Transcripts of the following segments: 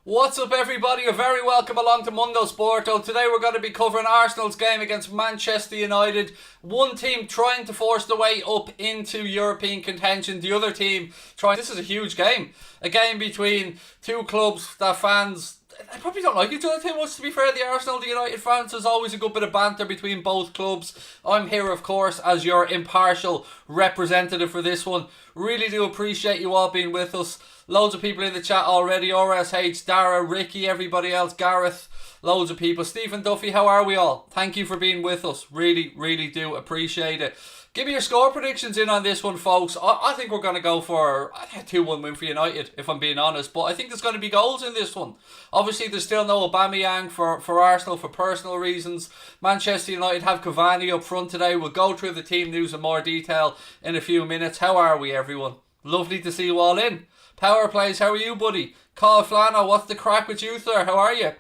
What's up everybody, you're very welcome along to Mundo Sporto. Today we're going to be covering Arsenal's game against Manchester United. One team trying to force their way up into European contention, the other team trying... This is a huge game. A game between two clubs that fans... I probably don't like each other too much, to be fair. The Arsenal, the United fans, there's always a good bit of banter between both clubs. I'm here, of course, as your impartial representative for this one. Really do appreciate you all being with us. Loads of people in the chat already. RSH, Dara, Ricky, everybody else, Gareth, loads of people. Stephen Duffy, how are we all? Thank you for being with us. Really, really do appreciate it. Give me your score predictions in on this one, folks. I think we're going to go for a 2-1 win for United, if I'm being honest. But I think there's going to be goals in this one. Obviously, there's still no Aubameyang for Arsenal for personal reasons. Manchester United have Cavani up front today. We'll go through the team news in more detail in a few minutes. How are we, everyone? Lovely to see you all in. Power Plays, how are you, buddy? Carl Flano, what's the crack with you, sir? How are you?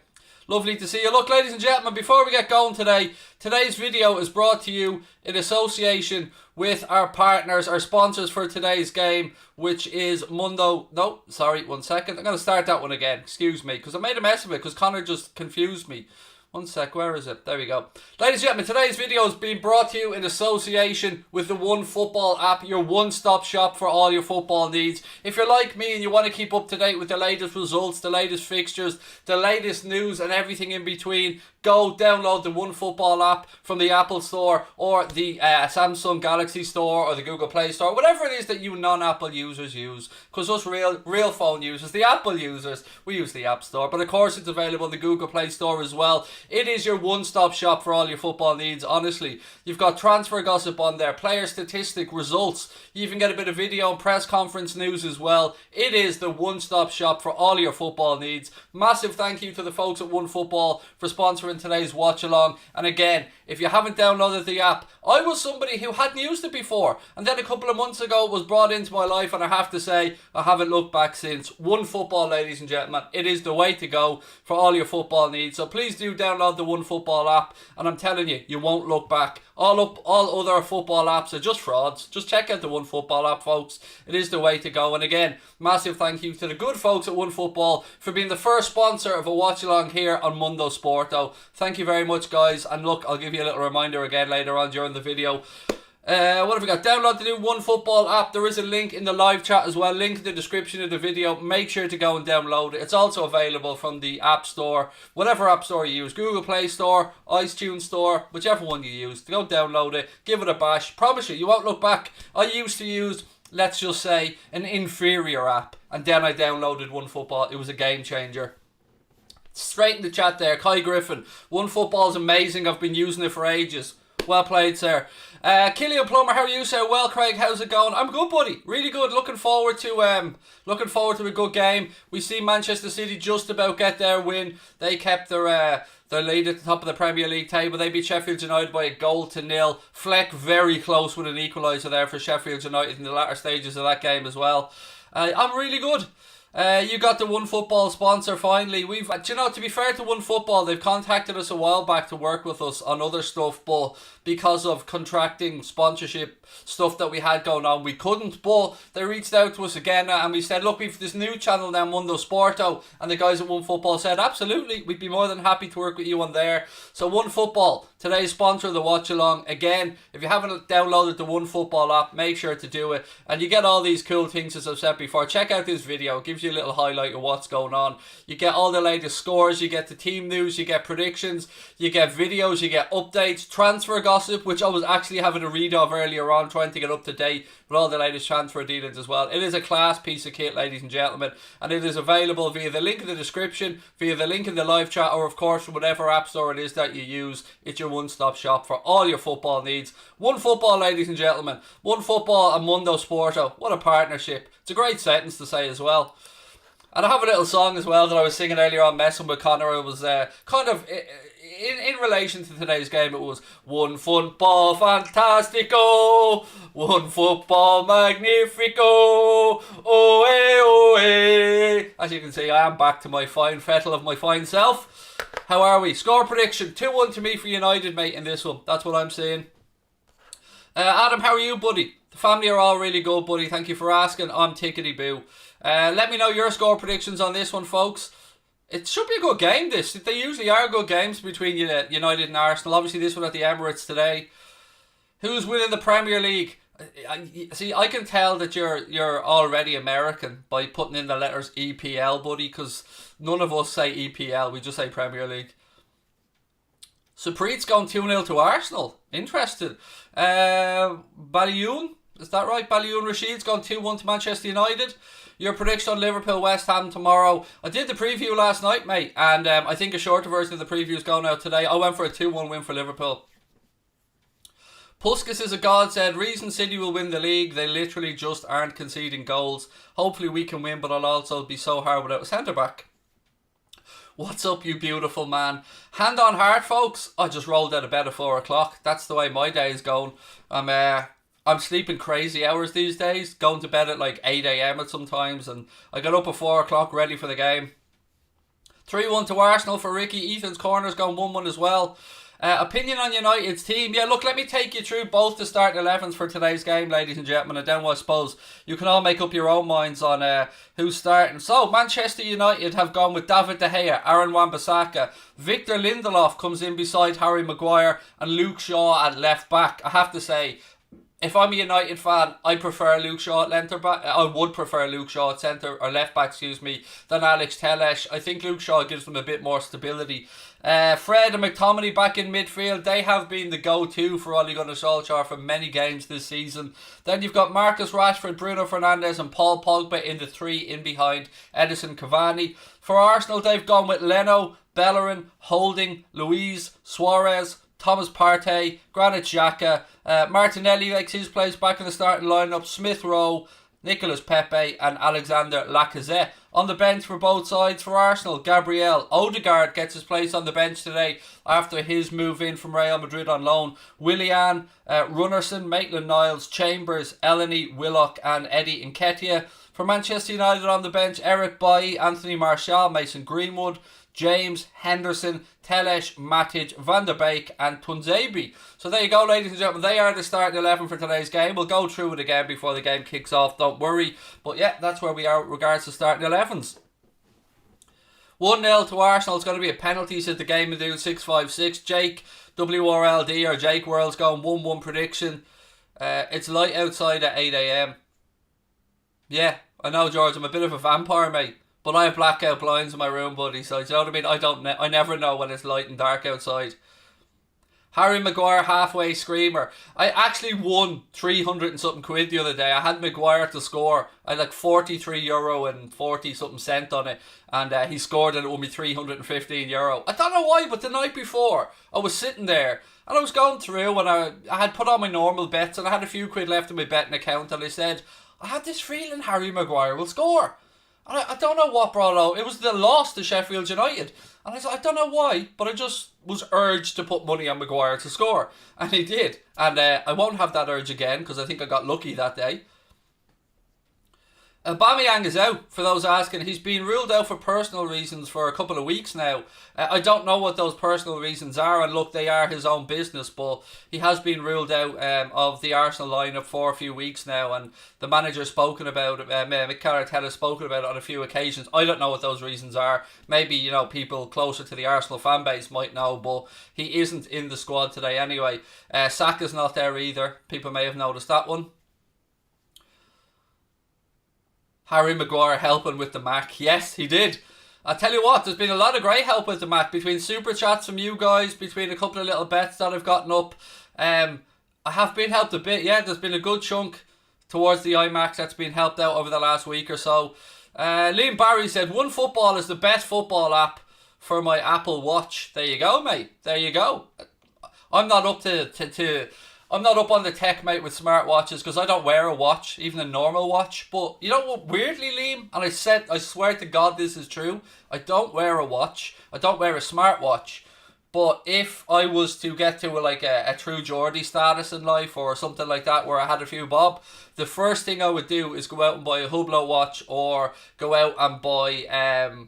Lovely to see you. Look, ladies and gentlemen, before we get going today, today's video is brought to you in association with our partners, our sponsors for today's game, which is Mundo... No, sorry, 1 second. I'm going to start that one again. Excuse me, because I made a mess of it, because Connor just confused me. 1 sec, where is it? There we go. Ladies and gentlemen, today's video is being brought to you in association with the One Football app, your one-stop shop for all your football needs. If you're like me and you want to keep up to date with the latest results, the latest fixtures, the latest news and everything in between, go download the One Football app from the Apple Store or the Samsung Galaxy Store or the Google Play Store, whatever it is that you non-Apple users use. Because us real phone users, the Apple users, we use the App Store. But of course it's available in the Google Play Store as well. It is your one-stop shop for all your football needs, honestly. You've got transfer gossip on there, player statistic, results. You even get a bit of video and press conference news as well. It is the one-stop shop for all your football needs. Massive thank you to the folks at One Football for sponsoring today's watch along. And again, if you haven't downloaded the app, I was somebody who hadn't used it before, and then a couple of months ago it was brought into my life, and I have to say I haven't looked back since. One Football, ladies and gentlemen, it is the way to go for all your football needs. So please do download the One Football app, and I'm telling you, you won't look back. All other football apps are just frauds. Just check out the One Football app, folks. It is the way to go. And again, massive thank you to the good folks at One Football for being the first sponsor of a watch along here on Mundo Sporto. Thank you very much, guys. And look, I'll give you a little reminder again later on during the video. What have we got? Download the new One Football app. There is a link in the live chat as well. Link in the description of the video. Make sure to go and download it. It's also available from the App Store, whatever App Store you use. Google Play Store, iTunes Store, whichever one you use. Go download it. Give it a bash. Promise you won't look back. I used to use, let's just say, an inferior app. And then I downloaded One Football. It was a game changer. Straight in the chat there. Kai Griffin. One Football is amazing. I've been using it for ages. Well played, sir. Killian Plummer, how are you, sir? Well, Craig, how's it going? I'm good, buddy. Really good. Looking forward to a good game. We see Manchester City just about get their win. They kept their lead at the top of the Premier League table. They beat Sheffield United by 1-0. Fleck very close with an equaliser there for Sheffield United in the latter stages of that game as well. I'm really good. You got the One Football sponsor finally. To be fair to One Football, they've contacted us a while back to work with us on other stuff, but because of contracting sponsorship stuff that we had going on, we couldn't. But they reached out to us again and we said, look, we've this new channel now, Mundo Sporto, and the guys at One Football said, absolutely, we'd be more than happy to work with you on there. So One Football, today's sponsor of the watch along. Again, if you haven't downloaded the One Football app, make sure to do it. And you get all these cool things, as I've said before. Check out this video. It gives you a little highlight of what's going on. You get all the latest scores, you get the team news, you get predictions, you get videos, you get updates, transfer gossip, which I was actually having a read of earlier on, trying to get up to date with all the latest transfer dealings as well. It is a class piece of kit, ladies and gentlemen, and it is available via the link in the description, via the link in the live chat, or of course from whatever app store it is that you use. It's your one-stop shop for all your football needs. One Football, ladies and gentlemen. One Football and Mundo Sporto. What a partnership. It's a great sentence to say as well. And I have a little song as well that I was singing earlier on, messing with Connor. It was kind of in relation to today's game. It was One Football Fantastico, One Football Magnifico, oh eh. As you can see, I am back to my fine fettle of my fine self. How are we? Score prediction, 2-1 to me for United, mate, in this one. That's what I'm saying. Adam, how are you, buddy? The family are all really good, buddy. Thank you for asking. I'm tickety-boo. Let me know your score predictions on this one, folks. It should be a good game, this. They usually are good games between United and Arsenal. Obviously, this one at the Emirates today. Who's winning the Premier League? I can tell that you're already American by putting in the letters EPL, buddy, because none of us say EPL. We just say Premier League. Supreet's going 2-0 to Arsenal. Interested. Balioun, is that right? Balioun Rashid's going 2-1 to Manchester United. Your prediction on Liverpool West Ham tomorrow. I did the preview last night, mate, and I think a shorter version of the preview is going out today. I went for a 2-1 win for Liverpool. Puskas is a godsend. Reason City will win the league. They literally just aren't conceding goals. Hopefully we can win, but I'll also be so hard without a centre-back. What's up, you beautiful man? Hand on heart, folks. I just rolled out of bed at 4 o'clock. That's the way my day is going. I'm sleeping crazy hours these days. Going to bed at like 8 a.m. at sometimes. And I got up at 4 o'clock ready for the game. 3-1 to Arsenal for Ricky. Ethan's corner's going 1-1 as well. Opinion on United's team. Yeah, look, let me take you through both the starting 11s for today's game, ladies and gentlemen, and then I suppose you can all make up your own minds on who's starting. So, Manchester United have gone with David De Gea, Aaron Wan-Bissaka, Victor Lindelof comes in beside Harry Maguire, and Luke Shaw at left back. I have to say, if I'm a United fan, I prefer Luke Shaw at centre back. I would prefer Luke Shaw at centre or left back, than Alex Telles. I think Luke Shaw gives them a bit more stability. Fred and McTominay back in midfield. They have been the go-to for Ole Gunnar Solskjaer for many games this season. Then you've got Marcus Rashford, Bruno Fernandes and Paul Pogba in the three in behind Edison Cavani. For Arsenal, they've gone with Leno, Bellerin, Houlden, Luiz, Suarez, Thomas Partey, Granit Xhaka, Martinelli makes his place back in the starting lineup, Smith Rowe, Nicolas Pepe and Alexander Lacazette. On the bench for both sides for Arsenal, Gabriel Odegaard gets his place on the bench today after his move in from Real Madrid on loan. Willian, Runnerson, Maitland-Niles, Chambers, Elneny, Willock and Eddie Nketiah. For Manchester United on the bench, Eric Bailly, Anthony Martial, Mason Greenwood, James, Henderson, Telles, Matic, Van der Beek and Tuanzebe. So there you go, ladies and gentlemen. They are the starting 11 for today's game. We'll go through it again before the game kicks off, don't worry. But yeah, that's where we are with regards to starting 11s. 1-0 to Arsenal. It's going to be a penalty, said the game and do 656. Jake WRLD or Jake World's going 1-1 prediction. It's light outside at 8 a.m. Yeah, I know, George, I'm a bit of a vampire, mate. But I have blackout blinds in my room, buddy, so do you know what I mean? I never know when it's light and dark outside. Harry Maguire halfway screamer. I actually won 300 and something quid the other day. I had Maguire to score. I had like €43 and 40 something cent on it. And he scored and it won me €315. I don't know why, but the night before, I was sitting there and I was going through and I had put on my normal bets and I had a few quid left in my betting account and I said, I had this feeling Harry Maguire will score. I don't know what brought out. It was the loss to Sheffield United. And I said, I don't know why, but I just was urged to put money on Maguire to score. And he did. And I won't have that urge again because I think I got lucky that day. Aubameyang is out, for those asking. He's been ruled out for personal reasons for a couple of weeks now. I don't know what those personal reasons are, and look, they are his own business, but he has been ruled out of the Arsenal lineup for a few weeks now, and the manager's spoken about it, Mikel Arteta has spoken about it on a few occasions. I don't know what those reasons are. Maybe, people closer to the Arsenal fan base might know, but he isn't in the squad today anyway. Saka's not there either. People may have noticed that one. Harry Maguire helping with the Mac. Yes, he did. I'll tell you what, there's been a lot of great help with the Mac. Between super chats from you guys, between a couple of little bets that I've gotten up. I have been helped a bit. Yeah, there's been a good chunk towards the iMac that's been helped out over the last week or so. Liam Barry said, OneFootball is the best football app for my Apple Watch. There you go, mate. There you go. I'm not up I'm not up on the tech, mate, with smartwatches because I don't wear a watch, even a normal watch. But you know what, weirdly, Liam, and I swear to God this is true, I don't wear a watch. I don't wear a smartwatch. But if I was to get to a true Geordie status in life or something like that where I had a few bob, the first thing I would do is go out and buy a Hublot watch or go out and buy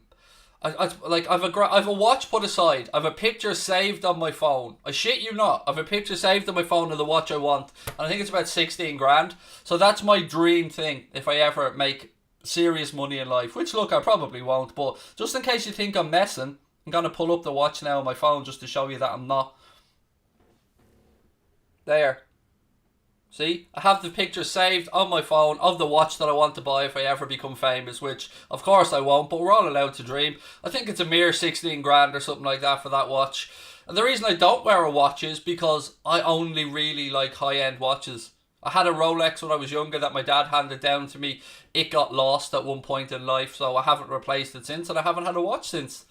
I've a watch put aside. I've a picture saved on my phone. I shit you not. I've a picture saved on my phone of the watch I want, and I think it's about 16 grand. So that's my dream thing if I ever make serious money in life, which look, I probably won't, but just in case you think I'm messing, I'm going to pull up the watch now on my phone just to show you that I'm not. There. See, I have the picture saved on my phone of the watch that I want to buy if I ever become famous, which of course I won't, but we're all allowed to dream. I think it's a mere 16 grand or something like that for that watch. And the reason I don't wear a watch is because I only really like high-end watches. I had a Rolex when I was younger that my dad handed down to me. It got lost at one point in life, so I haven't replaced it since, and I haven't had a watch since.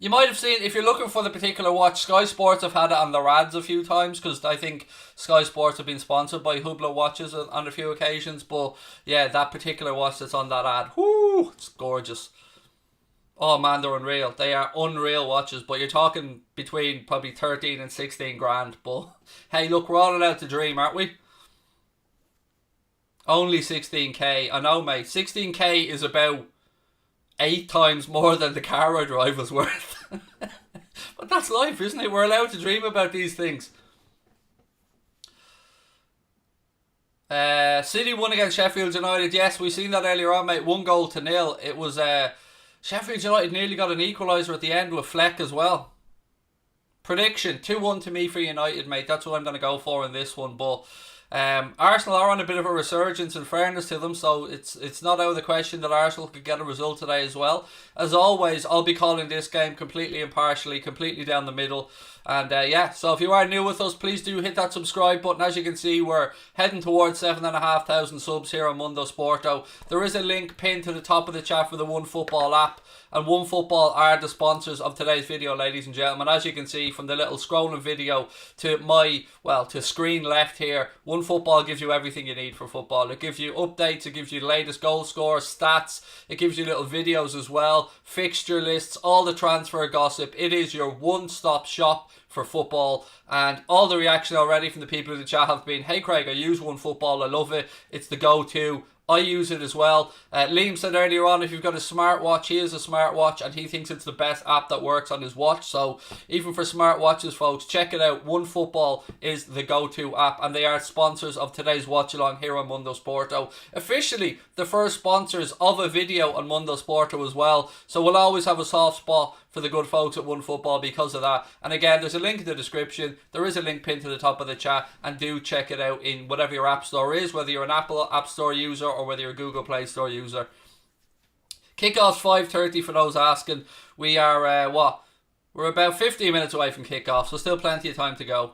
You might have seen, if you're looking for the particular watch, Sky Sports have had it on their ads a few times, because I think Sky Sports have been sponsored by Houlden watches on a few occasions. But yeah, that particular watch that's on that ad, whoo, it's gorgeous. Oh man, they're unreal. They are unreal watches, but you're talking between probably 13 and 16 grand. But hey, look, we're all allowed to dream, aren't we? Only 16k. I know, mate. 16k is about 8 times more than the car I drive was worth. But that's life, isn't it? We're allowed to dream about these things. City won against Sheffield United. Yes, we seen that earlier on, mate. 1-0. It was Sheffield United nearly got an equaliser at the end with Fleck as well. Prediction 2-1 to me for United, mate. That's what I'm going to go for in this one. But Arsenal are on a bit of a resurgence, in fairness to them, so it's not out of the question that Arsenal could get a result today as well. As always, I'll be calling this game completely impartially, completely down the middle. And yeah, so if you are new with us, please do hit that subscribe button. As you can see, we're heading towards 7,500 subs here on Mundo Sporto. There is a link pinned to the top of the chat for the OneFootball app. And OneFootball are the sponsors of today's video, ladies and gentlemen. As you can see from the little scrolling video to my, well, to screen left here, OneFootball gives you everything you need for football. It gives you updates, it gives you the latest goal scores, stats, it gives you little videos as well, fixture lists, all the transfer gossip. It is your one-stop shop for football, and all the reaction already from the people in the chat have been, hey Craig, I use OneFootball, I love it, it's the go-to. I use it as well. Liam said earlier on, if you've got a smartwatch, he has a smartwatch and he thinks it's the best app that works on his watch. So even for smartwatches, folks, check it out. OneFootball is the go-to app, and they are sponsors of today's watch along here on Mundo Sporto. Officially the first sponsors of a video on Mundo Sporto as well. So we'll always have a soft spot for the good folks at OneFootball because of that. And again, there's a link in the description. There is a link pinned to the top of the chat, and do check it out in whatever your app store is, whether you're an Apple App Store user or whether you're a Google Play Store user. Kickoff's 5:30 for those asking. We are, we're about 15 minutes away from kickoff, so still plenty of time to go.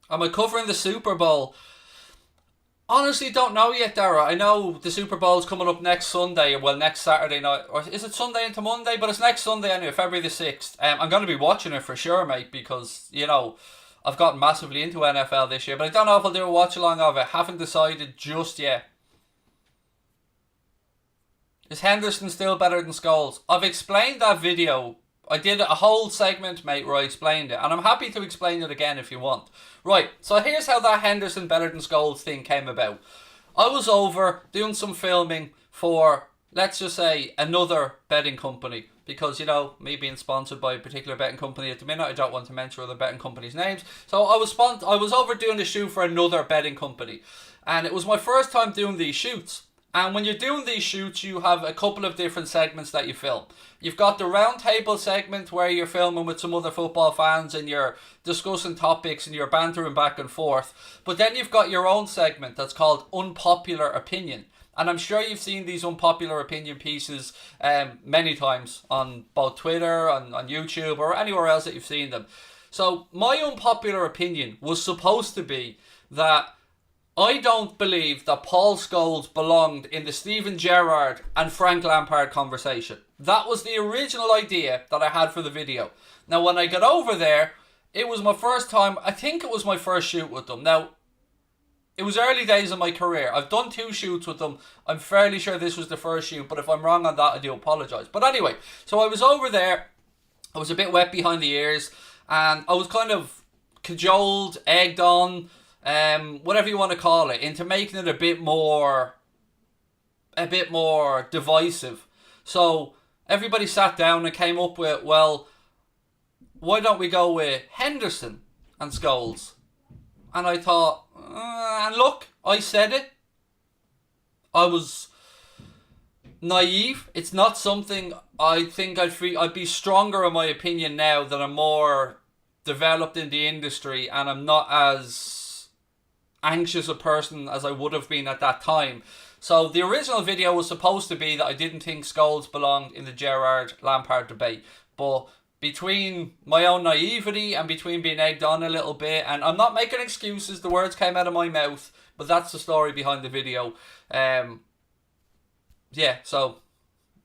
Am I covering the Super Bowl? Honestly, don't know yet, Dara. I know the Super Bowl's coming up next Sunday, well, next Saturday night. Or is it Sunday into Monday? But it's next Sunday anyway, February the 6th. I'm going to be watching it for sure, mate, because, you know, I've gotten massively into NFL this year. But I don't know if I'll do a watch-along of it. Haven't decided just yet. Is Henderson still better than Scholes? I've explained that video. I did a whole segment, mate, where I explained it, and I'm happy to explain it again if you want. Right, so here's how that Henderson better than Scholes thing came about. I was over doing some filming for, let's just say, another betting company, because, you know, me being sponsored by a particular betting company at the minute, I don't want to mention other betting companies' names. So I was over doing a shoot for another betting company, and it was my first time doing these shoots. And when you're doing these shoots, you have a couple of different segments that you film. You've got the round table segment where you're filming with some other football fans and you're discussing topics and you're bantering back and forth. But then you've got your own segment that's called Unpopular Opinion. And I'm sure you've seen these unpopular opinion pieces many times on both Twitter, on YouTube, or anywhere else that you've seen them. So my unpopular opinion was supposed to be that I don't believe that Paul Scholes belonged in the Steven Gerrard and Frank Lampard conversation. That was the original idea that I had for the video. Now, when I got over there, it was my first time, I think it was my first shoot with them. Now, it was early days of my career. I've done 2 shoots with them. I'm fairly sure this was the first shoot, but if I'm wrong on that, I do apologise. But anyway, so I was over there. I was a bit wet behind the ears, and I was kind of cajoled, egged on, whatever you want to call it, into making it a bit more divisive. So everybody sat down and came up with, well, why don't we go with Henderson and Scholes? And I thought, and look, I said it. I was naive. It's not something I think I'd be stronger in my opinion now that I'm more developed in the industry and I'm not as anxious a person as I would have been at that time. So the original video was supposed to be that I didn't think Scholes belonged in the Gerrard-Lampard debate. But between my own naivety and between being egged on a little bit, and I'm not making excuses, the words came out of my mouth, but that's the story behind the video. Yeah, so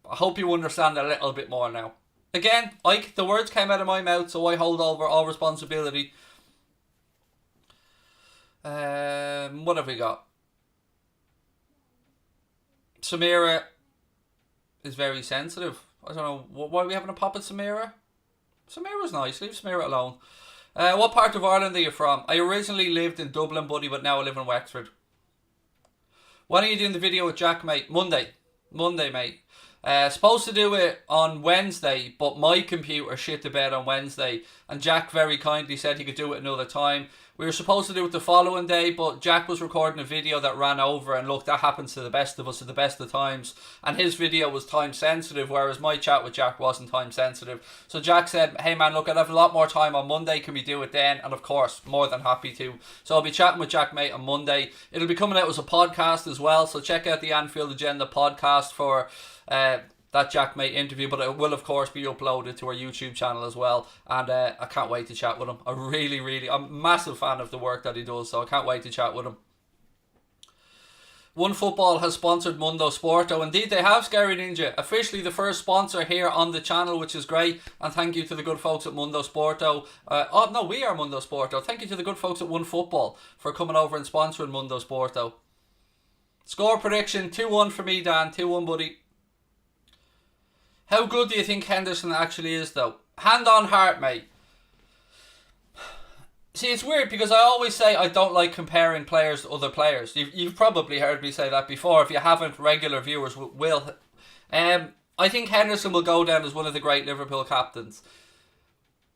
I hope you understand a little bit more now. Again, the words came out of my mouth, so I hold over all responsibility. What have we got? Samira is very sensitive. I don't know, why are we having a pop at Samira? Samira's nice, leave Samira alone. What part of Ireland are you from? I originally lived in Dublin, buddy, but now I live in Wexford. When are you doing the video with Jack, mate? Monday, mate. Supposed to do it on Wednesday, but my computer shit the bed on Wednesday, and Jack very kindly said he could do it another time. We were supposed to do it the following day, but Jack was recording a video that ran over, and look, that happens to the best of us at the best of times, and his video was time sensitive, whereas my chat with Jack wasn't time sensitive. So Jack said, hey man, look, I'll have a lot more time on Monday, can we do it then? And of course, more than happy to. So I'll be chatting with Jack, mate, on Monday. It'll be coming out as a podcast as well, so check out the Anfield Agenda podcast for that Jack mate interview, but it will of course be uploaded to our YouTube channel as well, and I can't wait to chat with him. I'm a massive fan of the work that he does, so I can't wait to chat with him. One Football has sponsored Mundo Sporto. Indeed they have, Scary Ninja. Officially the first sponsor here on the channel, which is great, and thank you to the good folks at Mundo Sporto. We are Mundo Sporto. Thank you to the good folks at One Football for coming over and sponsoring Mundo Sporto. Score prediction, 2-1 for me, Dan. 2-1, buddy. How good do you think Henderson actually is, though? Hand on heart, mate. See, it's weird because I always say I don't like comparing players to other players. You've probably heard me say that before. If you haven't, regular viewers will. I think Henderson will go down as one of the great Liverpool captains.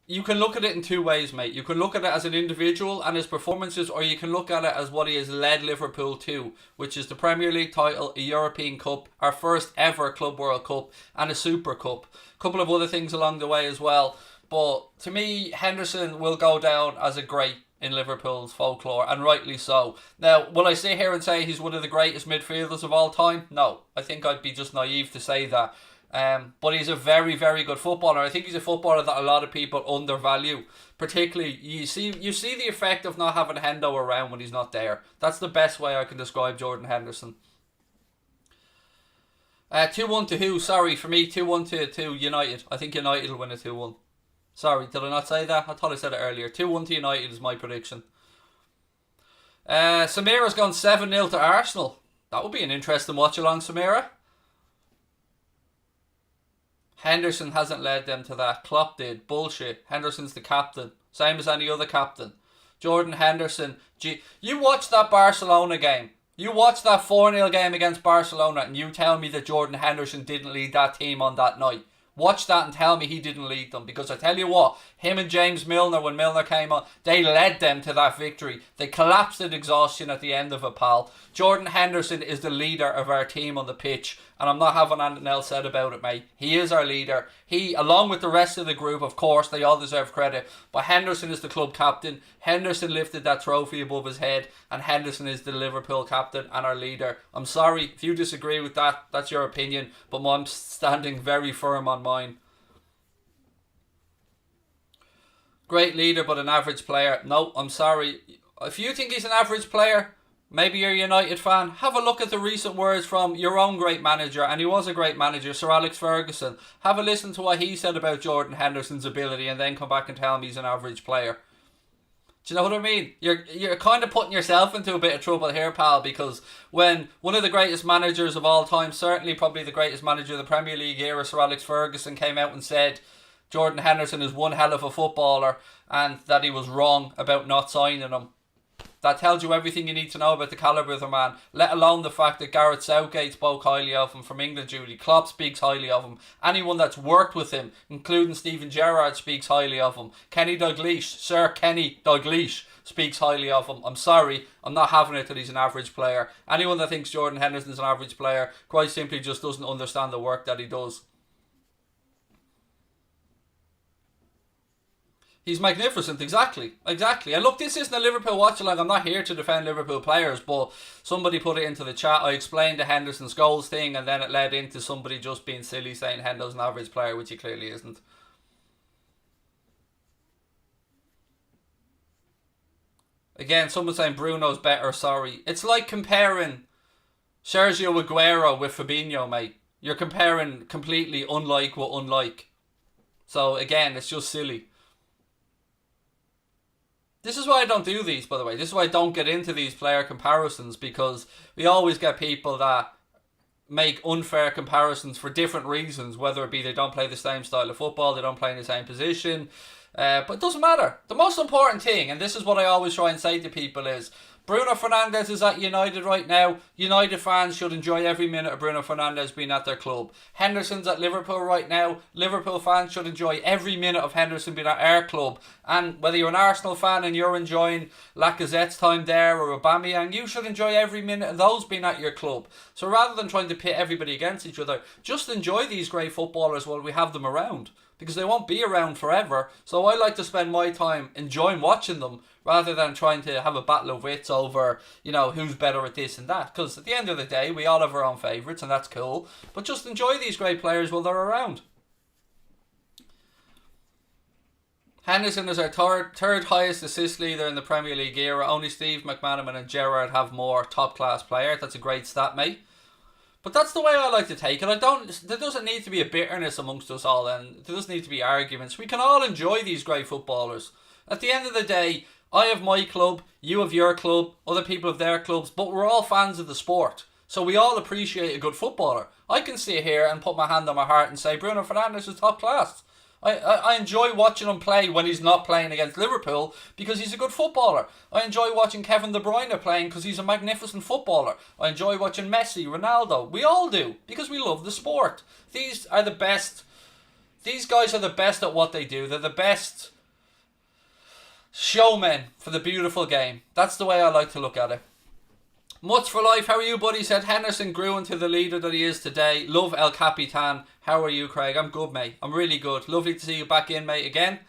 You can look at it in two ways, mate. You can look at it as an individual and his performances, or you can look at it as what he has led Liverpool to, which is the Premier League title, a European Cup, our first ever Club World Cup, and a Super Cup. A couple of other things along the way as well. But to me, Henderson will go down as a great in Liverpool's folklore, and rightly so. Now, will I sit here and say he's one of the greatest midfielders of all time? No. I think I'd be just naive to say that. But he's a very, very good footballer. I think he's a footballer that a lot of people undervalue. Particularly, you see the effect of not having Hendo around when he's not there. That's the best way I can describe Jordan Henderson. 2-1 to who? Sorry, for me, 2-1 to United. I think United will win a 2-1. Sorry, did I not say that? I thought I said it earlier. 2-1 to United is my prediction. Samira's gone 7-0 to Arsenal. That would be an interesting watch along, Samira. Henderson hasn't led them to that. Klopp did. Bullshit. Henderson's the captain. Same as any other captain. Jordan Henderson. You watched that Barcelona game. You watched that 4-0 game against Barcelona and you tell me that Jordan Henderson didn't lead that team on that night. Watch that and tell me he didn't lead them. Because I tell you what, him and James Milner, when Milner came on, they led them to that victory. They collapsed in exhaustion at the end of it, pal. Jordan Henderson is the leader of our team on the pitch. And I'm not having anything else said about it, mate. He is our leader. He, along with the rest of the group, of course, they all deserve credit. But Henderson is the club captain. Henderson lifted that trophy above his head. And Henderson is the Liverpool captain and our leader. I'm sorry if you disagree with that. That's your opinion. But I'm standing very firm on mine. Great leader, but an average player. No, I'm sorry. If you think he's an average player, maybe you're a United fan, have a look at the recent words from your own great manager, and he was a great manager, Sir Alex Ferguson. Have a listen to what he said about Jordan Henderson's ability and then come back and tell me he's an average player. Do you know what I mean? You're kind of putting yourself into a bit of trouble here, pal, because when one of the greatest managers of all time, certainly probably the greatest manager of the Premier League era, Sir Alex Ferguson, came out and said Jordan Henderson is one hell of a footballer and that he was wrong about not signing him. That tells you everything you need to know about the calibre of the man, let alone the fact that Gareth Southgate spoke highly of him from England duty. Klopp speaks highly of him. Anyone that's worked with him, including Steven Gerrard, speaks highly of him. Kenny Dalglish, Sir Kenny Dalglish, speaks highly of him. I'm sorry, I'm not having it that he's an average player. Anyone that thinks Jordan Henderson's an average player quite simply just doesn't understand the work that he does. He's magnificent, exactly. And look, this isn't a Liverpool watch-along. I'm not here to defend Liverpool players, but somebody put it into the chat. I explained the Henderson's goals thing, and then it led into somebody just being silly saying Hendo's an average player, which he clearly isn't. Again, someone saying Bruno's better, sorry. It's like comparing Sergio Aguero with Fabinho, mate. You're comparing completely unlike with unlike. So, again, it's just silly. This is why I don't do these, by the way. This is why I don't get into these player comparisons, because we always get people that make unfair comparisons for different reasons, whether it be they don't play the same style of football, they don't play in the same position, but it doesn't matter. The most important thing, and this is what I always try and say to people, is Bruno Fernandes is at United right now. United fans should enjoy every minute of Bruno Fernandes being at their club. Henderson's at Liverpool right now. Liverpool fans should enjoy every minute of Henderson being at our club. And whether you're an Arsenal fan and you're enjoying Lacazette's time there or Aubameyang, you should enjoy every minute of those being at your club. So rather than trying to pit everybody against each other, just enjoy these great footballers while we have them around, because they won't be around forever. So I like to spend my time enjoying watching them rather than trying to have a battle of wits over, you know, who's better at this and that. Because at the end of the day, we all have our own favourites, and that's cool. But just enjoy these great players while they're around. Henderson is our third highest assist leader in the Premier League era. Only Steve McManaman and Gerrard have more top-class players. That's a great stat, mate. But that's the way I like to take it. There doesn't need to be a bitterness amongst us all, and there doesn't need to be arguments. We can all enjoy these great footballers. At the end of the day, I have my club, you have your club, other people have their clubs, but we're all fans of the sport. So we all appreciate a good footballer. I can sit here and put my hand on my heart and say Bruno Fernandes is top class. I enjoy watching him play when he's not playing against Liverpool because he's a good footballer. I enjoy watching Kevin De Bruyne playing because he's a magnificent footballer. I enjoy watching Messi, Ronaldo. We all do because we love the sport. These are the best. These guys are the best at what they do. They're the best showmen for the beautiful game. That's the way I like to look at it. Much for life. How are you, buddy? Said Henderson grew into the leader that he is today. Love El Capitan. How are you, Craig? I'm good, mate. I'm really good. Lovely to see you back in, mate, again.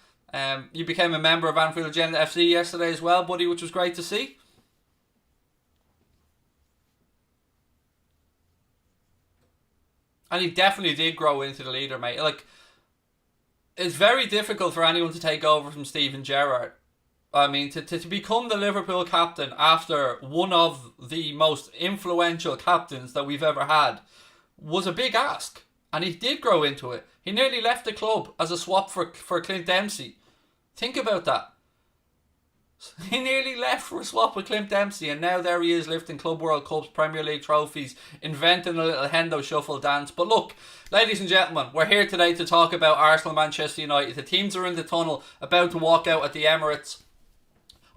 You became a member of Anfield Agenda FC yesterday as well, buddy, which was great to see. And he definitely did grow into the leader, mate. Like, it's very difficult for anyone to take over from Steven Gerrard. I mean, to become the Liverpool captain after one of the most influential captains that we've ever had was a big ask. And he did grow into it. He nearly left the club as a swap for Clint Dempsey. Think about that. He nearly left for a swap with Clint Dempsey, and now there he is lifting Club World Cups, Premier League trophies, inventing a little Hendo shuffle dance. But look, ladies and gentlemen, we're here today to talk about Arsenal Manchester United. The teams are in the tunnel, about to walk out at the Emirates.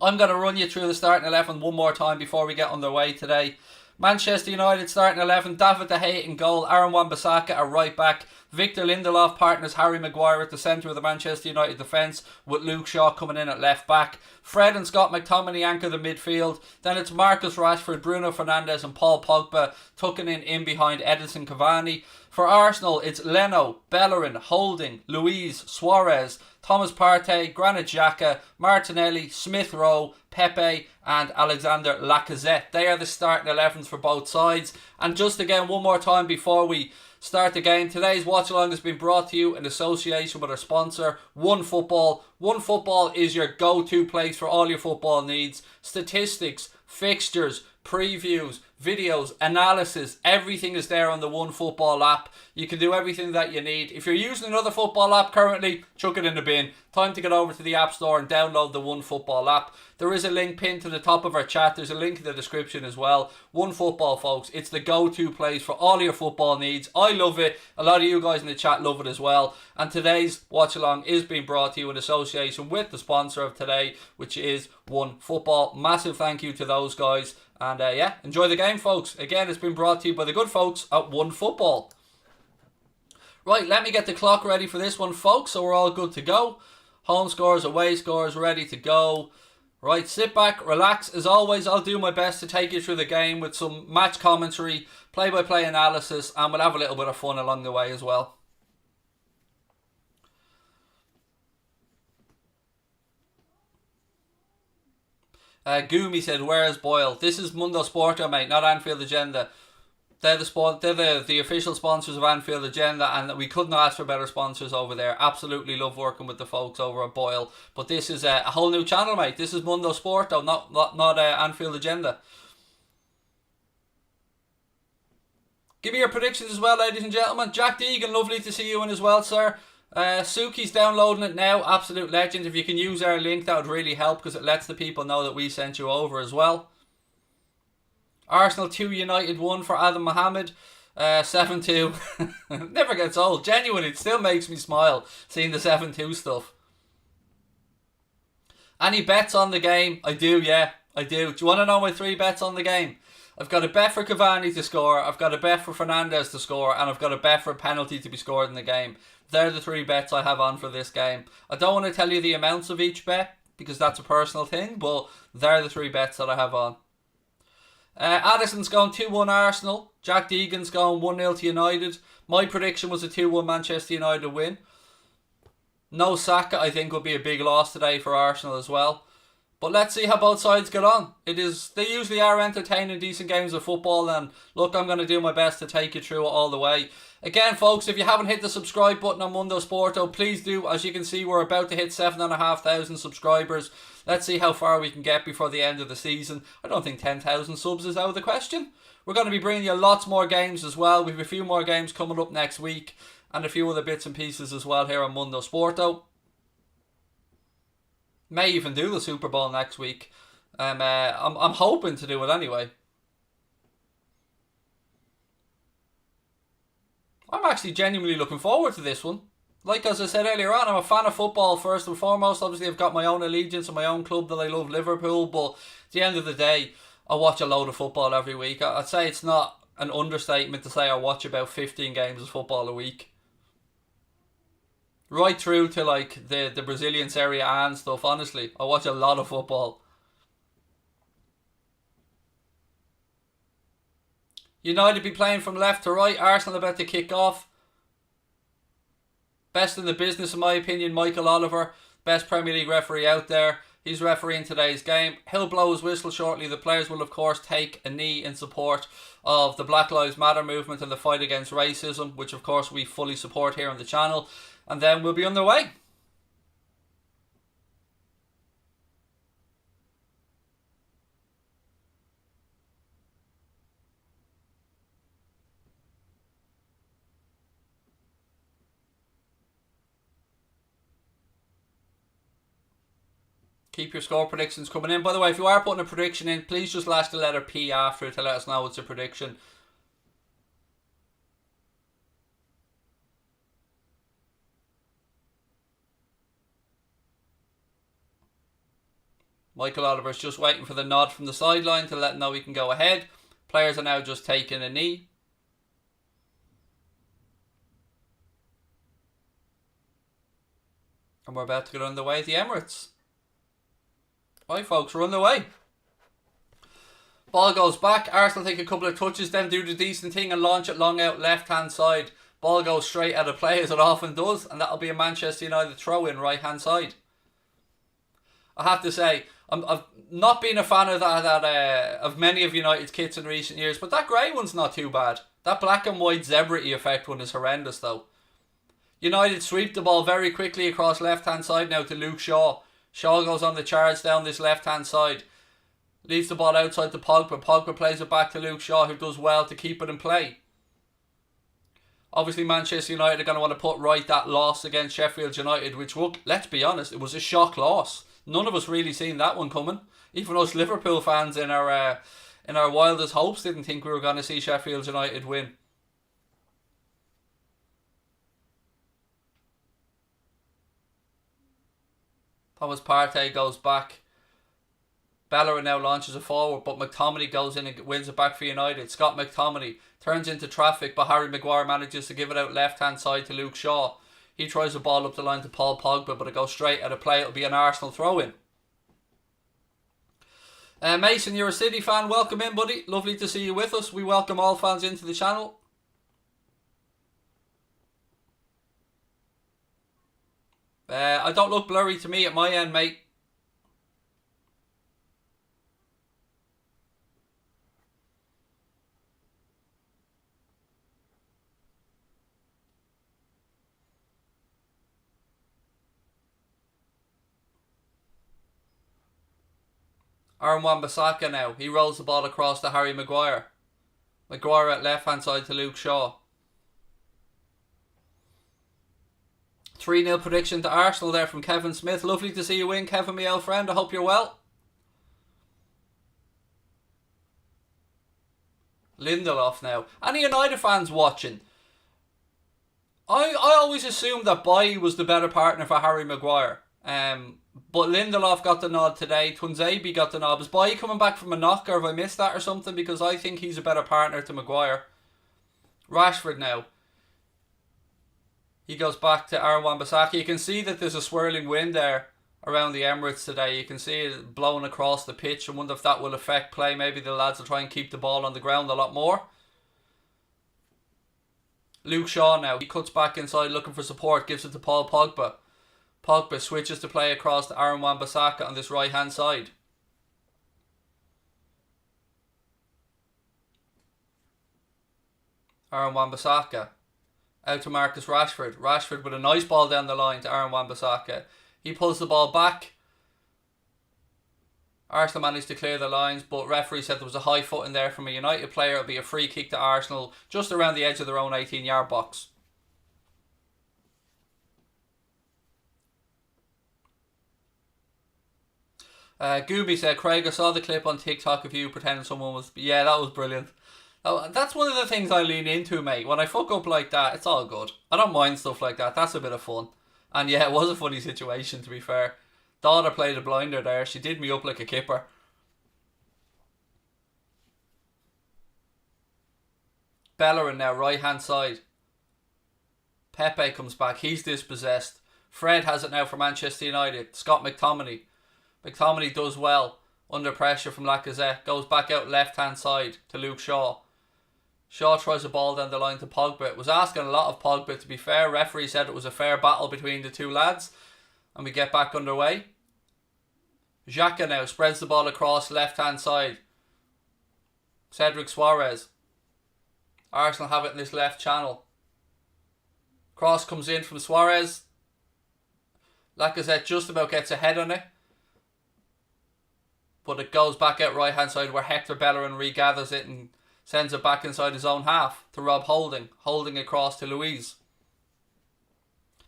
I'm going to run you through the starting 11 one more time before we get underway today. Manchester United starting 11, David De Gea in goal, Aaron Wan-Bissaka at right back, Victor Lindelof partners Harry Maguire at the centre of the Manchester United defence, with Luke Shaw coming in at left back. Fred and Scott McTominay anchor the midfield. Then it's Marcus Rashford, Bruno Fernandes and Paul Pogba tucking in behind Edinson Cavani. For Arsenal, it's Leno, Bellerin, Houlden, Luiz, Suarez, Thomas Partey, Granit Xhaka, Martinelli, Smith Rowe, Pepe and Alexander Lacazette. They are the starting 11s for both sides. And just again, one more time before we start the game, today's watch along has been brought to you in association with our sponsor, OneFootball. OneFootball is your go-to place for all your football needs. Statistics, fixtures, previews, videos, analysis, everything is there on the One Football app. You can do everything that you need. If you're using another football app currently, chuck it in the bin. Time to get over to the App Store and download the One Football app. There is a link pinned to the top of our chat. There's a link in the description as well. One Football, folks. It's the go-to place for all your football needs. I love it. A lot of you guys in the chat love it as well. And today's Watch Along is being brought to you in association with the sponsor of today, which is One Football. Massive thank you to those guys. And yeah, enjoy the game, folks. Again, it's been brought to you by the good folks at One Football. Right, let me get the clock ready for this one, folks, so we're all good to go. Home scores, away scores, ready to go. Right, sit back, relax. As always, I'll do my best to take you through the game with some match commentary, play-by-play analysis, and we'll have a little bit of fun along the way as well. Goomy said, "Where's Boyle?" This is Mundo Sporto, mate, not Anfield Agenda. They're the official sponsors of Anfield Agenda, and we couldn't ask for better sponsors over there. Absolutely love working with the folks over at Boyle. But this is a whole new channel, mate. This is Mundo Sporto, not Anfield Agenda. Give me your predictions as well, ladies and gentlemen. Jack Deegan, lovely to see you in as well, sir. Suki's downloading it now. Absolute legend. If you can use our link, that would really help because it lets the people know that we sent you over as well. Arsenal 2, United 1 for Adam Mohammed. 7-2. Never gets old. Genuinely, it still makes me smile seeing the 7-2 stuff. Any bets on the game? I do, yeah. I do. Do you want to know my 3 bets on the game? I've got a bet for Cavani to score, I've got a bet for Fernandes to score, and I've got a bet for a penalty to be scored in the game. They're the 3 bets I have on for this game. I don't want to tell you the amounts of each bet, because that's a personal thing, but they're the 3 bets that I have on. Addison's going 2-1 Arsenal. Jack Deegan's going 1-0 to United. My prediction was a 2-1 Manchester United win. No Saka, I think, would be a big loss today for Arsenal as well. But let's see how both sides get on. They usually are entertaining, decent games of football, and look, I'm going to do my best to take you through it all the way. Again, folks, if you haven't hit the subscribe button on Mundo Sporto, please do. As you can see, we're about to hit 7,500 subscribers. Let's see how far we can get before the end of the season. I don't think 10,000 subs is out of the question. We're going to be bringing you lots more games as well. We have a few more games coming up next week, and a few other bits and pieces as well here on Mundo Sporto. May even do the Super Bowl next week. I'm hoping to do it anyway. I'm actually genuinely looking forward to this one. Like as I said earlier on, I'm a fan of football first and foremost. Obviously, I've got my own allegiance and my own club that I love, Liverpool. But at the end of the day, I watch a load of football every week. I'd say it's not an understatement to say I watch about 15 games of football a week. Right through to like the Brazilian Serie A and stuff, honestly. I watch a lot of football. United be playing from left to right. Arsenal about to kick off. Best in the business, in my opinion, Michael Oliver. Best Premier League referee out there. He's refereeing today's game. He'll blow his whistle shortly. The players will, of course, take a knee in support of the Black Lives Matter movement and the fight against racism, which, of course, we fully support here on the channel. And then we'll be underway. Keep your score predictions coming in. By the way, if you are putting a prediction in, please just last the letter P after it to let us know it's a prediction. Michael Oliver's just waiting for the nod from the sideline to let him know he can go ahead. Players are now just taking a knee. And we're about to get underway at the Emirates. Right, folks, we're underway. Ball goes back. Arsenal take a couple of touches, then do the decent thing and launch it long out left-hand side. Ball goes straight out of play as it often does, and that'll be a Manchester United throw-in right-hand side. I have to say, I've not been a fan of of many of United's kits in recent years, but that grey one's not too bad. That black and white zebra-y effect one is horrendous, though. United sweep the ball very quickly across left-hand side now to Luke Shaw. Shaw goes on the charge down this left-hand side. Leaves the ball outside to Pogba. Pogba plays it back to Luke Shaw, who does well to keep it in play. Obviously, Manchester United are going to want to put right that loss against Sheffield United, which, let's be honest, it was a shock loss. None of us really seen that one coming. Even us Liverpool fans in our wildest hopes didn't think we were going to see Sheffield United win. Thomas Partey goes back. Bellerin now launches it forward, but McTominay goes in and wins it back for United. Scott McTominay turns into traffic, but Harry Maguire manages to give it out left-hand side to Luke Shaw. He tries the ball up the line to Paul Pogba, but it goes straight out of play. It'll be an Arsenal throw-in. Mason, you're a City fan. Welcome in, buddy. Lovely to see you with us. We welcome all fans into the channel. I don't look blurry to me at my end, mate. Aaron Wan-Bissaka now. He rolls the ball across to Harry Maguire. Maguire at left-hand side to Luke Shaw. 3-0 prediction to Arsenal there from Kevin Smith. Lovely to see you win, Kevin, my old friend. I hope you're well. Lindelof now. Any United fans watching? I always assumed that Bailly was the better partner for Harry Maguire. But Lindelof got the nod today. Tuanzebe got the nod. Was Bailly coming back from a knock, or have I missed that or something? Because I think he's a better partner to Maguire. Rashford now. He goes back to Aaron Wan-Bissaka. You can see that there's a swirling wind there around the Emirates today. You can see it blowing across the pitch. I wonder if that will affect play. Maybe the lads will try and keep the ball on the ground a lot more. Luke Shaw now. He cuts back inside looking for support. Gives it to Paul Pogba. Pogba switches to play across to Aaron Wan-Bissaka on this right hand side. Aaron Wan-Bissaka out to Marcus Rashford. Rashford with a nice ball down the line to Aaron Wan-Bissaka. He pulls the ball back. Arsenal managed to clear the lines, but referee said there was a high foot in there from a United player. It'll be a free kick to Arsenal just around the edge of their own 18-yard box. Gooby said, Craig, I saw the clip on TikTok of you pretending someone was... Yeah, that was brilliant. That's one of the things I lean into, mate. When I fuck up like that, it's all good. I don't mind stuff like that. That's a bit of fun. And yeah, it was a funny situation, to be fair. Daughter played a blinder there. She did me up like a kipper. Bellerin now, right hand side. Pepe comes back. He's dispossessed. Fred has it now for Manchester United. Scott McTominay. McTominay does well under pressure from Lacazette. Goes back out left hand side to Luke Shaw. Shaw tries a ball down the line to Pogba. It was asking a lot of Pogba, to be fair. Referee said it was a fair battle between the two lads. And we get back underway. Xhaka now spreads the ball across left hand side. Cedric Suarez. Arsenal have it in this left channel. Cross comes in from Suarez. Lacazette just about gets a head on it. But it goes back out right hand side where Hector Bellerin regathers it and sends it back inside his own half to Rob Houlden. Holding across to Louise.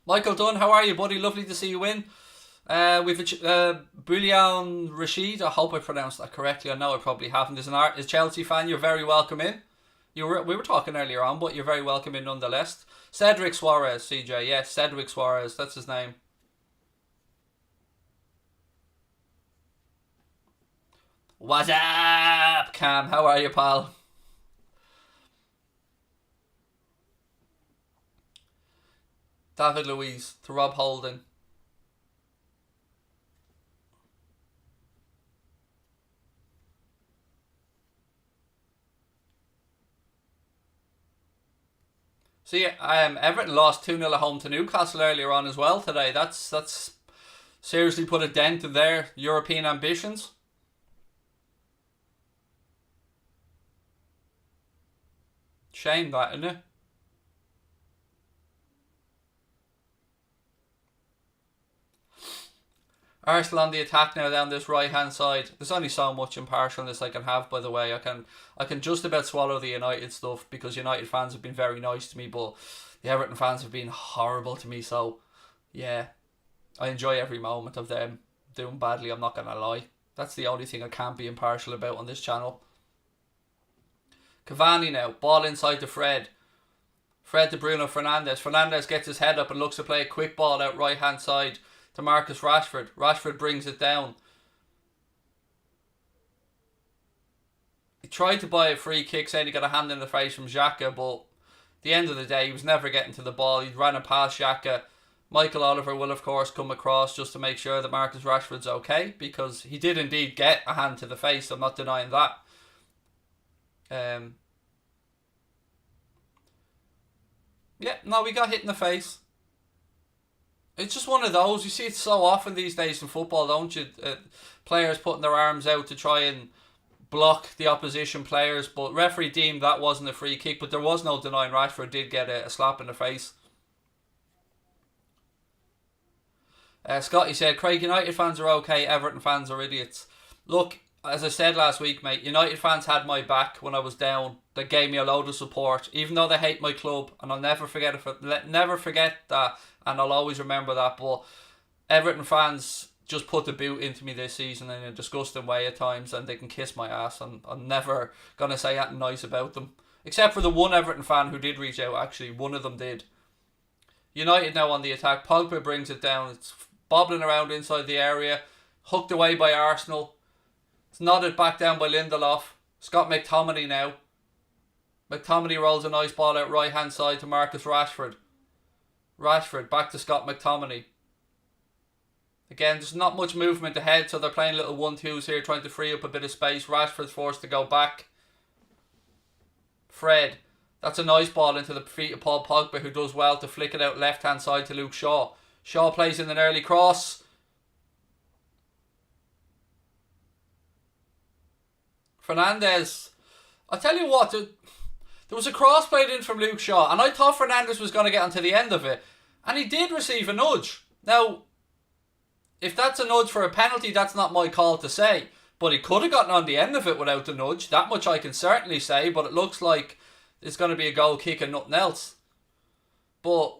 Michael Dunn, how are you, buddy? Lovely to see you in. We've Bouillon Rashid. I hope I pronounced that correctly. I know I probably haven't. As a Chelsea fan, you're very welcome in. We were talking earlier on, but you're very welcome in nonetheless. Cedric Suarez, CJ. Yes, Cedric Suarez. That's his name. What's up, Cam? How are you, pal? David Luiz to Rob Houlden. See, Everton lost 2-0 at home to Newcastle earlier on as well today. That's seriously put a dent in their European ambitions. Shame that, isn't it? Arsenal on the attack now down this right hand side. There's only so much impartialness I can have, by the way. I can just about swallow the United stuff because United fans have been very nice to me, but the Everton fans have been horrible to me. So yeah, I enjoy every moment of them doing badly, I'm not going to lie. That's the only thing I can't be impartial about on this channel. Cavani now, ball inside to Fred. Fred to Bruno Fernandes. Fernandes gets his head up and looks to play a quick ball out right hand side to Marcus Rashford. Rashford brings it down. He tried to buy a free kick saying he got a hand in the face from Xhaka, but at the end of the day he was never getting to the ball. He ran it past Xhaka. Michael Oliver will of course come across just to make sure that Marcus Rashford's okay, because he did indeed get a hand to the face, I'm not denying that. Yeah, no, we got hit in the face. It's just one of those. You see it so often these days in football, don't you? Players putting their arms out to try and block the opposition players, but referee deemed that wasn't a free kick, but there was no denying Rashford did get a slap in the face. Scotty said, Craig, United fans are okay, Everton fans are idiots. Look, as I said last week, mate, United fans had my back when I was down. They gave me a load of support, even though they hate my club, and I'll never forget that, and I'll always remember that. But Everton fans just put the boot into me this season in a disgusting way at times, and they can kiss my ass, and I'm never going to say anything nice about them. Except for the one Everton fan who did reach out, actually. One of them did. United now on the attack. Pogba brings it down. It's bobbling around inside the area. Hooked away by Arsenal. It's nodded back down by Lindelof. Scott McTominay now. McTominay rolls a nice ball out right hand side to Marcus Rashford. Rashford back to Scott McTominay. Again, there's not much movement ahead, so they're playing little 1-2s here, trying to free up a bit of space. Rashford's forced to go back. Fred. That's a nice ball into the feet of Paul Pogba, who does well to flick it out left hand side to Luke Shaw. Shaw plays in an early cross. Fernandes. I'll tell you what, there was a cross played in from Luke Shaw, and I thought Fernandes was going to get onto the end of it, and he did receive a nudge. Now, if that's a nudge for a penalty, that's not my call to say, but he could have gotten on the end of it without the nudge. That much I can certainly say, but it looks like it's going to be a goal kick and nothing else. But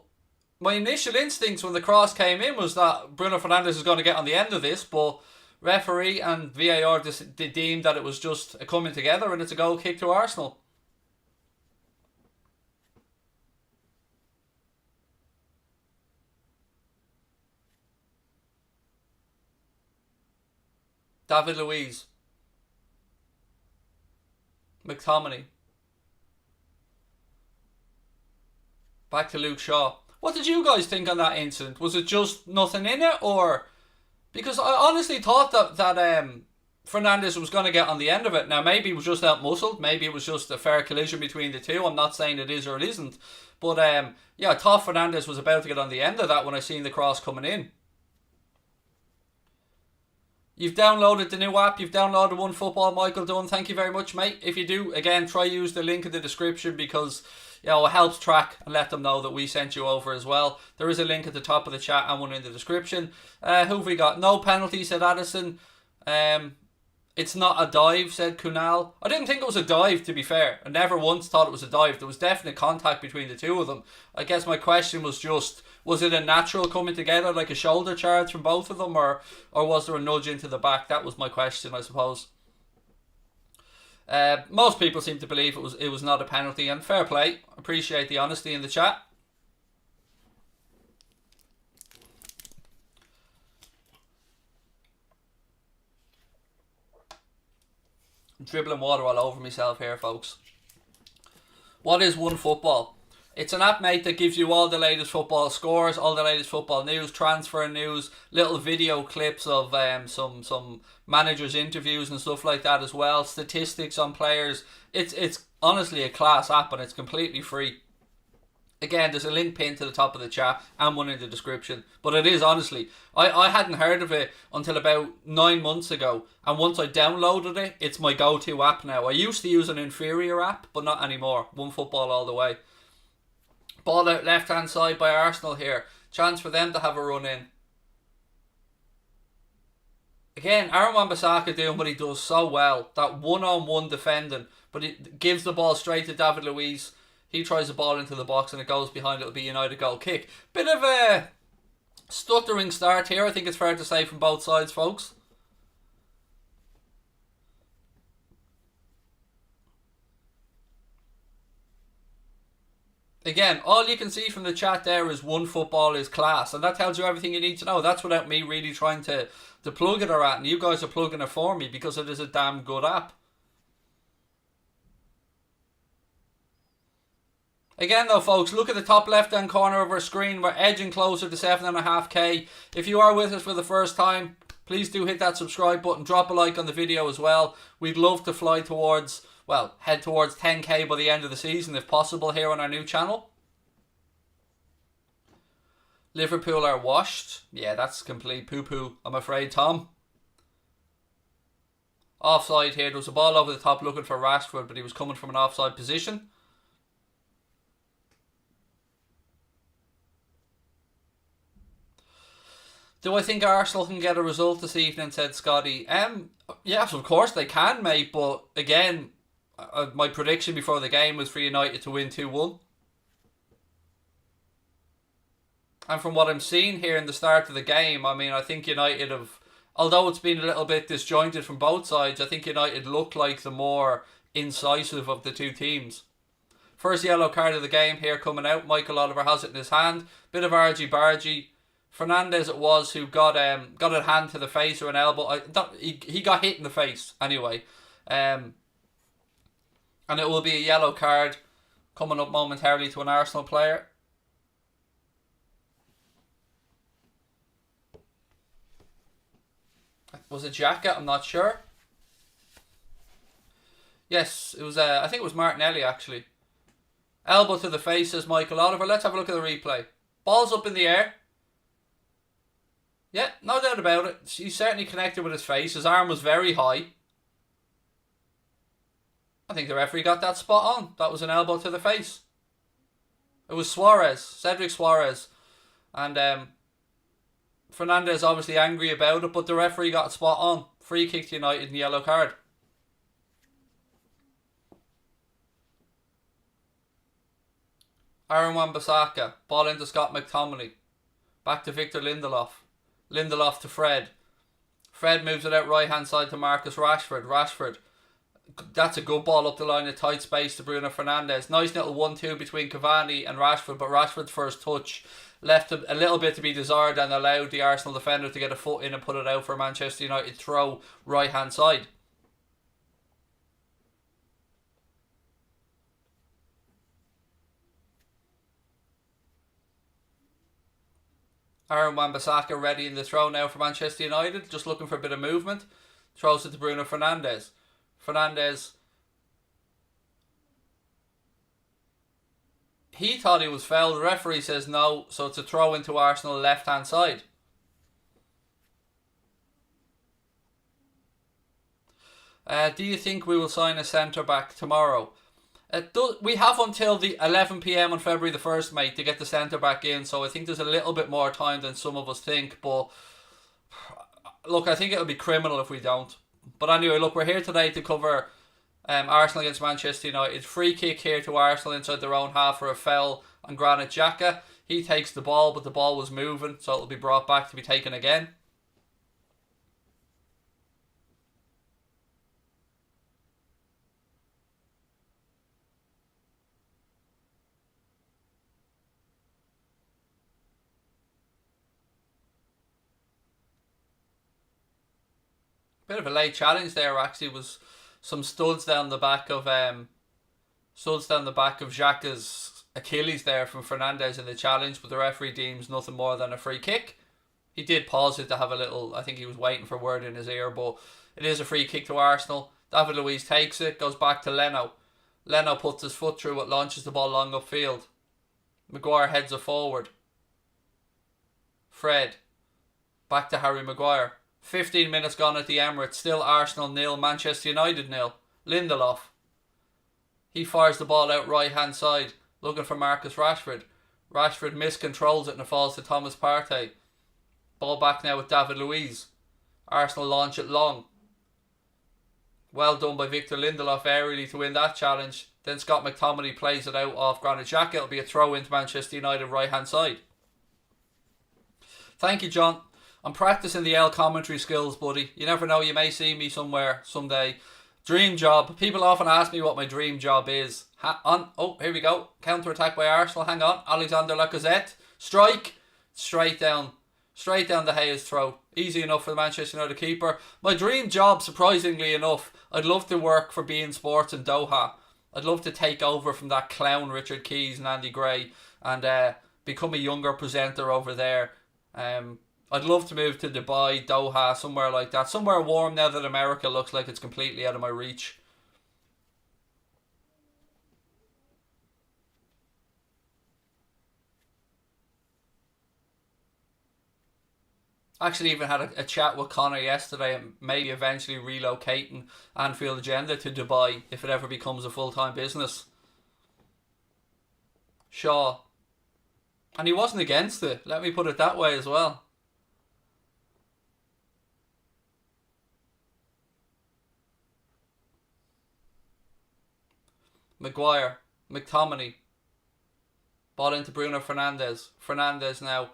my initial instincts when the cross came in was that Bruno Fernandes is going to get on the end of this, but referee and VAR deemed that it was just a coming together and it's a goal kick to Arsenal. David Luiz. McTominay. Back to Luke Shaw. What did you guys think on that incident? Was it just nothing in it, or... Because I honestly thought that Fernandes was going to get on the end of it. Now, maybe he was just out-muscled. Maybe it was just a fair collision between the two. I'm not saying it is or it isn't. But, yeah, I thought Fernandes was about to get on the end of that when I seen the cross coming in. You've downloaded the new app. You've downloaded OneFootball, Michael Dunn. Thank you very much, mate. If you do, again, try use the link in the description because, you know, it helps track and let them know that we sent you over as well. There is a link at the top of the chat and one in the description. Who have we got? No penalty, said Addison. It's not a dive, said Kunal. I didn't think it was a dive, to be fair. I never once thought it was a dive. There was definite contact between the two of them. I guess my question was just, was it a natural coming together, like a shoulder charge from both of them, or was there a nudge into the back? That was my question, I suppose. Most people seem to believe it was not a penalty, and fair play. Appreciate the honesty in the chat. I'm dribbling water all over myself here, folks. What is OneFootball? It's an app, mate, that gives you all the latest football scores, all the latest football news, transfer news, little video clips of some managers' interviews and stuff like that as well, statistics on players. It's honestly a class app and it's completely free. Again, there's a link pinned to the top of the chat and one in the description. But it is, honestly, I hadn't heard of it until about 9 months ago. And once I downloaded it, it's my go-to app now. I used to use an inferior app, but not anymore. OneFootball all the way. Ball out left-hand side by Arsenal here. Chance for them to have a run in. Again, Aaron Wan-Bissaka doing what he does so well. That one-on-one defending. But it gives the ball straight to David Luiz. He tries the ball into the box and it goes behind. It'll be United goal kick. Bit of a stuttering start here, I think it's fair to say, from both sides, folks. Again, all you can see from the chat there is one football is class, and that tells you everything you need to know. That's without me really trying to plug it or at, and you guys are plugging it for me because it is a damn good app. Again though, folks, look at the top left hand corner of our screen. We're edging closer to 7.5k. If you are with us for the first time, please do hit that subscribe button. Drop a like on the video as well. We'd love to fly towards, well, head towards 10k by the end of the season if possible here on our new channel. Liverpool are washed. Yeah, that's complete poo-poo, I'm afraid, Tom. Offside here. There was a ball over the top looking for Rashford, but he was coming from an offside position. Do I think Arsenal can get a result this evening, said Scotty? Yes, of course they can, mate. But again, my prediction before the game was for United to win 2-1. And from what I'm seeing here in the start of the game, I mean, I think United have, although it's been a little bit disjointed from both sides, I think United look like the more incisive of the two teams. First yellow card of the game here coming out. Michael Oliver has it in his hand. Bit of argy-bargy. Fernandez it was who got a hand to the face or an elbow. He got hit in the face anyway. And it will be a yellow card coming up momentarily to an Arsenal player. Was it Xhaka? I'm not sure. Yes, it was. I think it was Martinelli actually. Elbow to the face, says Michael Oliver. Let's have a look at the replay. Ball's up in the air. Yeah, no doubt about it. He certainly connected with his face. His arm was very high. I think the referee got that spot on. That was an elbow to the face. It was Suarez, Cedric Suarez. And Fernandez obviously angry about it, but the referee got spot on. Free kick to United and yellow card. Aaron Wan-Bissaka. Ball into Scott McTominay. Back to Victor Lindelof. Lindelof to Fred. Fred moves it out right hand side to Marcus Rashford. Rashford. That's a good ball up the line, a tight space to Bruno Fernandes. Nice little 1-2 between Cavani and Rashford, but Rashford's first touch left a little bit to be desired and allowed the Arsenal defender to get a foot in and put it out for a Manchester United throw right hand side. Aaron Wan-Bissaka ready in the throw now for Manchester United, just looking for a bit of movement. Throws it to Bruno Fernandes. Fernandes, he thought he was fouled. The referee says no, so it's a throw into Arsenal left hand side. Do you think we will sign a centre back tomorrow? We have until the 11 p.m. on February the 1st, mate, to get the centre back in, so I think there's a little bit more time than some of us think, but look, I think it'll be criminal if we don't. But anyway, look, we're here today to cover Arsenal against Manchester United. Free kick here to Arsenal inside their own half for a foul on Granit Xhaka. He takes the ball, but the ball was moving, so it'll be brought back to be taken again. Bit of a late challenge there actually. Was some studs down the back of Xhaka's Achilles there from Fernandes in the challenge, but the referee deems nothing more than a free kick. He did pause it to have a little, I think he was waiting for word in his ear, but it is a free kick to Arsenal. David Luiz takes it, goes back to Leno. Leno puts his foot through it, launches the ball long upfield. Maguire heads it forward. Fred. Back to Harry Maguire. 15 minutes gone at the Emirates. Still Arsenal 0, Manchester United 0. Lindelof. He fires the ball out right hand side, looking for Marcus Rashford. Rashford miscontrols it and it falls to Thomas Partey. Ball back now with David Luiz. Arsenal launch it long. Well done by Victor Lindelof aerially to win that challenge. Then Scott McTominay plays it out off Granit Xhaka. It'll be a throw into Manchester United right hand side. Thank you, John. I'm practicing the L commentary skills, buddy. You never know, you may see me somewhere someday. Dream job. People often ask me what my dream job is. Here we go. Counter attack by Arsenal. Hang on. Alexander Lacazette. Strike. Straight down De Gea's throat. Easy enough for the Manchester United keeper. My dream job, surprisingly enough, I'd love to work for beIN Sports in Doha. I'd love to take over from that clown Richard Keys and Andy Gray and become a younger presenter over there. I'd love to move to Dubai, Doha, somewhere like that. Somewhere warm now that America looks like it's completely out of my reach. Actually even had a chat with Connor yesterday and maybe eventually relocating Anfield Agenda to Dubai if it ever becomes a full-time business. Shaw. And he wasn't against it. Let me put it that way as well. Maguire. McTominay. Ball into Bruno Fernandes. Fernandes now.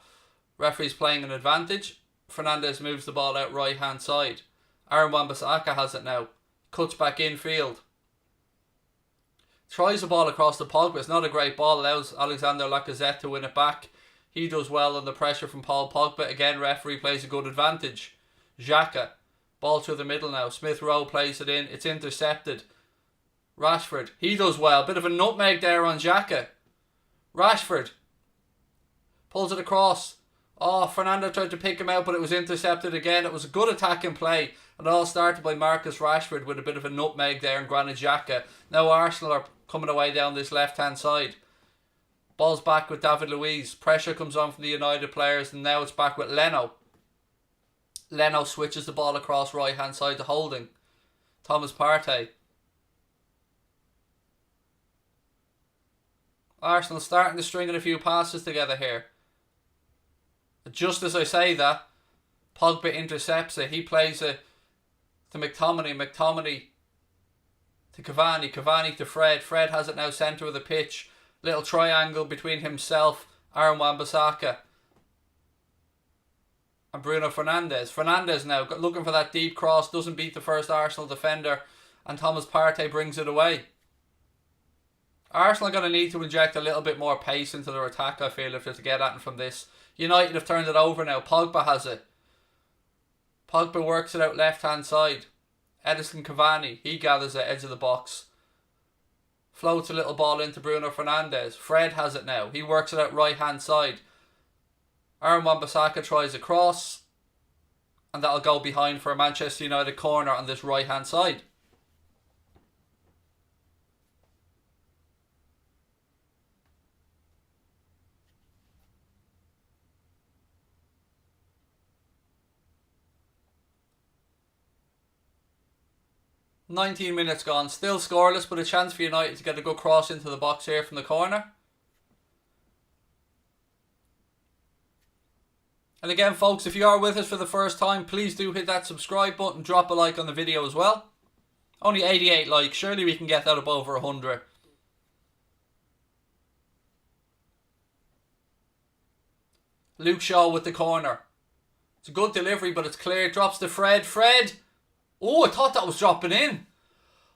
Referee's playing an advantage. Fernandes moves the ball out right hand side. Aaron Wan-Bissaka has it now. Cuts back infield. Tries the ball across to Pogba. It's not a great ball. Allows Alexander Lacazette to win it back. He does well under pressure from Paul Pogba. Again, referee plays a good advantage. Xhaka. Ball through the middle now. Smith Rowe plays it in. It's intercepted. Rashford. He does well. Bit of a nutmeg there on Xhaka. Rashford. Pulls it across. Oh, Fernando tried to pick him out, but it was intercepted again. It was a good attacking play. And it all started by Marcus Rashford with a bit of a nutmeg there and Granit Xhaka. Now Arsenal are coming away down this left-hand side. Ball's back with David Luiz. Pressure comes on from the United players, and now it's back with Leno. Leno switches the ball across right-hand side to Houlden. Thomas Partey. Arsenal starting to string in a few passes together here. Just as I say that, Pogba intercepts it. He plays it to McTominay. McTominay to Cavani. Cavani to Fred. Fred has it now centre of the pitch. Little triangle between himself, Aaron Wan-Bissaka and Bruno Fernandes. Fernandes now looking for that deep cross. Doesn't beat the first Arsenal defender. And Thomas Partey brings it away. Arsenal are going to need to inject a little bit more pace into their attack, I feel, if they're to get at it from this. United have turned it over now. Pogba has it. Pogba works it out left-hand side. Edison Cavani. He gathers it, edge of the box. Floats a little ball into Bruno Fernandes. Fred has it now. He works it out right-hand side. Aaron Wan-Bissaka tries a cross. And that'll go behind for a Manchester United corner on this right-hand side. "19 minutes gone, still scoreless, but a chance for United to get a good cross into the box here from the corner." And again, folks, if you are with us for the first time, please do hit that subscribe button, drop a like on the video as well. Only 88 likes, surely we can get that up over 100. Luke Shaw with the corner. It's a good delivery, but it's clear. Drops to Fred. Fred! Oh, I thought that was dropping in.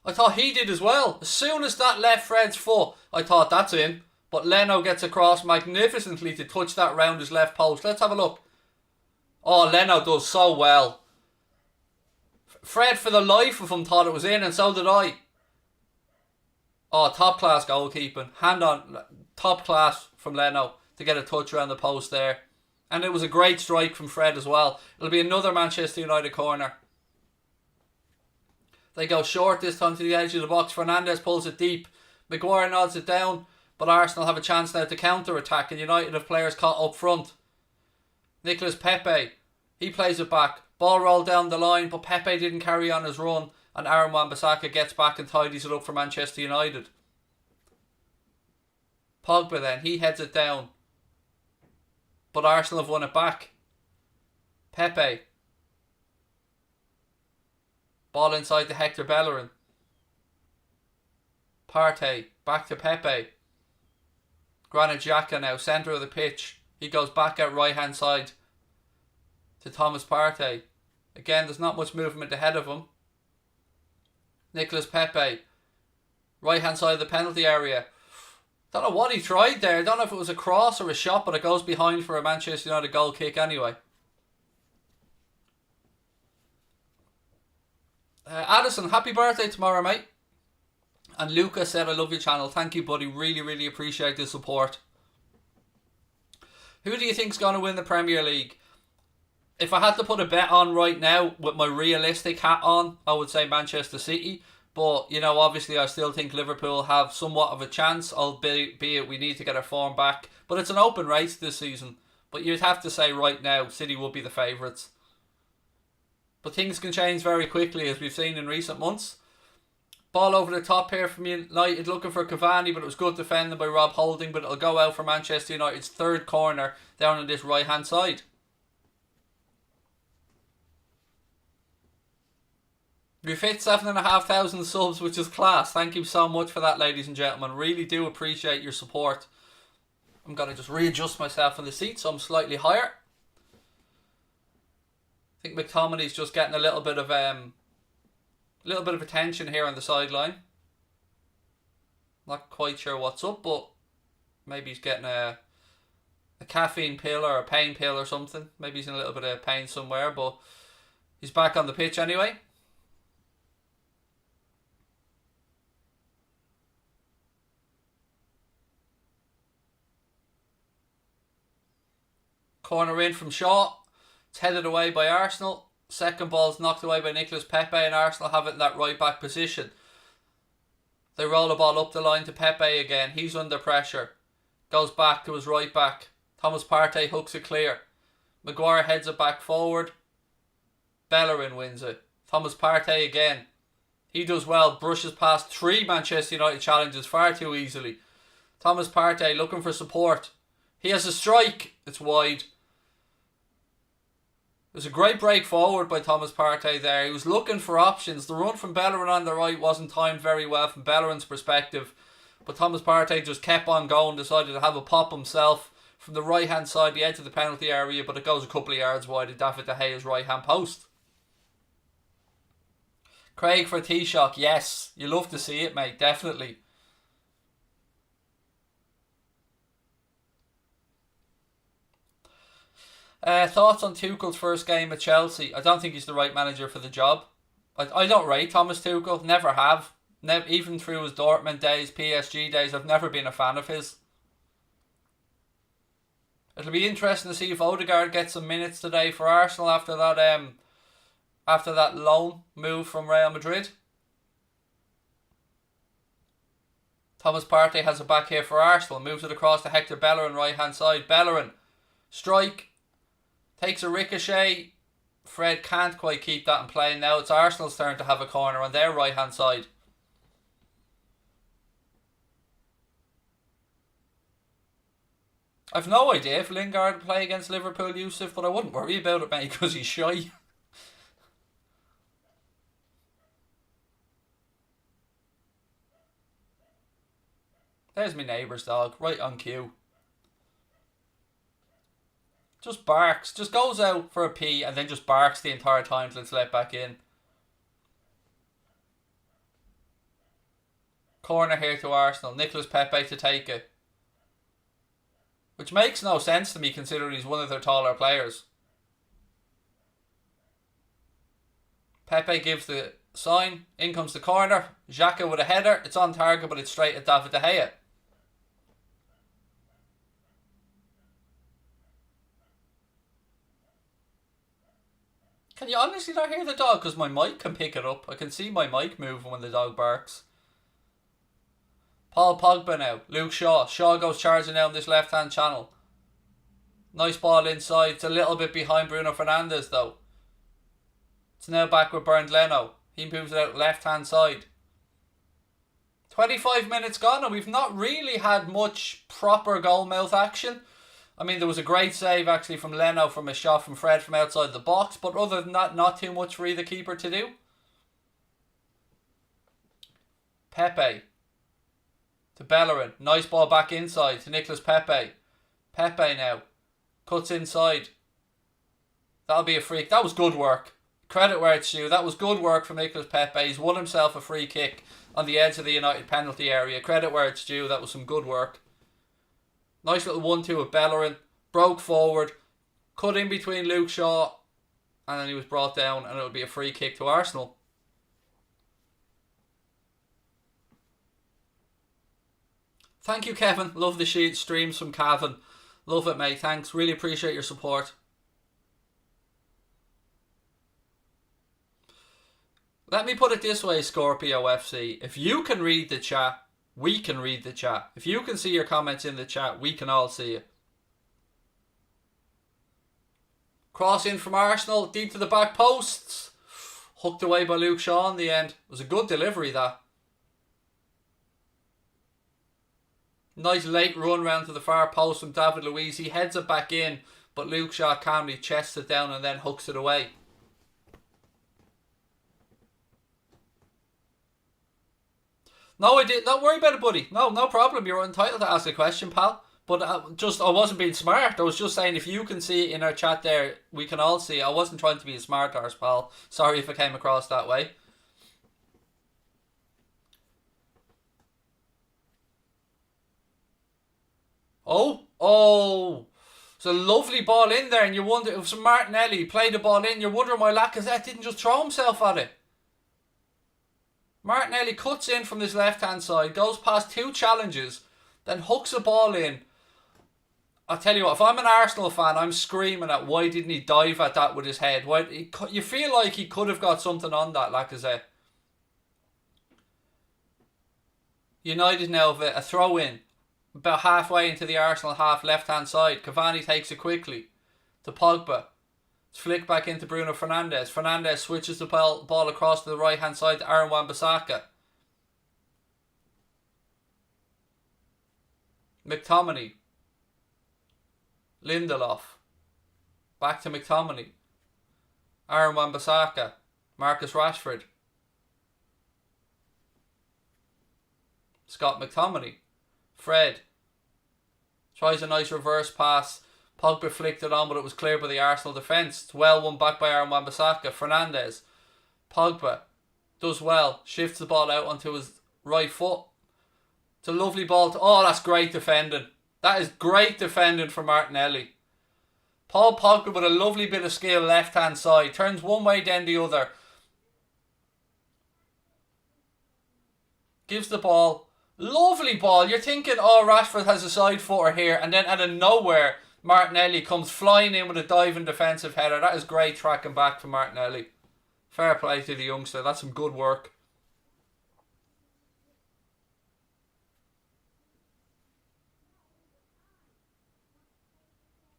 I thought he did as well. As soon as that left Fred's foot, I thought that's in. But Leno gets across magnificently to touch that round his left post. Let's have a look. Oh, Leno does so well. Fred, for the life of him, thought it was in, and so did I. Oh, top class goalkeeping. Hand on, top class from Leno to get a touch around the post there. And it was a great strike from Fred as well. It'll be another Manchester United corner. They go short this time to the edge of the box. Fernandes pulls it deep. Maguire nods it down. But Arsenal have a chance now to counter-attack. And United have players caught up front. Nicolas Pepe. He plays it back. Ball rolled down the line. But Pepe didn't carry on his run. And Aaron Wan-Bissaka gets back and tidies it up for Manchester United. Pogba then. He heads it down. But Arsenal have won it back. Pepe. Ball inside to Hector Bellerin. Partey. Back to Pepe. Granit Xhaka now. Centre of the pitch. He goes back out right hand side to Thomas Partey. Again, there's not much movement ahead of him. Nicolas Pepe. Right hand side of the penalty area. Don't know what he tried there. Don't know if it was a cross or a shot, but it goes behind for a Manchester United goal kick anyway. Addison, happy birthday tomorrow, mate. And Luca said, I love your channel. Thank you, buddy. Really, really appreciate the support. Who do you think's going to win the Premier League? If I had to put a bet on right now with my realistic hat on, I would say Manchester City. But, you know, obviously I still think Liverpool have somewhat of a chance, albeit we need to get our form back. But it's an open race this season. But you'd have to say right now, City will be the favourites. But things can change very quickly, as we've seen in recent months. Ball over the top here from United, looking for Cavani, but it was good defending by Rob Houlden. But it'll go out for Manchester United's third corner down on this right-hand side. We've hit 7,500 subs, which is class. Thank you so much for that, ladies and gentlemen. Really do appreciate your support. I'm going to just readjust myself in the seat so I'm slightly higher. I think McTominay's just getting a little bit of attention here on the sideline. Not quite sure what's up, but maybe he's getting a caffeine pill or a pain pill or something. Maybe he's in a little bit of pain somewhere, but he's back on the pitch anyway. Corner in from Shaw. It's headed away by Arsenal. Second ball's knocked away by Nicolas Pepe, and Arsenal have it in that right back position. They roll the ball up the line to Pepe again. He's under pressure. Goes back to his right back. Thomas Partey hooks it clear. Maguire heads it back forward. Bellerin wins it. Thomas Partey again. He does well. Brushes past 3 Manchester United challenges far too easily. Thomas Partey looking for support. He has a strike. It's wide. It was a great break forward by Thomas Partey there. He was looking for options. The run from Bellerin on the right wasn't timed very well from Bellerin's perspective. But Thomas Partey just kept on going, decided to have a pop himself from the right hand side, the edge of the penalty area, but it goes a couple of yards wide of David De Gea's right hand post. Craig for Taoiseach, yes. You love to see it, mate, definitely. Thoughts on Tuchel's first game at Chelsea? I don't think he's the right manager for the job. I don't rate Thomas Tuchel, never have. Even through his Dortmund days, PSG days, I've never been a fan of his. It'll be interesting to see if Odegaard gets some minutes today for Arsenal after that loan move from Real Madrid. Thomas Partey has it back here for Arsenal. Moves it across to Hector Bellerin, right hand side. Bellerin, strike. Takes a ricochet. Fred can't quite keep that in play. Now it's Arsenal's turn to have a corner on their right hand side. I've no idea if Lingard will play against Liverpool, Yusuf, but I wouldn't worry about it, mate, because he's shy. There's my neighbour's dog, right on cue. Just barks, just goes out for a pee and then just barks the entire time till it's let back in. Corner here to Arsenal. Nicolas Pepe to take it. Which makes no sense to me considering he's one of their taller players. Pepe gives the sign. In comes the corner. Xhaka with a header. It's on target, but it's straight at David De Gea. Can you honestly not hear the dog? Because my mic can pick it up. I can see my mic moving when the dog barks. Paul Pogba now. Luke Shaw. Shaw goes charging down this left-hand channel. Nice ball inside. It's a little bit behind Bruno Fernandes though. It's now back with Bernd Leno. He moves it out left-hand side. 25 minutes gone and we've not really had much proper goal-mouth action. I mean, there was a great save actually from Leno from a shot from Fred from outside the box, but other than that, not too much for either keeper to do. Pepe. To Bellerin. Nice ball back inside to Nicolas Pepe. Pepe now. Cuts inside. That'll be a free. That was good work. Credit where it's due. That was good work from Nicolas Pepe. He's won himself a free kick on the edge of the United penalty area. Credit where it's due. That was some good work. Nice little 1-2 with Bellerin. Broke forward. Cut in between Luke Shaw. And then he was brought down. And it'll be a free kick to Arsenal. Thank you, Kevin. Love the streams from Cavan. Love it, mate. Thanks. Really appreciate your support. Let me put it this way, Scorpio FC. If you can read the chat, we can read the chat. If you can see your comments in the chat, we can all see it. Cross in from Arsenal, deep to the back posts. Hooked away by Luke Shaw in the end. It was a good delivery, that. Nice late run round to the far post from David Luiz. He heads it back in, but Luke Shaw calmly chests it down and then hooks it away. No, I didn't. Don't worry about it, buddy. No problem. You're entitled to ask a question, pal. But I wasn't being smart. I was just saying if you can see it in our chat there, we can all see it. I wasn't trying to be a smart arse, pal. Sorry if I came across that way. Oh. It's a lovely ball in there, and you wonder if some Martinelli played the ball in. You're wondering why Lacazette didn't just throw himself at it. Martinelli cuts in from this left-hand side, goes past two challenges, then hooks a ball in. I'll tell you what, if I'm an Arsenal fan, I'm screaming at why didn't he dive at that with his head? You feel like he could have got something on that, Lacazette. United now have a throw-in. About halfway into the Arsenal half left-hand side. Cavani takes it quickly to Pogba. It's flicked back into Bruno Fernandes. Fernandes switches the ball across to the right-hand side to Aaron Wan-Bissaka. McTominay. Lindelof. Back to McTominay. Aaron Wan-Bissaka. Marcus Rashford. Scott McTominay. Fred. Tries a nice reverse pass. Pogba flicked it on, but it was cleared by the Arsenal defence. It's well won back by Aaron Wan-Bissaka. Fernandes. Pogba does well. Shifts the ball out onto his right foot. It's a lovely ball. Oh, that's great defending. That is great defending from Martinelli. Paul Pogba with a lovely bit of skill left-hand side. Turns one way, then the other. Gives the ball. Lovely ball. You're thinking, oh, Rashford has a side footer here. And then out of nowhere, Martinelli comes flying in with a diving defensive header. That is great tracking back from Martinelli. Fair play to the youngster. That's some good work.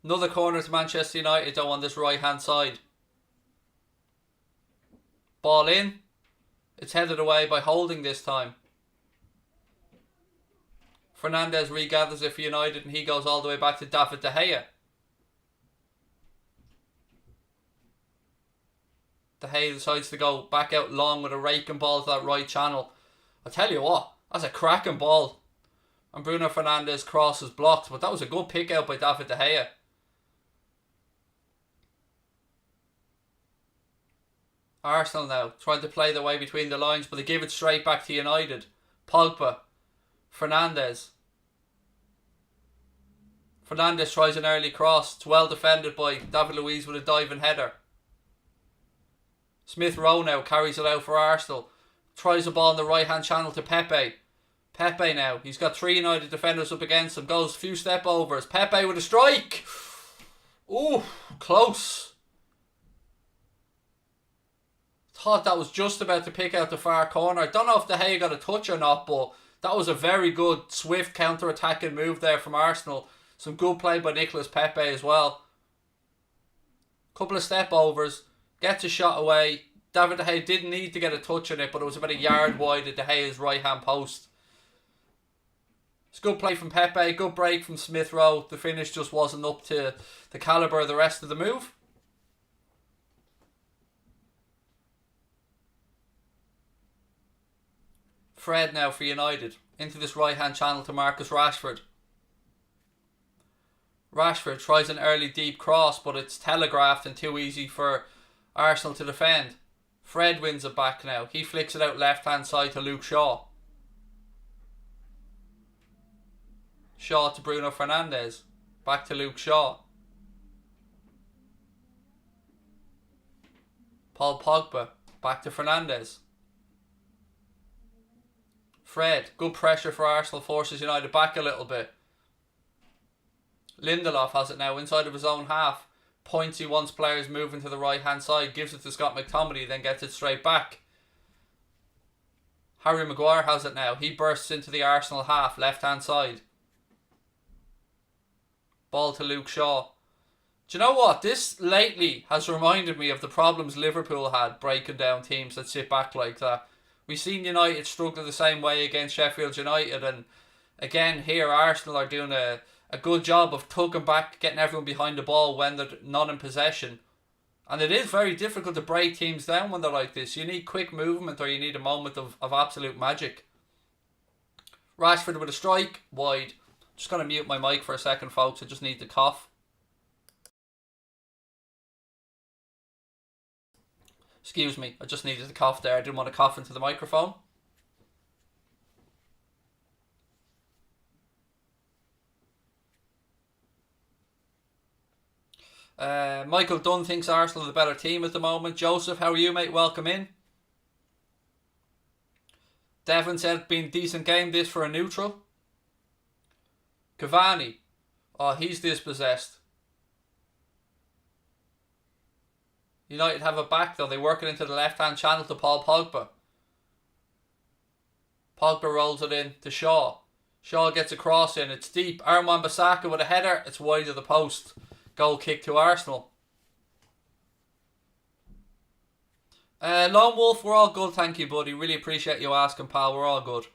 Another corner to Manchester United though on this right hand side. Ball in. It's headed away by Houlden this time. Fernandes regathers it for United and he goes all the way back to David De Gea. De Gea decides to go back out long with a raking ball to that right channel. I tell you what, that's a cracking ball. And Bruno Fernandes crosses blocked, but that was a good pick out by David De Gea. Arsenal now trying to play their way between the lines, but they give it straight back to United. Pogba. Fernandes tries an early cross. It's well defended by David Luiz with a diving header. Smith Rowe now carries it out for Arsenal. Tries the ball in the right hand channel to Pepe. Pepe now. He's got three United defenders up against him. Goes a few step overs. Pepe with a strike. Ooh, close. Thought that was just about to pick out the far corner. I don't know if De Gea got a touch or not, but that was a very good, swift counter-attacking move there from Arsenal. Some good play by Nicolas Pepe as well. Couple of step overs. Gets a shot away. David De Gea didn't need to get a touch on it, but it was about a yard wide of De Gea's right-hand post. It's good play from Pepe. Good break from Smith Rowe. The finish just wasn't up to the calibre of the rest of the move. Fred now for United. Into this right hand channel to Marcus Rashford. Rashford tries an early deep cross, but it's telegraphed and too easy for Arsenal to defend. Fred wins it back now. He flicks it out left hand side to Luke Shaw. Shaw to Bruno Fernandes. Back to Luke Shaw. Paul Pogba. Back to Fernandes. Fred. Good pressure for Arsenal. Forces United back a little bit. Lindelof has it now inside of his own half. Points he wants players moving to the right hand side. Gives it to Scott McTominay. Then gets it straight back. Harry Maguire has it now. He bursts into the Arsenal half. Left hand side. Ball to Luke Shaw. Do you know what? This lately has reminded me of the problems Liverpool had breaking down teams that sit back like that. We've seen United struggle the same way against Sheffield United, and again here Arsenal are doing a good job of tugging back, getting everyone behind the ball when they're not in possession. And it is very difficult to break teams down when they're like this. You need quick movement or you need a moment of absolute magic. Rashford with a strike, wide. Just going to mute my mic for a second, folks. I just need to cough. Excuse me, I just needed to cough there. I didn't want to cough into the microphone. Michael Dunn thinks Arsenal are the better team at the moment. Joseph, how are you, mate? Welcome in. Devon said, been a decent game this for a neutral. Cavani. Oh, he's dispossessed. United have it back though. They work it into the left-hand channel to Paul Pogba. Pogba rolls it in to Shaw. Shaw gets a cross in. It's deep. Wan-Bissaka with a header. It's wide of the post. Goal kick to Arsenal. Lone Wolf, we're all good. Thank you, buddy. Really appreciate you asking, pal. We're all good.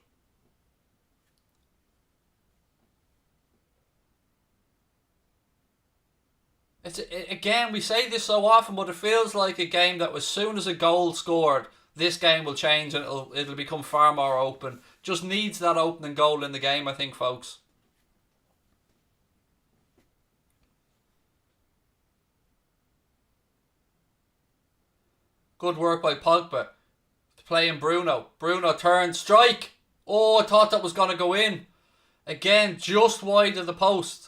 Again, we say this so often, but it feels like a game that as soon as a goal scored, this game will change and it'll become far more open. Just needs that opening goal in the game, I think, folks. Good work by Pogba. Playing Bruno. Bruno turns, strike! Oh, I thought that was going to go in. Again, just wide of the post.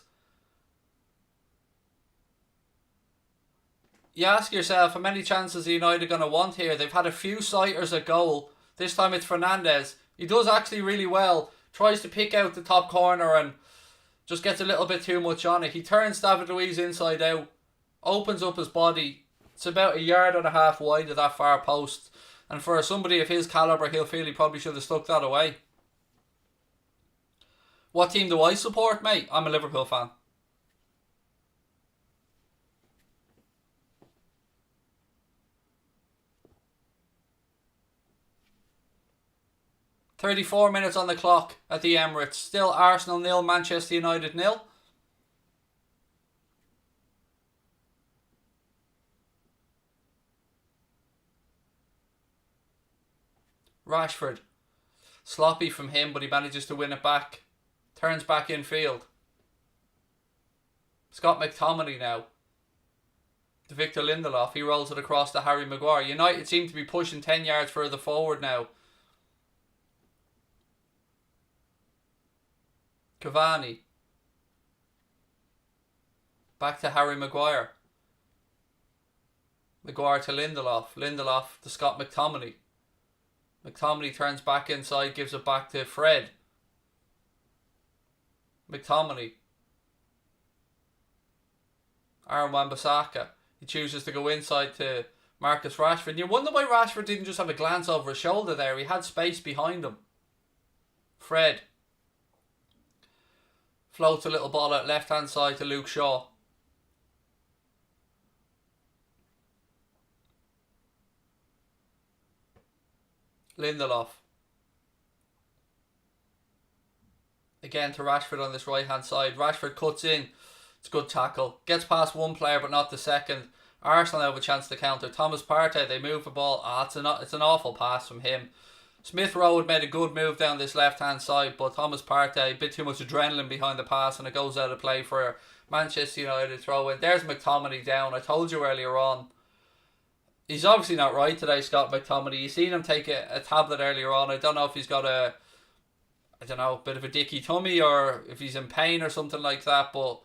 You ask yourself, how many chances are United going to want here? They've had a few sighters at goal. This time it's Fernandes. He does actually really well. Tries to pick out the top corner and just gets a little bit too much on it. He turns David Luiz inside out. Opens up his body. It's about 1.5 yards wide of that far post. And for somebody of his calibre, he'll feel he probably should have stuck that away. What team do I support, mate? I'm a Liverpool fan. .34 minutes on the clock at the Emirates. Still Arsenal 0, Manchester United 0. Rashford. Sloppy from him, but he manages to win it back. Turns back in field. Scott McTominay now. To Victor Lindelof. He rolls it across to Harry Maguire. United seem to be pushing 10 yards further forward now. Cavani. Back to Harry Maguire. Maguire to Lindelof. Lindelof to Scott McTominay. McTominay turns back inside, gives it back to Fred. McTominay. Wan-Bissaka. He chooses to go inside to Marcus Rashford. You wonder why Rashford didn't just have a glance over his shoulder there. He had space behind him. Fred. Floats a little ball out left hand side to Luke Shaw. Lindelof. Again to Rashford on this right hand side. Rashford cuts in. It's a good tackle. Gets past one player but not the second. Arsenal have a chance to counter. Thomas Partey, they move the ball. It's an awful pass from him. Smith Rowe had made a good move down this left-hand side, but Thomas Partey, a bit too much adrenaline behind the pass, and it goes out of play for Manchester United throw in. There's McTominay down. I told you earlier on, he's obviously not right today, Scott McTominay. You seen him take a tablet earlier on. I don't know if he's got a bit of a dicky tummy or if he's in pain or something like that, but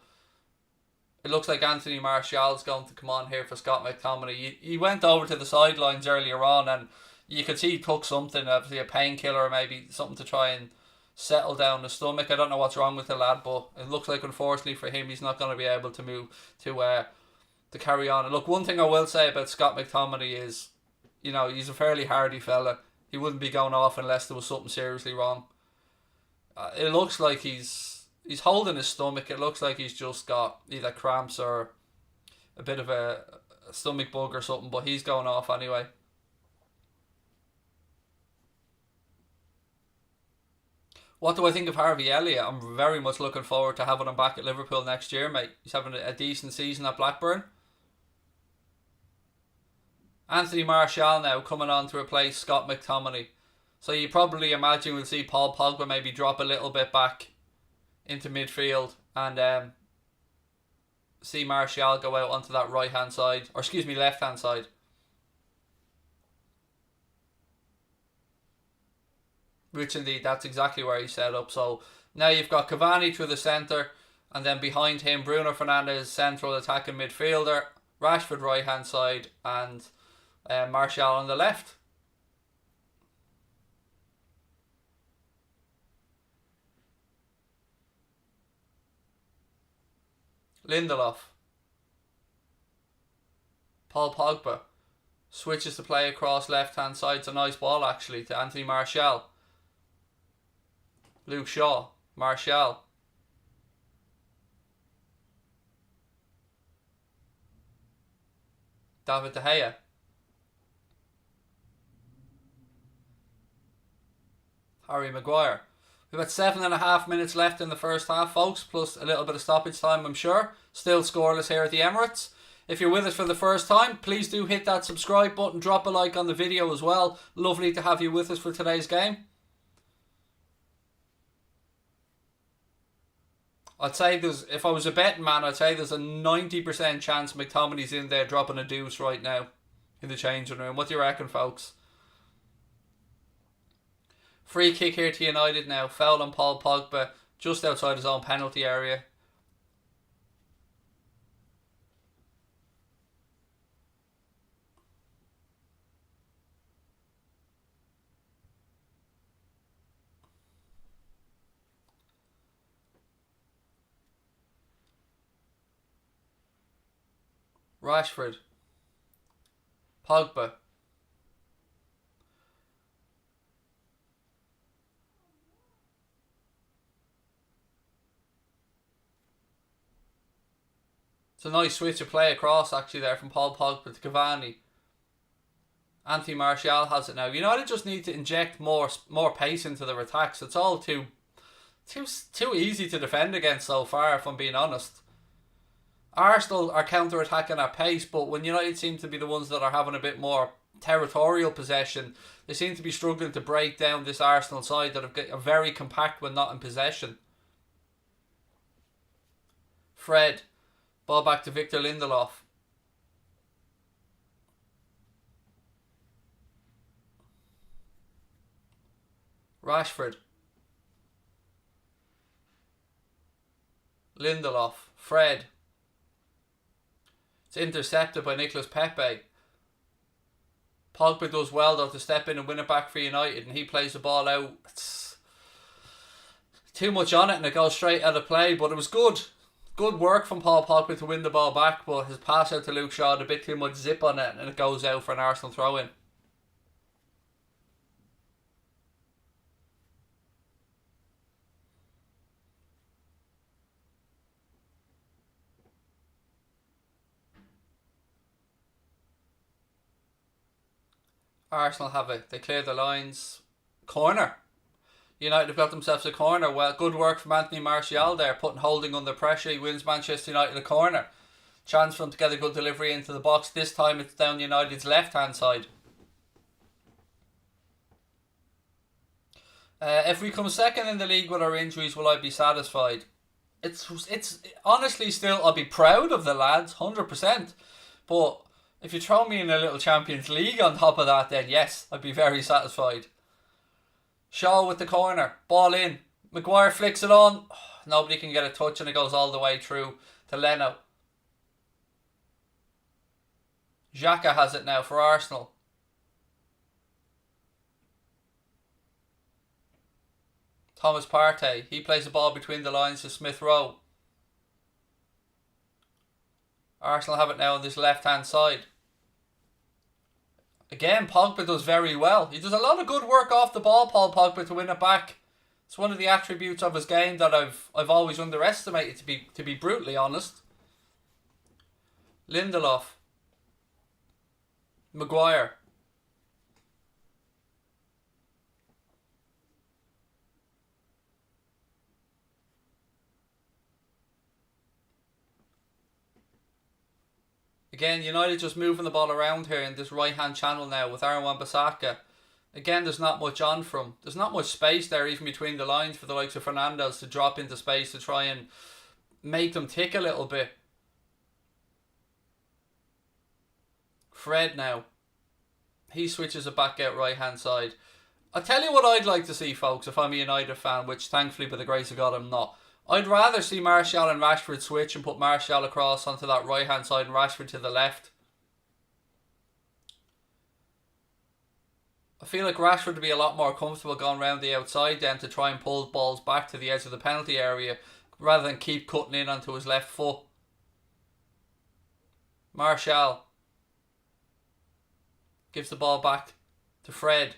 it looks like Anthony Martial's going to come on here for Scott McTominay. He went over to the sidelines earlier on and you could see he took something, obviously a painkiller or maybe something to try and settle down the stomach. I don't know what's wrong with the lad, but it looks like unfortunately for him he's not going to be able to move to carry on. And look, one thing I will say about Scott McTominay is, he's a fairly hardy fella. He wouldn't be going off unless there was something seriously wrong. It looks like he's holding his stomach. It looks like he's just got either cramps or a bit of a stomach bug or something, but he's going off anyway. What do I think of Harvey Elliott? I'm very much looking forward to having him back at Liverpool next year, mate. He's having a decent season at Blackburn. Anthony Martial now coming on to replace Scott McTominay. So you probably imagine we'll see Paul Pogba maybe drop a little bit back into midfield and see Martial go out onto that left-hand side. Which indeed, that's exactly where he's set up. So now you've got Cavani through the centre, and then behind him, Bruno Fernandes, central attacking midfielder, Rashford right hand side, and Martial on the left. Lindelof. Paul Pogba switches to play across left hand side. It's a nice ball actually to Anthony Martial. Luke Shaw, Martial. David De Gea. Harry Maguire. We've got 7.5 minutes left in the first half, folks, plus a little bit of stoppage time, I'm sure. Still scoreless here at the Emirates. If you're with us for the first time, please do hit that subscribe button, drop a like on the video as well. Lovely to have you with us for today's game. I'd say if I was a betting man, I'd say there's a 90% chance McTominay's in there dropping a deuce right now in the changing room. What do you reckon, folks? Free kick here to United now. Foul on Paul Pogba just outside his own penalty area. Rashford. Pogba. It's a nice switch of play across actually there from Paul Pogba to Cavani. Anthony Martial has it now. United just need to inject more pace into their attacks. It's all too easy to defend against so far, if I'm being honest. Arsenal are counter-attacking at pace, but when United seem to be the ones that are having a bit more territorial possession, they seem to be struggling to break down this Arsenal side that are very compact when not in possession. Fred. Ball back to Victor Lindelof. Rashford. Lindelof. Fred. It's intercepted by Nicolas Pepe. Pogba does well though to step in and win it back for United, and he plays the ball out. It's too much on it and it goes straight out of play, but it was good. Good work from Paul Pogba to win the ball back, but his pass out to Luke Shaw had a bit too much zip on it and it goes out for an Arsenal throw-in. Arsenal have it. They clear the lines. Corner. United have got themselves a corner. Well, good work from Anthony Martial there, putting Houlden under pressure. He wins Manchester United a corner. Chance for him to get a good delivery into the box. This time it's down United's left-hand side. If we come second in the league with our injuries, will I be satisfied? It's honestly still, I'll be proud of the lads, 100%. But if you throw me in a little Champions League on top of that, then yes, I'd be very satisfied. Shaw with the corner, ball in. Maguire flicks it on. Nobody can get a touch and it goes all the way through to Leno. Xhaka has it now for Arsenal. Thomas Partey, he plays the ball between the lines to Smith Rowe. Arsenal have it now on this left hand side. Again, Pogba does very well. He does a lot of good work off the ball, Paul Pogba, to win it back. It's one of the attributes of his game that I've always underestimated, to be brutally honest. Lindelof. Maguire. Again, United just moving the ball around here in this right-hand channel now with Aaron Wan-Bissaka. Again, there's not much on from. There's not much space there even between the lines for the likes of Fernandes to drop into space to try and make them tick a little bit. Fred now. He switches it back out right-hand side. I'll tell you what I'd like to see, folks, if I'm a United fan, which thankfully, by the grace of God, I'm not. I'd rather see Martial and Rashford switch and put Martial across onto that right-hand side and Rashford to the left. I feel like Rashford would be a lot more comfortable going around the outside then to try and pull balls back to the edge of the penalty area rather than keep cutting in onto his left foot. Martial gives the ball back to Fred.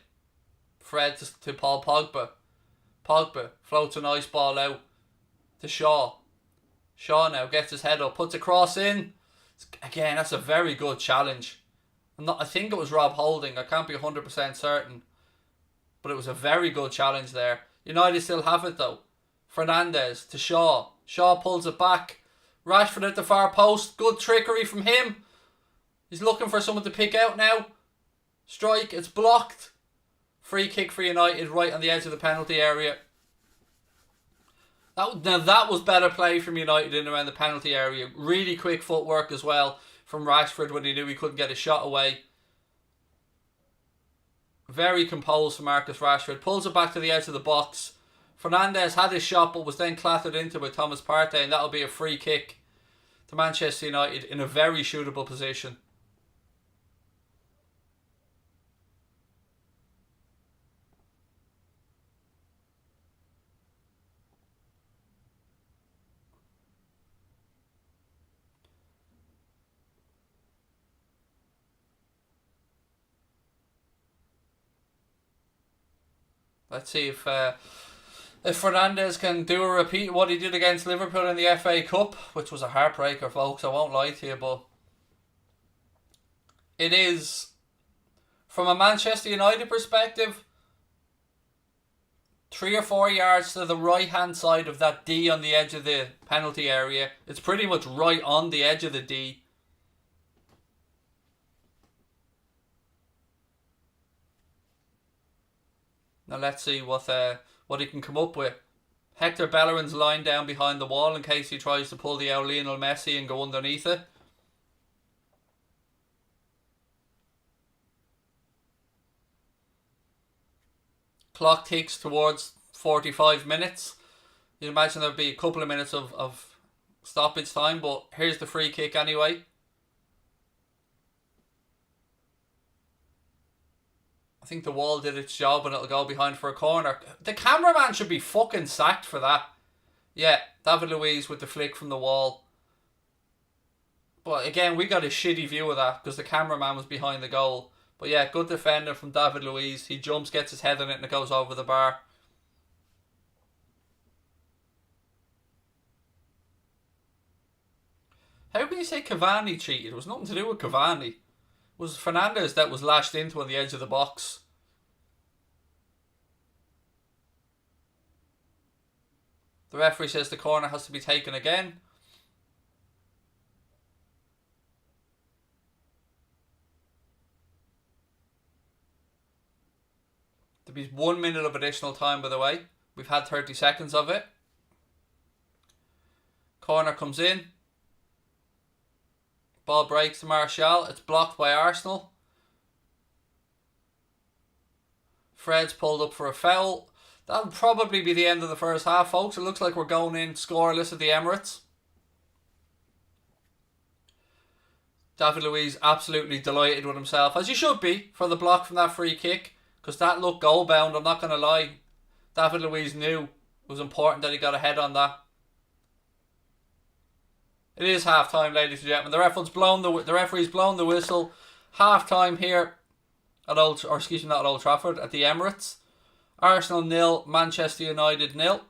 Fred to Paul Pogba. Pogba floats a nice ball out to Shaw. Shaw now gets his head up, puts a cross in. Again, that's a very good challenge. I think it was Rob Houlden. I can't be 100% certain. But it was a very good challenge there. United still have it though. Fernandes to Shaw. Shaw pulls it back. Rashford at the far post. Good trickery from him. He's looking for someone to pick out now. Strike. It's blocked. Free kick for United right on the edge of the penalty area. That was better play from United in around the penalty area. Really quick footwork as well from Rashford when he knew he couldn't get a shot away. Very composed from Marcus Rashford. Pulls it back to the edge of the box. Fernandes had his shot but was then clattered into by Thomas Partey, and that'll be a free kick to Manchester United in a very shootable position. Let's see if Fernandes can do a repeat of what he did against Liverpool in the FA Cup, which was a heartbreaker, folks. I won't lie to you, but it is, from a Manchester United perspective, 3 or 4 yards to the right-hand side of that D on the edge of the penalty area. It's pretty much right on the edge of the D. Now let's see what he can come up with. Hector Bellerin's lying down behind the wall in case he tries to pull the Lionel Messi and go underneath it. Clock ticks towards 45 minutes. You'd imagine there'd be a couple of minutes of stoppage time, but here's the free kick anyway. I think the wall did its job and it'll go behind for a corner. The cameraman should be fucking sacked for that. Yeah, David Luiz with the flick from the wall. But again, we got a shitty view of that because the cameraman was behind the goal. But yeah, good defender from David Luiz. He jumps, gets his head on it and it goes over the bar. How can you say Cavani cheated? It was nothing to do with Cavani. It was Fernandes that was lashed into on the edge of the box. The referee says the corner has to be taken again. There'll be 1 minute of additional time, by the way. We've had 30 seconds of it. Corner comes in. Ball breaks to Martial. It's blocked by Arsenal. Fred's pulled up for a foul. That'll probably be the end of the first half, folks. It looks like we're going in scoreless at the Emirates. David Luiz absolutely delighted with himself, as you should be, for the block from that free kick, because that looked goal bound, I'm not going to lie. David Luiz knew it was important that he got a head on that. It is half time, ladies and gentlemen. The referee's blown the whistle. Half time here at not at Old Trafford, at the Emirates. Arsenal 0, Manchester United 0.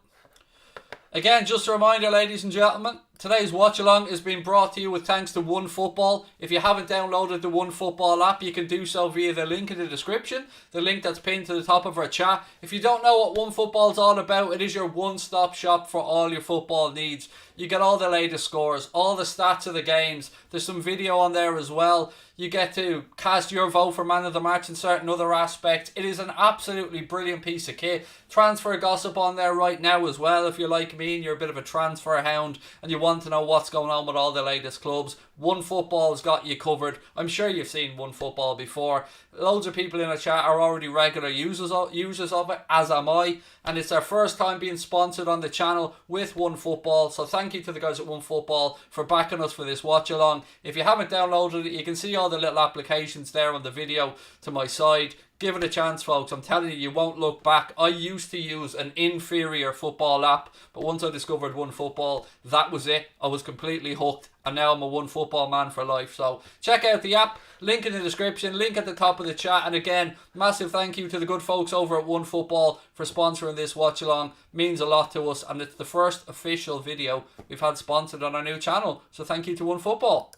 Again, just a reminder, ladies and gentlemen, today's watch along is being brought to you with thanks to OneFootball. If you haven't downloaded the OneFootball app, you can do so via the link in the description, the link that's pinned to the top of our chat. If you don't know what OneFootball is all about, it is your one-stop shop for all your football needs. You get all the latest scores, all the stats of the games. There's some video on there as well. You get to cast your vote for man of the match in certain other aspects. It is an absolutely brilliant piece of kit. Transfer gossip on there right now as well. If you're like me and you're a bit of a transfer hound and you want to know what's going on with all the latest clubs, OneFootball's got you covered. I'm sure you've seen OneFootball before. Loads of people in the chat are already regular users of it, as am I. And it's our first time being sponsored on the channel with OneFootball. So thank you to the guys at OneFootball for backing us for this watch along. If you haven't downloaded it, you can see all the little applications there on the video to my side. Give it a chance, folks. I'm telling you, you won't look back. I used to use an inferior football app, but once I discovered OneFootball, that was it. I was completely hooked, and now I'm a OneFootball man for life. So check out the app. Link in the description, link at the top of the chat. And again, massive thank you to the good folks over at OneFootball for sponsoring this watch along. Means a lot to us, and it's the first official video we've had sponsored on our new channel. So thank you to OneFootball.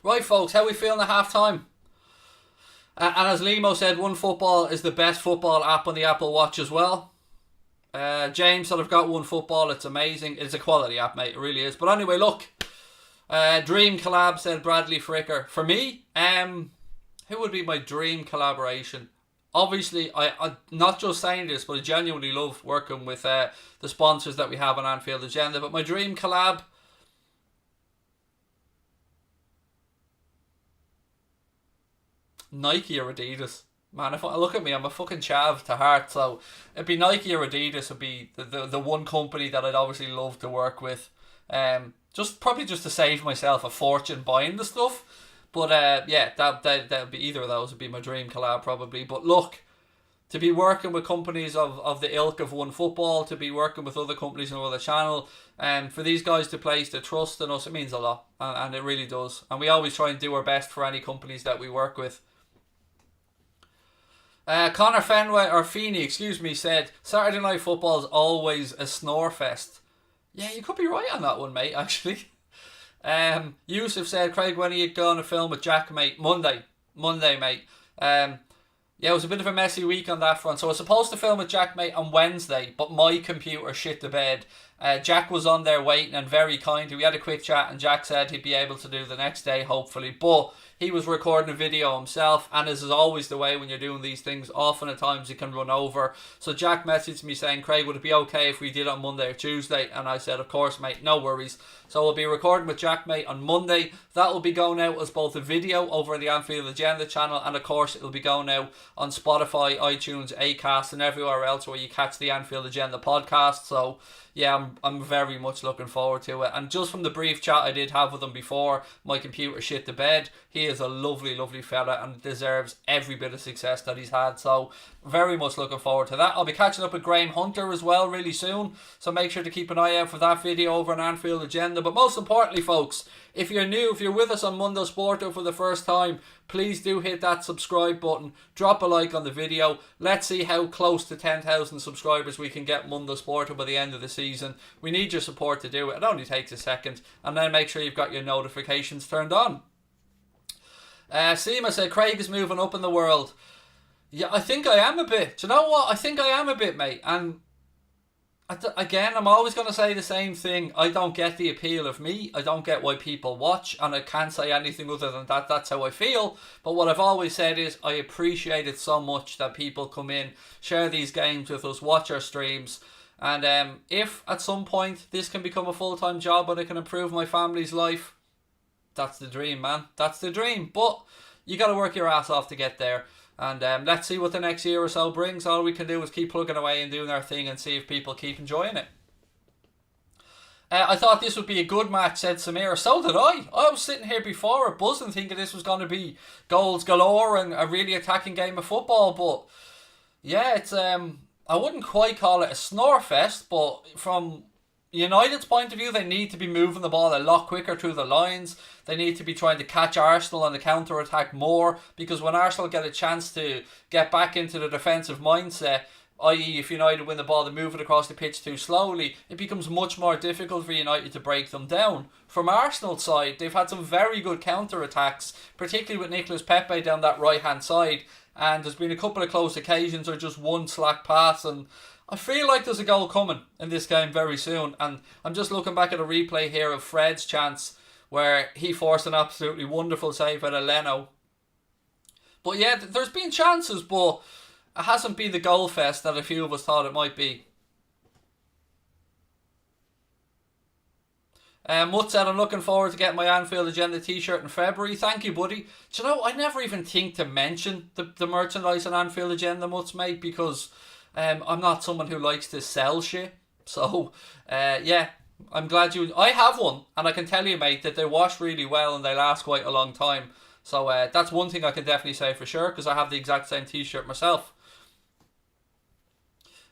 Right, folks, how we feeling at half time? And as Limo said, OneFootball is the best football app on the Apple Watch as well. James said, I've got OneFootball. It's amazing. It's a quality app, mate. It really is. But anyway, look. Dream collab, said Bradley Fricker. For me, who would be my dream collaboration? Obviously, I'm not just saying this, but I genuinely love working with the sponsors that we have on Anfield Agenda. But my dream collab, Nike or Adidas. Man, if I look at me, I'm a fucking chav to heart, so it'd be Nike or Adidas would be the one company that I'd obviously love to work with. Probably just to save myself a fortune buying the stuff. But yeah, that'd be either of those would be my dream collab probably. But look, to be working with companies of the ilk of OneFootball, to be working with other companies on other channel, and for these guys to place the trust in us, it means a lot, and it really does. And we always try and do our best for any companies that we work with. Connor Feeney, said Saturday Night Football is always a snore fest. Yeah, you could be right on that one, mate, actually. Yusuf said, Craig, when are you going to film with Jack, mate? Monday, mate. Yeah, it was a bit of a messy week on that front. So I was supposed to film with Jack, mate, on Wednesday, but my computer shit the bed. Jack was on there waiting and very kindly. We had a quick chat and Jack said he'd be able to do the next day, hopefully. But he was recording a video himself, and as is always the way when you're doing these things, often at times it can run over. So Jack messaged me saying, Craig, would it be okay if we did it on Monday or Tuesday? And I said, of course, mate, no worries. So we'll be recording with Jack, mate, on Monday. That will be going out as both a video over the Anfield Agenda channel, and of course it'll be going out on Spotify, iTunes, Acast, and everywhere else where you catch the Anfield Agenda podcast. So yeah, I'm very much looking forward to it. And just from the brief chat I did have with him before my computer shit the bed, he is a lovely, lovely fella and deserves every bit of success that he's had. So very much looking forward to that. I'll be catching up with Graham Hunter as well really soon, so make sure to keep an eye out for that video over on Anfield Agenda. But most importantly, folks, if you're new, if you're with us on Mundo Sporto for the first time, please do hit that subscribe button, drop a like on the video. Let's see how close to 10,000 subscribers we can get Mundo Sporto by the end of the season. We need your support to do it. It only takes a second. And then make sure you've got your notifications turned on. Seema said, Craig is moving up in the world. Yeah, I think I am a bit. Do you know what? I think I am a bit, mate. And Again, I'm always going to say the same thing. I don't get the appeal of me. I don't get why people watch, and I can't say anything other than that. That's how I feel. But what I've always said is I appreciate it so much that people come in, share these games with us, watch our streams. And if at some point this can become a full-time job and it can improve my family's life, that's the dream, man. That's the dream. But you got to work your ass off to get there. And let's see what the next year or so brings. All we can do is keep plugging away and doing our thing and see if people keep enjoying it. I thought this would be a good match, said Samir. So did I. I was sitting here before at buzzing thinking this was going to be goals galore and a really attacking game of football. But yeah, it's I wouldn't quite call it a snore fest, but from United's point of view, they need to be moving the ball a lot quicker through the lines. They need to be trying to catch Arsenal on the counter-attack more, because when Arsenal get a chance to get back into the defensive mindset, i.e. if United win the ball, they move it across the pitch too slowly, it becomes much more difficult for United to break them down. From Arsenal's side, they've had some very good counter-attacks, particularly with Nicolas Pepe down that right-hand side, and there's been a couple of close occasions or just one slack pass, and I feel like there's a goal coming in this game very soon. And I'm just looking back at a replay here of Fred's chance where he forced an absolutely wonderful save at Leno. But yeah, there's been chances, but it hasn't been the goal fest that a few of us thought it might be. Mutt said, I'm looking forward to getting my Anfield Agenda t-shirt in February. Thank you, buddy. Do you know, I never even think to mention the merchandise on Anfield Agenda, Mutt's mate, because I'm not someone who likes to sell shit. So, yeah, I'm glad I have one, and I can tell you, mate, that they wash really well and they last quite a long time. So, that's one thing I can definitely say for sure, because I have the exact same t-shirt myself.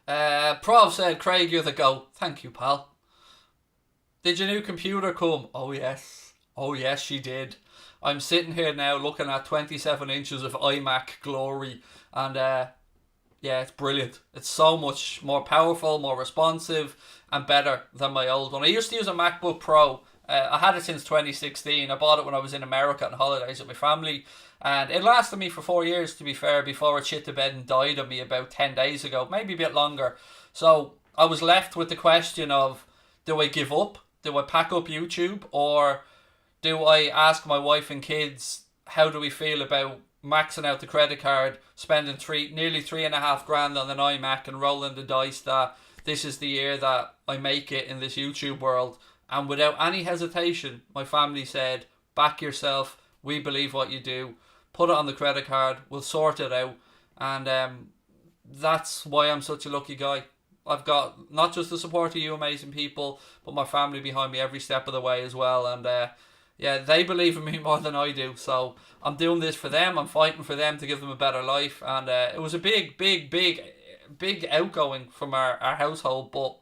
Prov said, Craig, you're the GOAT. Thank you, pal. Did your new computer come? Oh, yes. Oh, yes, she did. I'm sitting here now looking at 27 inches of iMac glory, and yeah, it's brilliant. It's so much more powerful, more responsive, and better than my old one. I used to use a MacBook Pro. I had it since 2016. I bought it when I was in America on holidays with my family. And it lasted me for 4 years, to be fair, before it shit the bed and died on me about 10 days ago. Maybe a bit longer. So I was left with the question of, do I give up? Do I pack up YouTube? Or do I ask my wife and kids, how do we feel about maxing out the credit card, spending nearly $3,500 on an iMac and rolling the dice that this is the year that I make it in this YouTube world? And without any hesitation, my family said, back yourself, we believe what you do, put it on the credit card, we'll sort it out. And that's why I'm such a lucky guy. I've got not just the support of you amazing people, but my family behind me every step of the way as well. And yeah, they believe in me more than I do. So I'm doing this for them. I'm fighting for them to give them a better life. And it was a big outgoing from our household. But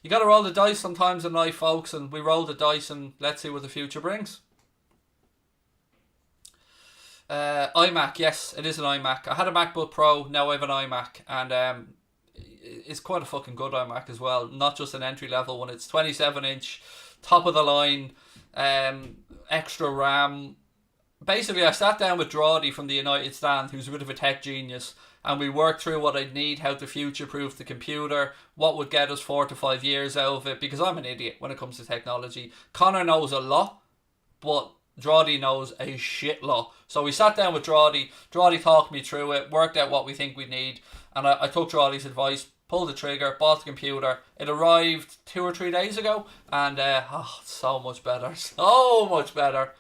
you got to roll the dice sometimes in life, folks. And we roll the dice, and let's see what the future brings. iMac, yes, it is an iMac. I had a MacBook Pro, now I have an iMac. And it's quite a fucking good iMac as well. Not just an entry level one. It's 27 inch, top of the line, extra RAM. Basically, I sat down with Drawdy from the United stand, who's a bit of a tech genius, and we worked through what I'd need, how to future-proof the computer, what would get us 4 to 5 years out of it, because I'm an idiot when it comes to technology. Connor knows a lot, but Drawdy knows a shit lot. So we sat down with Drawdy. Drawdy talked me through it, worked out what we think we need, and I took Drawdy's advice, pulled the trigger, bought the computer. It arrived 2 or 3 days ago, and so much better. So much better.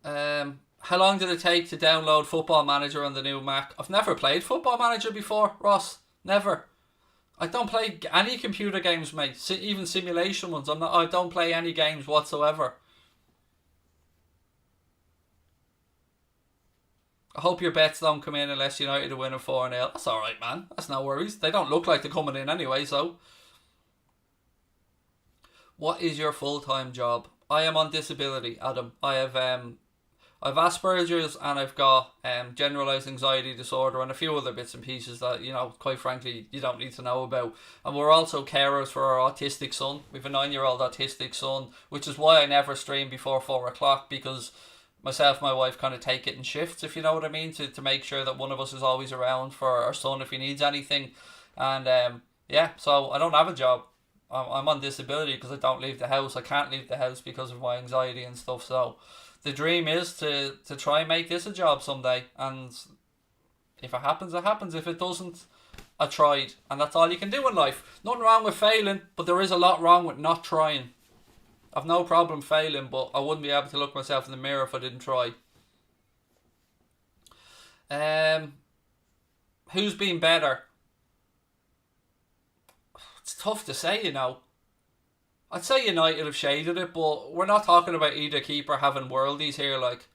How long did it take to download Football Manager on the new Mac? I've never played Football Manager before, Ross. Never. I don't play any computer games, mate. Even simulation ones. I don't play any games whatsoever. I hope your bets don't come in unless United are winning 4-0. That's alright, man. That's no worries. They don't look like they're coming in anyway, so. What is your full-time job? I am on disability, Adam. I've Asperger's, and I've got generalised anxiety disorder and a few other bits and pieces that, quite frankly, you don't need to know about. And we're also carers for our autistic son. We have a 9-year-old autistic son, which is why I never stream before 4 o'clock, because myself and my wife kind of take it in shifts, if you know what I mean, to make sure that one of us is always around for our son if he needs anything. And Yeah, so I don't have a job. I'm on disability because I don't leave the house. I can't leave the house because of my anxiety and stuff. So the dream is to try and make this a job someday. And if it happens, it happens. If it doesn't, I tried. And that's all you can do in life. Nothing wrong with failing, but there is a lot wrong with not trying. I've no problem failing, but I wouldn't be able to look myself in the mirror if I didn't try. Um, who's been better? It's tough to say, you know. I'd say United have shaded it, but we're not talking about either keeper having worldies here. Like,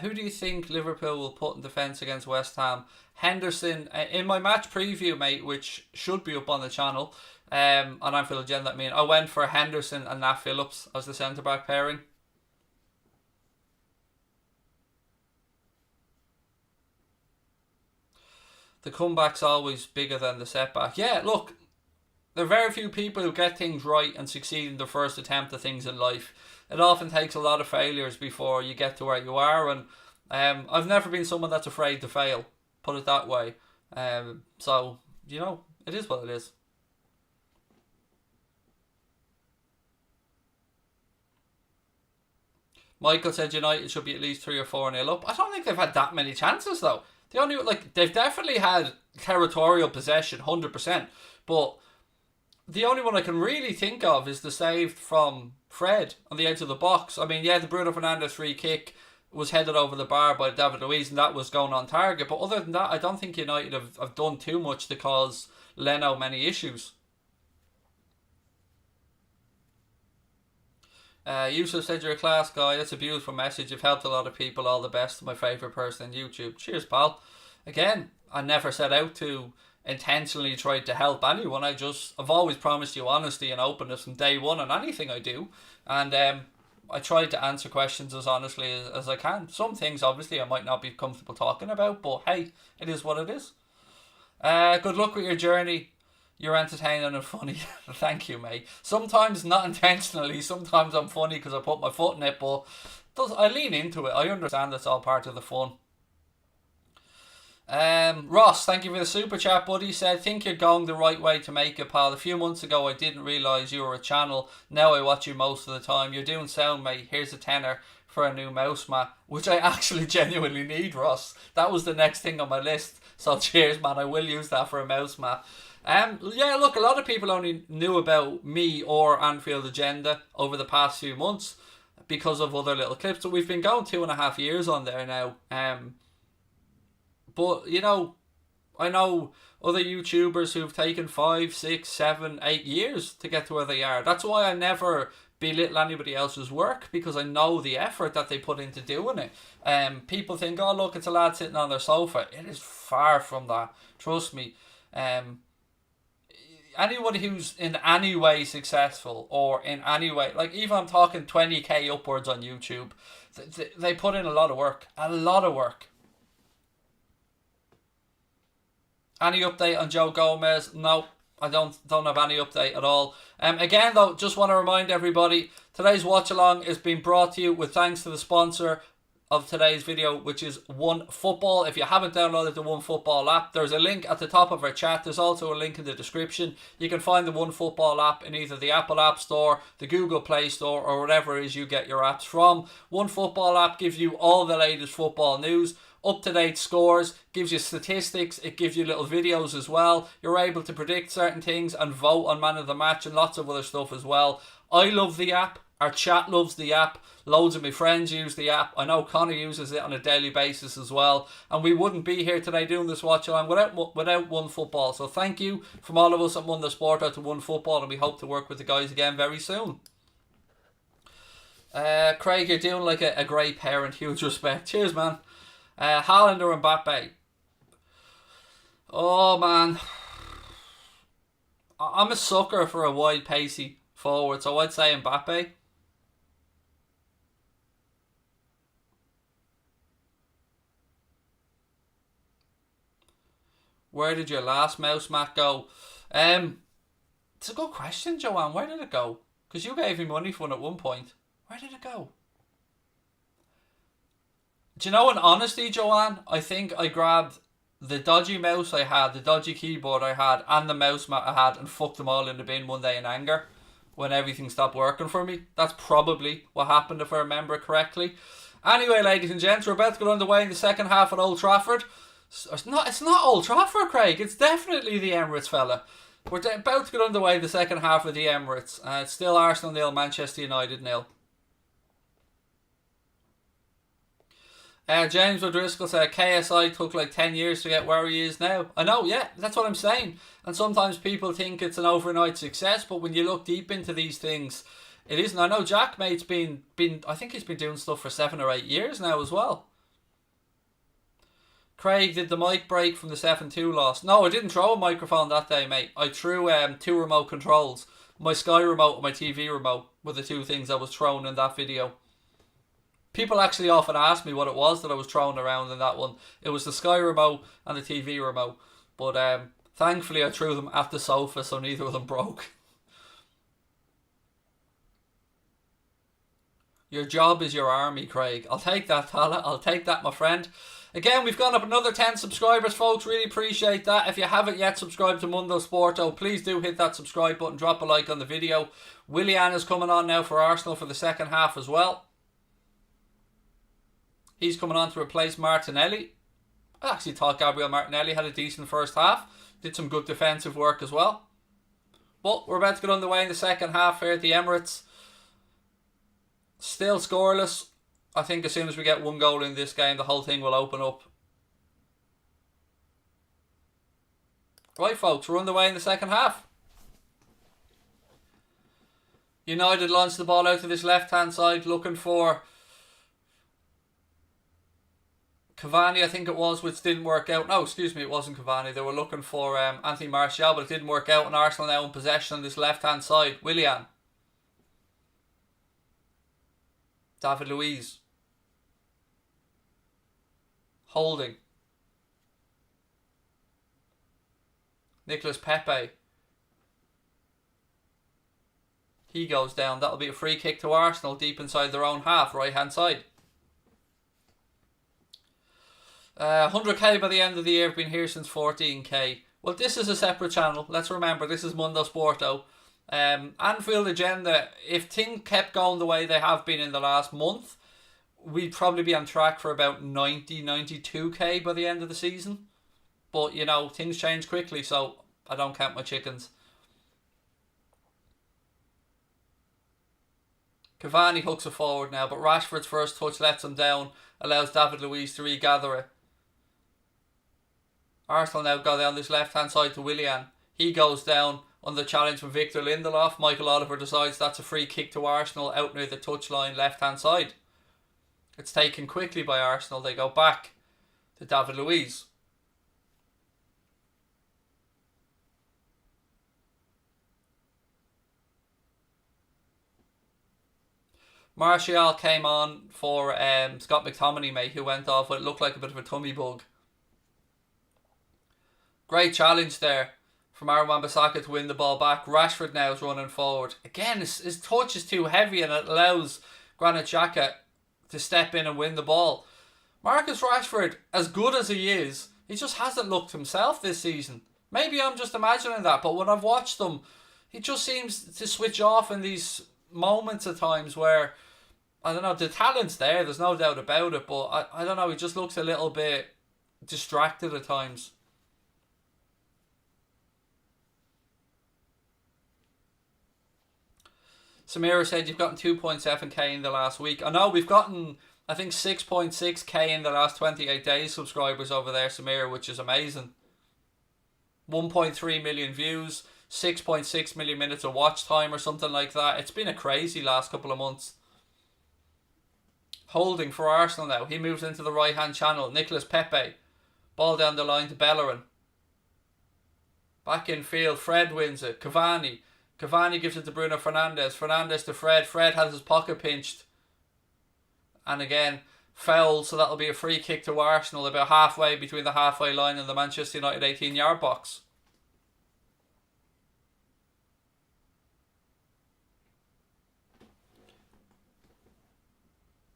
who do you think Liverpool will put in defence against West Ham? Henderson. In my match preview, mate, which should be up on the channel, on Anfield Agenda, I went for Henderson and Nat Phillips as the centre back pairing. The comeback's always bigger than the setback. Yeah, look, there are very few people who get things right and succeed in their first attempt at things in life. It often takes a lot of failures before you get to where you are, and I've never been someone that's afraid to fail, put it that way. So, it is what it is. Michael said United should be at least 3 or 4 nil up. I don't think they've had that many chances though. They've definitely had territorial possession, 100%. But the only one I can really think of is the save from Fred on the edge of the box. I mean, yeah, the Bruno Fernandes free kick was headed over the bar by David Luiz, and that was going on target. But other than that, I don't think United have done too much to cause Leno many issues. Yusuf said you're a class guy. That's a beautiful message. You've helped a lot of people. All the best. My favourite person on YouTube. Cheers, pal. Again, I never set out to intentionally try to help anyone. I've always promised you honesty and openness from day one on anything I do. And I try to answer questions as honestly as I can. Some things, obviously, I might not be comfortable talking about. But hey, it is what it is. Good luck with your journey. You're entertaining and funny. Thank you, mate. Sometimes not intentionally. Sometimes I'm funny because I put my foot in it, but I lean into it. I understand it's all part of the fun. Ross, thank you for the super chat, buddy. Said, think you're going the right way to make it, pal. A few months ago, I didn't realise you were a channel. Now I watch you most of the time. You're doing sound, mate. Here's a tenner for a new mouse mat, which I actually genuinely need, Ross. That was the next thing on my list. So cheers, man. I will use that for a mouse mat. Yeah, look, a lot of people only knew about me or Anfield Agenda over the past few months because of other little clips. So we've been going 2.5 years on there now. But, I know other YouTubers who've taken 5, 6, 7, 8 years to get to where they are. That's why I never belittle anybody else's work, because I know the effort that they put into doing it. People think, oh, look, it's a lad sitting on their sofa. It is far from that. Trust me. Anybody who's in any way successful or in any way, like even I'm talking 20k upwards on YouTube, they put in a lot of work. A lot of work. Any update on Joe Gomez? No, I don't have any update at all. Again though, just want to remind everybody, today's watch along is being brought to you with thanks to the sponsor of today's video, which is OneFootball. If you haven't downloaded the OneFootball app, there's a link at the top of our chat. There's also a link in the description. You can find the OneFootball app in either the Apple App Store, the Google Play Store, or whatever it is you get your apps from. OneFootball app gives you all the latest football news, up-to-date scores, gives you statistics, it gives you little videos as well. You're able to predict certain things and vote on man of the match and lots of other stuff as well. I love the app. Our chat loves the app. Loads of my friends use the app. I know Connor uses it on a daily basis as well. And we wouldn't be here today doing this watch along without OneFootball. So thank you from all of us at Monday Sport out to OneFootball, and we hope to work with the guys again very soon. Craig, you're doing like a great parent. Huge respect. Cheers, man. Haaland or Mbappe? Oh, man. I'm a sucker for a wide, pacey forward, so I'd say Mbappe. Where did your last mouse mat go? It's a good question, Joanne. Where did it go? Because you gave me money for one at one point. Where did it go? Do you know, in honesty, Joanne, I think I grabbed the dodgy mouse I had, the dodgy keyboard I had, and the mouse mat I had, and fucked them all in the bin one day in anger when everything stopped working for me. That's probably what happened, if I remember correctly. Anyway, ladies and gents, we're about to get underway in the second half at Old Trafford. It's not Old Trafford, Craig. It's definitely the Emirates, fella. We're about to get underway in the second half of the Emirates. It's still Arsenal 0, Manchester United 0. James O'Driscoll said KSI took like 10 years to get where he is now. I know, yeah, that's what I'm saying. And sometimes people think it's an overnight success, but when you look deep into these things, it isn't. I know Jack Mate's been I think he's been doing stuff for 7 or 8 years now as well. Craig, did the mic break from the 7-2 loss? No, I didn't throw a microphone that day, mate. I threw 2 remote controls. My Sky remote and my TV remote were the 2 things I was throwing in that video. People actually often ask me what it was that I was throwing around in that one. It was the Sky remote and the TV remote. But thankfully I threw them at the sofa, so neither of them broke. Your job is your army, Craig. I'll take that, Tala. I'll take that, my friend. Again, we've gone up another 10 subscribers, folks. Really appreciate that. If you haven't yet subscribed to Mundo Sporto, please do hit that subscribe button. Drop a like on the video. Willian is coming on now for Arsenal for the second half as well. He's coming on to replace Martinelli. I actually thought Gabriel Martinelli had a decent first half. Did some good defensive work as well. But we're about to get underway in the second half here at the Emirates. Still scoreless. I think as soon as we get 1 goal in this game, the whole thing will open up. Right, folks, we're underway in the second half. United launched the ball out to this left-hand side, looking for Cavani, I think it was, which didn't work out. No, excuse me, it wasn't Cavani. They were looking for Anthony Martial, but it didn't work out. And Arsenal now in possession on this left-hand side. Willian. David Luiz. Houlden. Nicolas Pepe. He goes down. That'll be a free kick to Arsenal deep inside their own half, right-hand side. 100k by the end of the year. I've been here since 14k. Well, this is a separate channel. Let's remember, this is Mundo Sporto. Anfield Agenda, if things kept going the way they have been in the last month, we'd probably be on track for about 92k by the end of the season. But, you know, things change quickly, so I don't count my chickens. Cavani hooks it forward now, but Rashford's first touch lets him down, allows David Luiz to regather it. Arsenal now go down this left-hand side to Willian. He goes down under challenge from Victor Lindelof. Michael Oliver decides that's a free kick to Arsenal out near the touchline left-hand side. It's taken quickly by Arsenal. They go back to David Luiz. Martial came on for Scott McTominay, mate, who went off what looked like a bit of a tummy bug. Great challenge there from Aaron Wan-Bissaka to win the ball back. Rashford now is running forward. Again, his touch is too heavy and it allows Granit Xhaka to step in and win the ball. Marcus Rashford, as good as he is, he just hasn't looked himself this season. Maybe I'm just imagining that, but when I've watched him, he just seems to switch off in these moments at times where, I don't know, the talent's there's no doubt about it, but I don't know, he just looks a little bit distracted at times. Samira said you've gotten 2.7k in the last week. I know we've gotten, I think, 6.6k in the last 28 days subscribers over there, Samira, which is amazing. 1.3 million views, 6.6 million minutes of watch time or something like that. It's been a crazy last couple of months. Holding for Arsenal now. He moves into the right-hand channel. Nicolas Pepe. Ball down the line to Bellerin. Back in field. Fred wins it. Cavani. Cavani gives it to Bruno Fernandes. Fernandes to Fred. Fred has his pocket pinched. And again, foul. So that'll be a free kick to Arsenal about halfway between the halfway line and the Manchester United 18-yard box.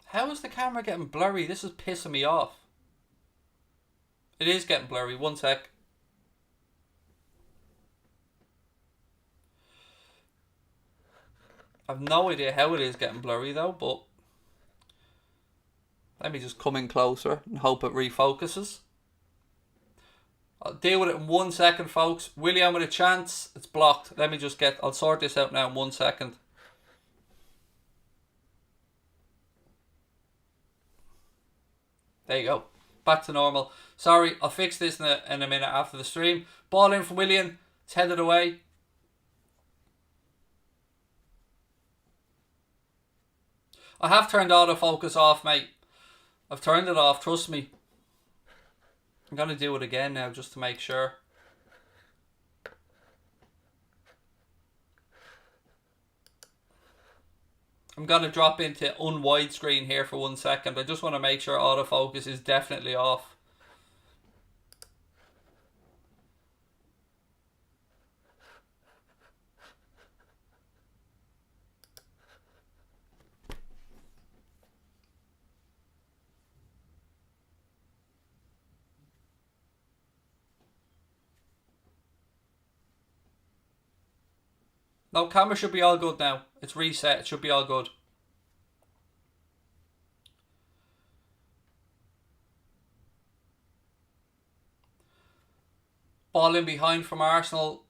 How is the camera getting blurry? This is pissing me off. It is getting blurry. One sec. I've no idea how it is getting blurry though, but let me just come in closer and hope it refocuses. I'll deal with it in 1 second, folks. William with a chance. It's blocked. Let me just I'll sort this out now in 1 second. There you go. Back to normal. Sorry, I'll fix this in a minute after the stream. Ball in from William. It's headed away. I have turned autofocus off, mate. I've turned it off, trust me. I'm going to do it again now just to make sure. I'm going to drop into unwidescreen here for 1 second. I just want to make sure autofocus is definitely off. No, camera should be all good now. It's reset. It should be all good. Ball in behind from Arsenal.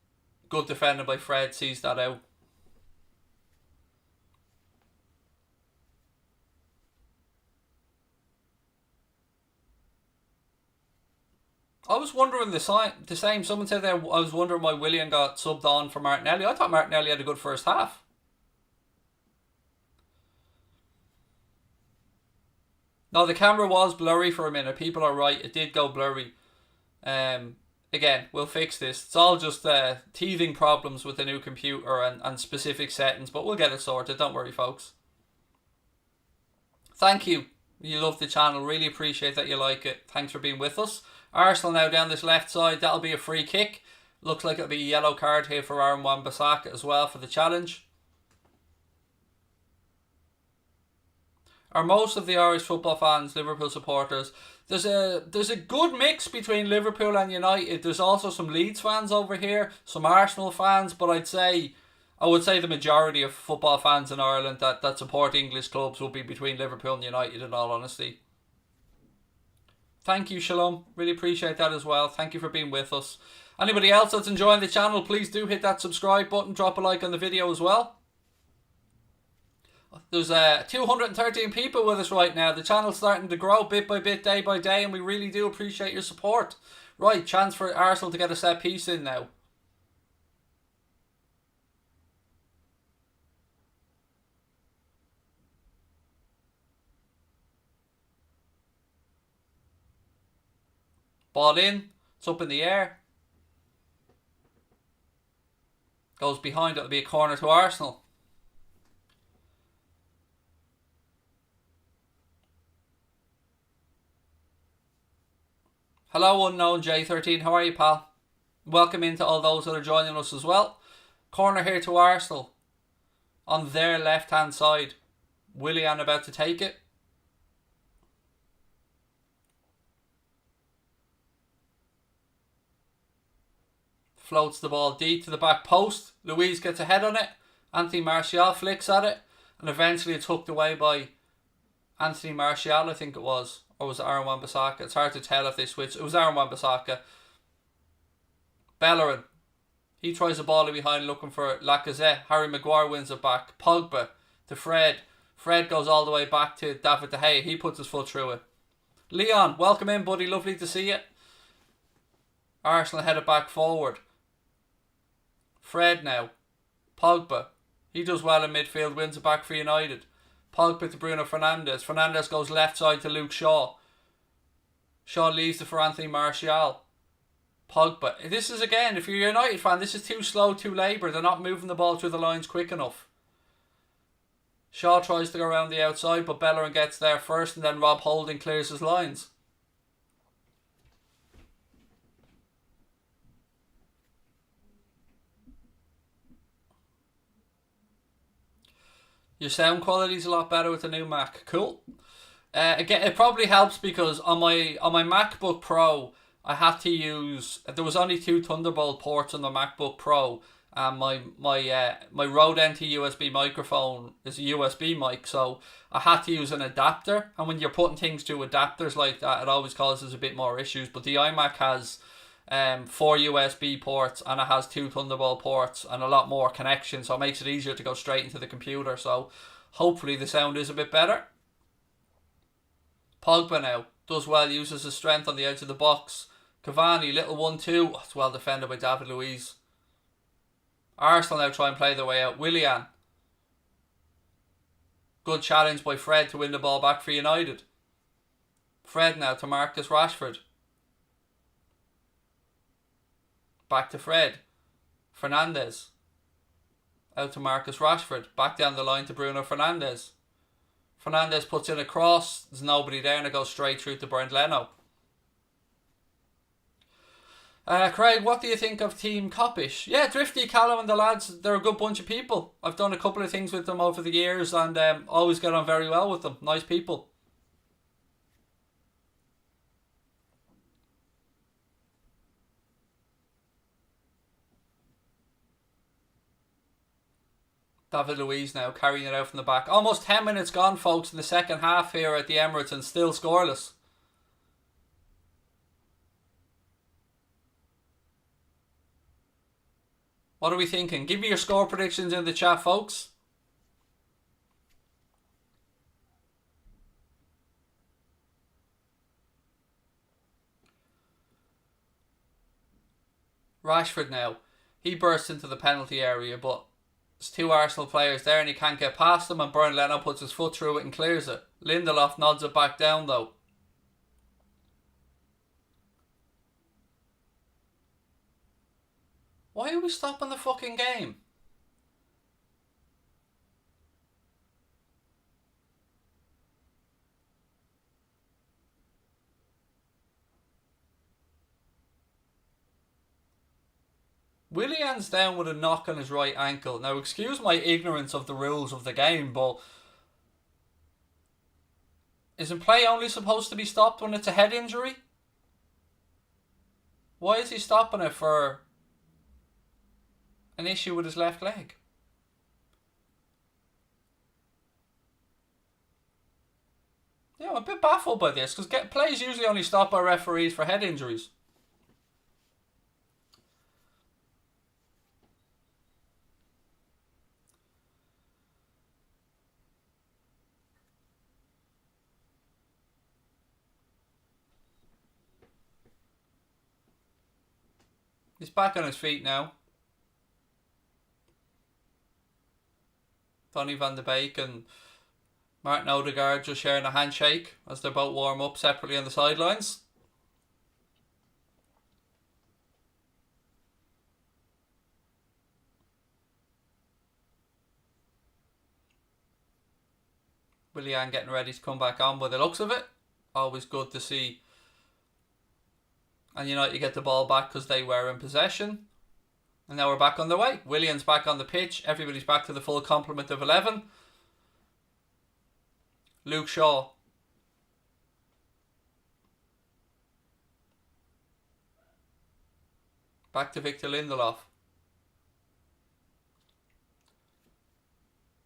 Good defending by Fred. Sees that out. I was wondering the same. Someone said there, I was wondering why William got subbed on for Martinelli. I thought Martinelli had a good first half. No, the camera was blurry for a minute. People are right. It did go blurry. Again, we'll fix this. It's all just teething problems with the new computer and specific settings, but we'll get it sorted. Don't worry, folks. Thank you. You love the channel. Really appreciate that you like it. Thanks for being with us. Arsenal now down this left side. That'll be a free kick. Looks like it'll be a yellow card here for Aaron Wan-Bissaka as well for the challenge. Are most of the Irish football fans Liverpool supporters? There's a good mix between Liverpool and United. There's also some Leeds fans over here, some Arsenal fans, but I would say the majority of football fans in Ireland that support English clubs will be between Liverpool and United, in all honesty. Thank you, Shalom. Really appreciate that as well. Thank you for being with us. Anybody else that's enjoying the channel, please do hit that subscribe button. Drop a like on the video as well. There's 213 people with us right now. The channel's starting to grow bit by bit, day by day, and we really do appreciate your support. Right, chance for Arsenal to get a set piece in now. Ball in. It's up in the air. Goes behind. It'll be a corner to Arsenal. Hello, unknown J13. How are you, pal? Welcome into all those that are joining us as well. Corner here to Arsenal. On their left-hand side. Willian about to take it. Floats the ball deep to the back post. Luiz gets a head on it. Anthony Martial flicks at it. And eventually it's hooked away by Anthony Martial, I think it was. Or was it Aaron Wan-Bissaka? It's hard to tell if they switched. It was Aaron Wan-Bissaka. Bellerin. He tries the ball in behind looking for Lacazette. Harry Maguire wins it back. Pogba to Fred. Fred goes all the way back to David De Gea. He puts his foot through it. Leon, welcome in, buddy. Lovely to see you. Arsenal headed back forward. Fred now. Pogba. He does well in midfield. Wins it back for United. Pogba to Bruno Fernandes. Fernandes goes left side to Luke Shaw. Shaw leaves it for Anthony Martial. Pogba. This is, again, if you're a United fan, this is too slow, too laboured. They're not moving the ball through the lines quick enough. Shaw tries to go around the outside, but Bellerin gets there first, and then Rob Houlden clears his lines. Your sound quality's a lot better with the new Mac. Cool. Again, it probably helps because on my MacBook Pro, I had to use. There was only 2 Thunderbolt ports on the MacBook Pro, and my Rode NT USB microphone is a USB mic, so I had to use an adapter. And when you're putting things through adapters like that, it always causes a bit more issues. But the iMac has 4 USB ports, and it has 2 Thunderbolt ports and a lot more connections, so it makes it easier to go straight into the computer. So hopefully the sound is a bit better. Pogba now does well, uses his strength on the edge of the box. Cavani, little 1-2. Oh, it's well defended by David Luiz. Arsenal now try and play their way out. Willian. Good challenge by Fred to win the ball back for United. Fred now to Marcus Rashford. Back to Fred. Fernandes. Out to Marcus Rashford. Back down the line to Bruno Fernandes. Fernandes puts in a cross. There's nobody there and it goes straight through to Bernd Leno. Craig, what do you think of Team Coppish? Yeah, Drifty, Callum and the lads, they're a good bunch of people. I've done a couple of things with them over the years and always get on very well with them. Nice people. David Luiz now carrying it out from the back. Almost 10 minutes gone, folks, in the second half here at the Emirates and still scoreless. What are we thinking? Give me your score predictions in the chat, folks. Rashford now. He bursts into the penalty area, but there's 2 Arsenal players there and he can't get past them, and Bernd Leno puts his foot through it and clears it. Lindelof nods it back down though. Why are we stopping the fucking game? Willian's down with a knock on his right ankle. Now, excuse my ignorance of the rules of the game, but isn't play only supposed to be stopped when it's a head injury? Why is he stopping it for an issue with his left leg? Yeah, I'm a bit baffled by this, because plays usually only stopped by referees for head injuries. He's back on his feet now. Donny van de Beek and Martin Odegaard just sharing a handshake as they both warm up separately on the sidelines. Willian getting ready to come back on by the looks of it. Always good to see. And United get the ball back because they were in possession. And now we're back on the way. Willian's back on the pitch. Everybody's back to the full complement of 11. Luke Shaw. Back to Victor Lindelof.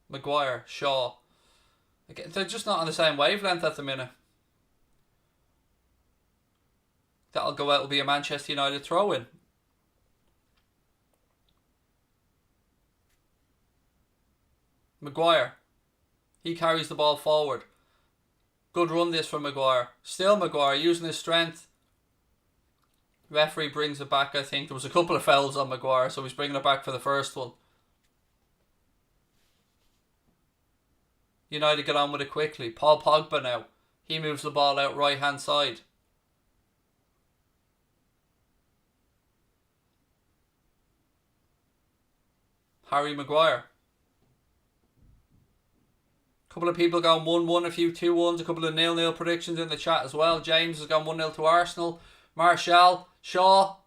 Maguire, Shaw. Again, they're just not on the same wavelength at the minute. That'll go out, will be a Manchester United throw-in. Maguire. He carries the ball forward. Good run this from Maguire. Still Maguire using his strength. Referee brings it back, I think. There was a couple of fouls on Maguire, so he's bringing it back for the first one. United get on with it quickly. Paul Pogba now. He moves the ball out right hand side. Harry Maguire. A couple of people going 1-1, a few 2-1s, a couple of 0-0 predictions in the chat as well. James has gone 1-0 to Arsenal. Martial, Shaw.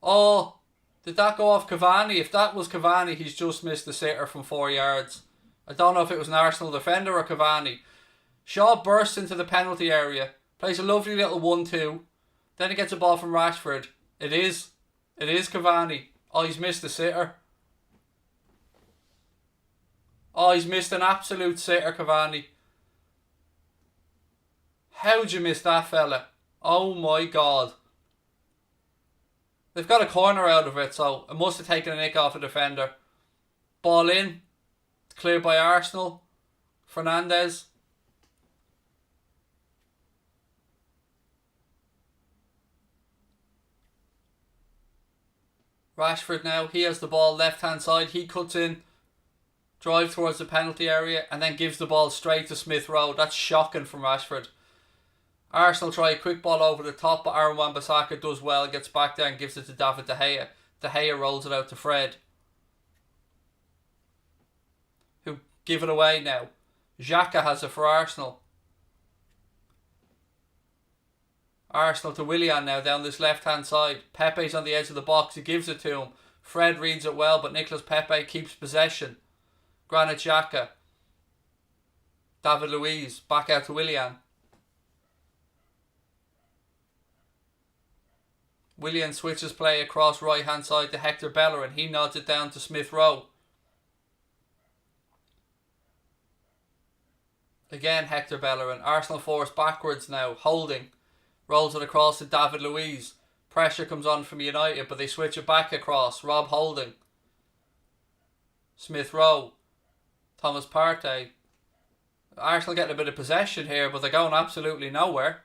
Oh, did that go off Cavani? If that was Cavani, he's just missed the sitter from 4 yards. I don't know if it was an Arsenal defender or Cavani. Shaw bursts into the penalty area, plays a lovely little 1-2. Then he gets a ball from Rashford. It is Cavani. Oh, he's missed the sitter. Oh, he's missed an absolute sitter, Cavani. How'd you miss that, fella? Oh my God. They've got a corner out of it, so it must have taken a nick off a defender. Ball in. It's cleared by Arsenal. Fernandes. Rashford now. He has the ball left hand side. He cuts in. Drives towards the penalty area and then gives the ball straight to Smith Rowe. That's shocking from Rashford. Arsenal try a quick ball over the top, but Aaron Wan-Bissaka does well, gets back there and gives it to David De Gea. De Gea rolls it out to Fred, who give it away now. Xhaka has it for Arsenal. Arsenal to Willian now down this left hand side. Pepe's on the edge of the box, he gives it to him. Fred reads it well, but Nicolas Pepe keeps possession. Granit Xhaka. David Luiz back out to Willian. Willian switches play across right hand side to Hector Bellerin. He nods it down to Smith Rowe. Again Hector Bellerin. Arsenal force backwards now. Houlden rolls it across to David Luiz. Pressure comes on from United, but they switch it back across. Rob Houlden. Smith Rowe. Thomas Partey. Arsenal getting a bit of possession here, but they're going absolutely nowhere.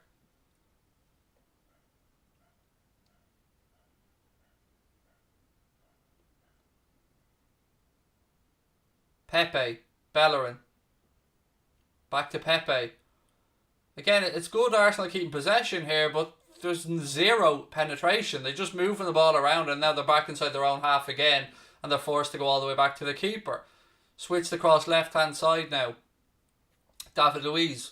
Pepe, Bellerin. Back to Pepe. Again, it's good Arsenal keeping possession here, but there's zero penetration. They're just moving the ball around and now they're back inside their own half again and they're forced to go all the way back to the keeper. Switched across left hand side now. David Luiz.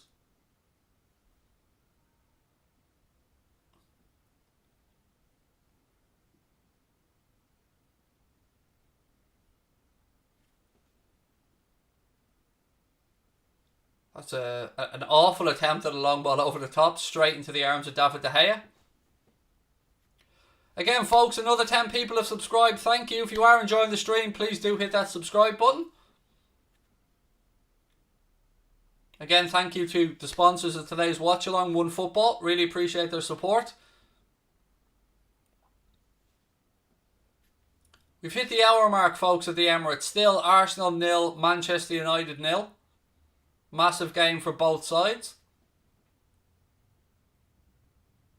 That's an awful attempt at a long ball over the top, straight into the arms of David De Gea. Again, folks, another 10 people have subscribed. Thank you. If you are enjoying the stream, please do hit that subscribe button. Again, thank you to the sponsors of today's watch along, One Football. Really appreciate their support. We've hit the hour mark, folks, at the Emirates. Still Arsenal 0, Manchester United 0. Massive game for both sides.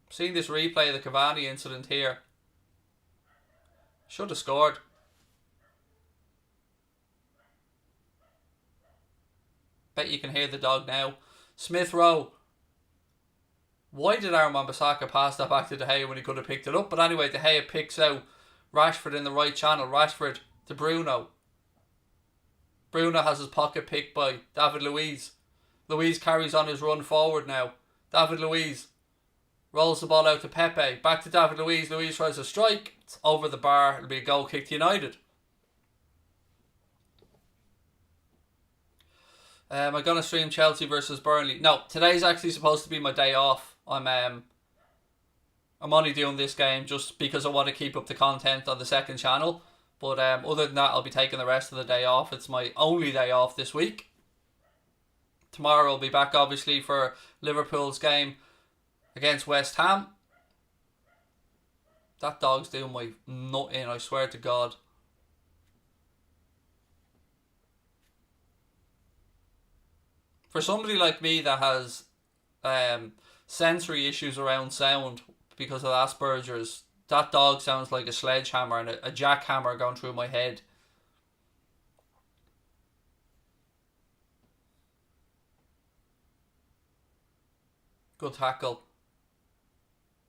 Seeing this replay of the Cavani incident here. Should have scored. Bet you can hear the dog now. Smith Rowe. Why did Aaron Wan-Bissaka pass that back to De Gea when he could have picked it up? But anyway, De Gea picks out Rashford in the right channel. Rashford to Bruno. Bruno has his pocket picked by David Luiz. Luiz carries on his run forward now. David Luiz rolls the ball out to Pepe. Back to David Luiz. Luiz tries a strike. It's over the bar. It'll be a goal kick to United. Am I going to stream Chelsea versus Burnley? No, today's actually supposed to be my day off. I'm only doing this game just because I want to keep up the content on the second channel. But other than that, I'll be taking the rest of the day off. It's my only day off this week. Tomorrow I'll be back, obviously, for Liverpool's game against West Ham. That dog's doing my nut in, I swear to God. For somebody like me that has sensory issues around sound because of Asperger's, that dog sounds like a sledgehammer and a jackhammer going through my head. Good tackle.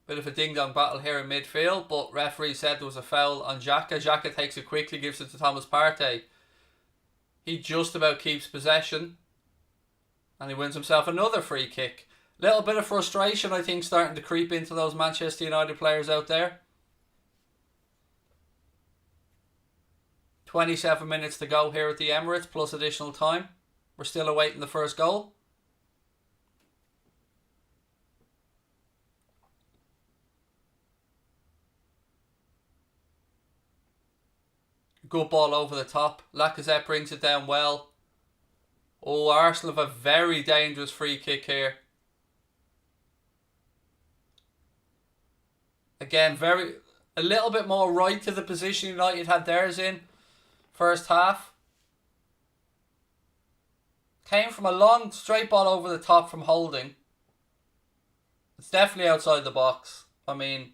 Bit of a ding-dong battle here in midfield, but referee said there was a foul on Xhaka. Xhaka takes it quickly, gives it to Thomas Partey. He just about keeps possession. And he wins himself another free kick. Little bit of frustration, I think, starting to creep into those Manchester United players out there. 27 minutes to go here at the Emirates, plus additional time. We're still awaiting the first goal. Good ball over the top. Lacazette brings it down well. Oh, Arsenal have a very dangerous free kick here. Again, a little bit more right to the position United had theirs in first half. Came from a long straight ball over the top from Houlden. It's definitely outside the box. I mean,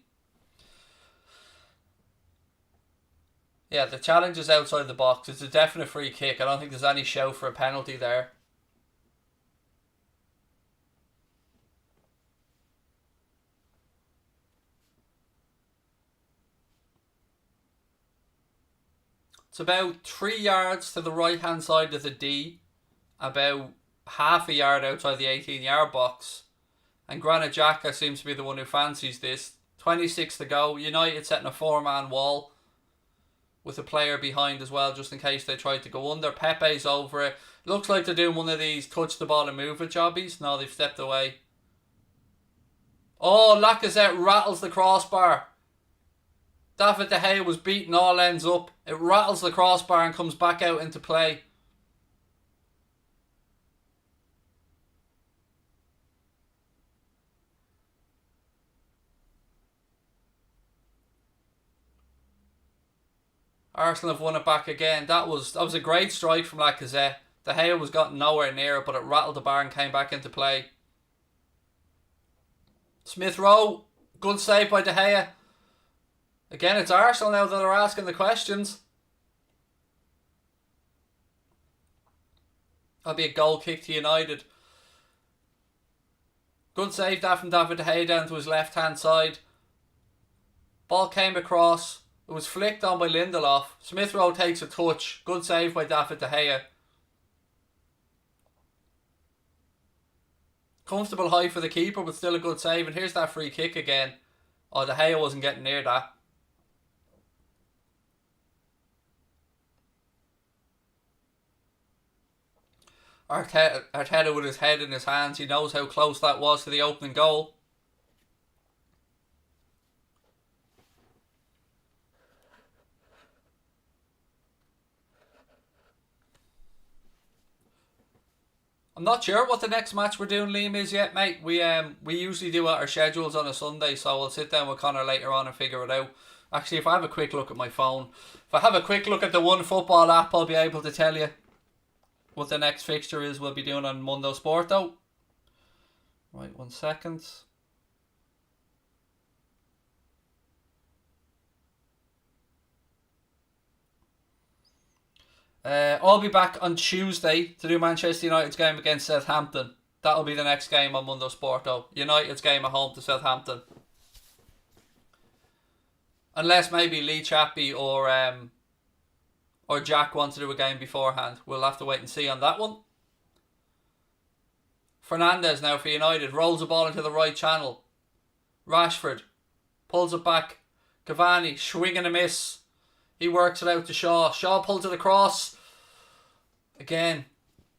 yeah, the challenge is outside the box. It's a definite free kick. I don't think there's any shout for a penalty there. It's about 3 yards to the right hand side of the D. About half a yard outside the 18-yard box. And Granit Xhaka seems to be the one who fancies this. 26 to go. United setting a 4-man wall with a player behind as well, just in case they try to go under. Pepe's over it. Looks like they're doing one of these touch the ball and move it jobbies. No, they've stepped away. Oh, Lacazette rattles the crossbar. David De Gea was beaten all ends up. It rattles the crossbar and comes back out into play. Arsenal have won it back again. That was a great strike from Lacazette. De Gea was gotten nowhere near it, but it rattled the bar and came back into play. Smith Rowe, good save by De Gea. Again, it's Arsenal now that are asking the questions. That'll be a goal kick to United. Good save that from David De Gea down to his left hand side. Ball came across. It was flicked on by Lindelof. Smith Rowe takes a touch. Good save by David De Gea. Comfortable high for the keeper, but still a good save. And here's that free kick again. Oh, De Gea wasn't getting near that. Arteta with his head in his hands. He knows how close that was to the opening goal. I'm not sure what the next match we're doing, Liam, is yet, mate. We usually do our schedules on a Sunday, so we'll sit down with Connor later on and figure it out. Actually, if I have a quick look at my phone, if I have a quick look at the One Football app, I'll be able to tell you what the next fixture is we'll be doing on Mundo Sport, though. Right, 1 second. I'll be back on Tuesday to do Manchester United's game against Southampton. That'll be the next game on Mundo Sport, though. United's game at home to Southampton. Unless maybe Lee Chappie or Jack want to do a game beforehand. We'll have to wait and see on that one. Fernandes now for United. Rolls the ball into the right channel. Rashford pulls it back. Cavani, swing and a miss. He works it out to Shaw. Shaw pulls it across. Again,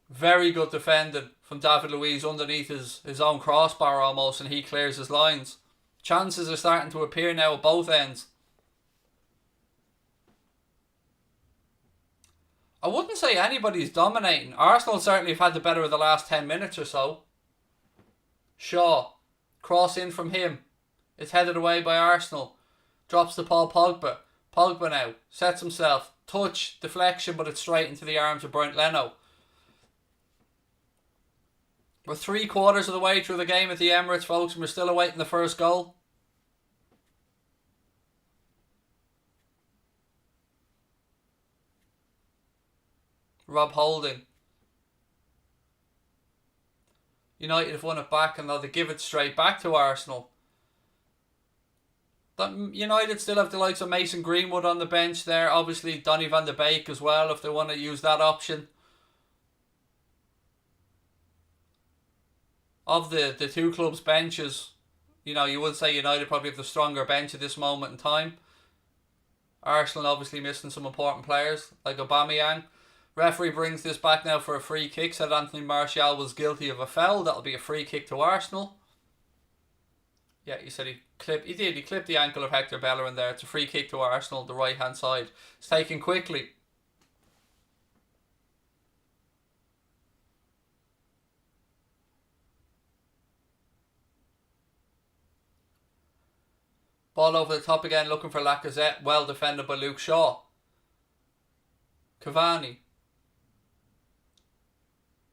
very good defending from David Luiz underneath his own crossbar almost, and he clears his lines. Chances are starting to appear now at both ends. I wouldn't say anybody's dominating. Arsenal certainly have had the better of the last 10 minutes or so. Shaw, cross in from him. It's headed away by Arsenal. Drops to Paul Pogba. Pogba now, sets himself. Touch, deflection, but it's straight into the arms of Bernd Leno. We're 3/4 of the way through the game at the Emirates, folks, and we're still awaiting the first goal. Rob Holding. United have won it back, and they give it straight back to Arsenal. United still have the likes of Mason Greenwood on the bench there. Obviously, Donny van de Beek as well, if they want to use that option. Of the two clubs' benches, you would say United probably have the stronger bench at this moment in time. Arsenal obviously missing some important players like Aubameyang. Referee brings this back now for a free kick. Said Anthony Martial was guilty of a foul. That'll be a free kick to Arsenal. Yeah, he said he clipped the ankle of Hector Bellerin there. It's a free kick to Arsenal, the right hand side. It's taken quickly. Ball over the top again, looking for Lacazette. Well defended by Luke Shaw. Cavani.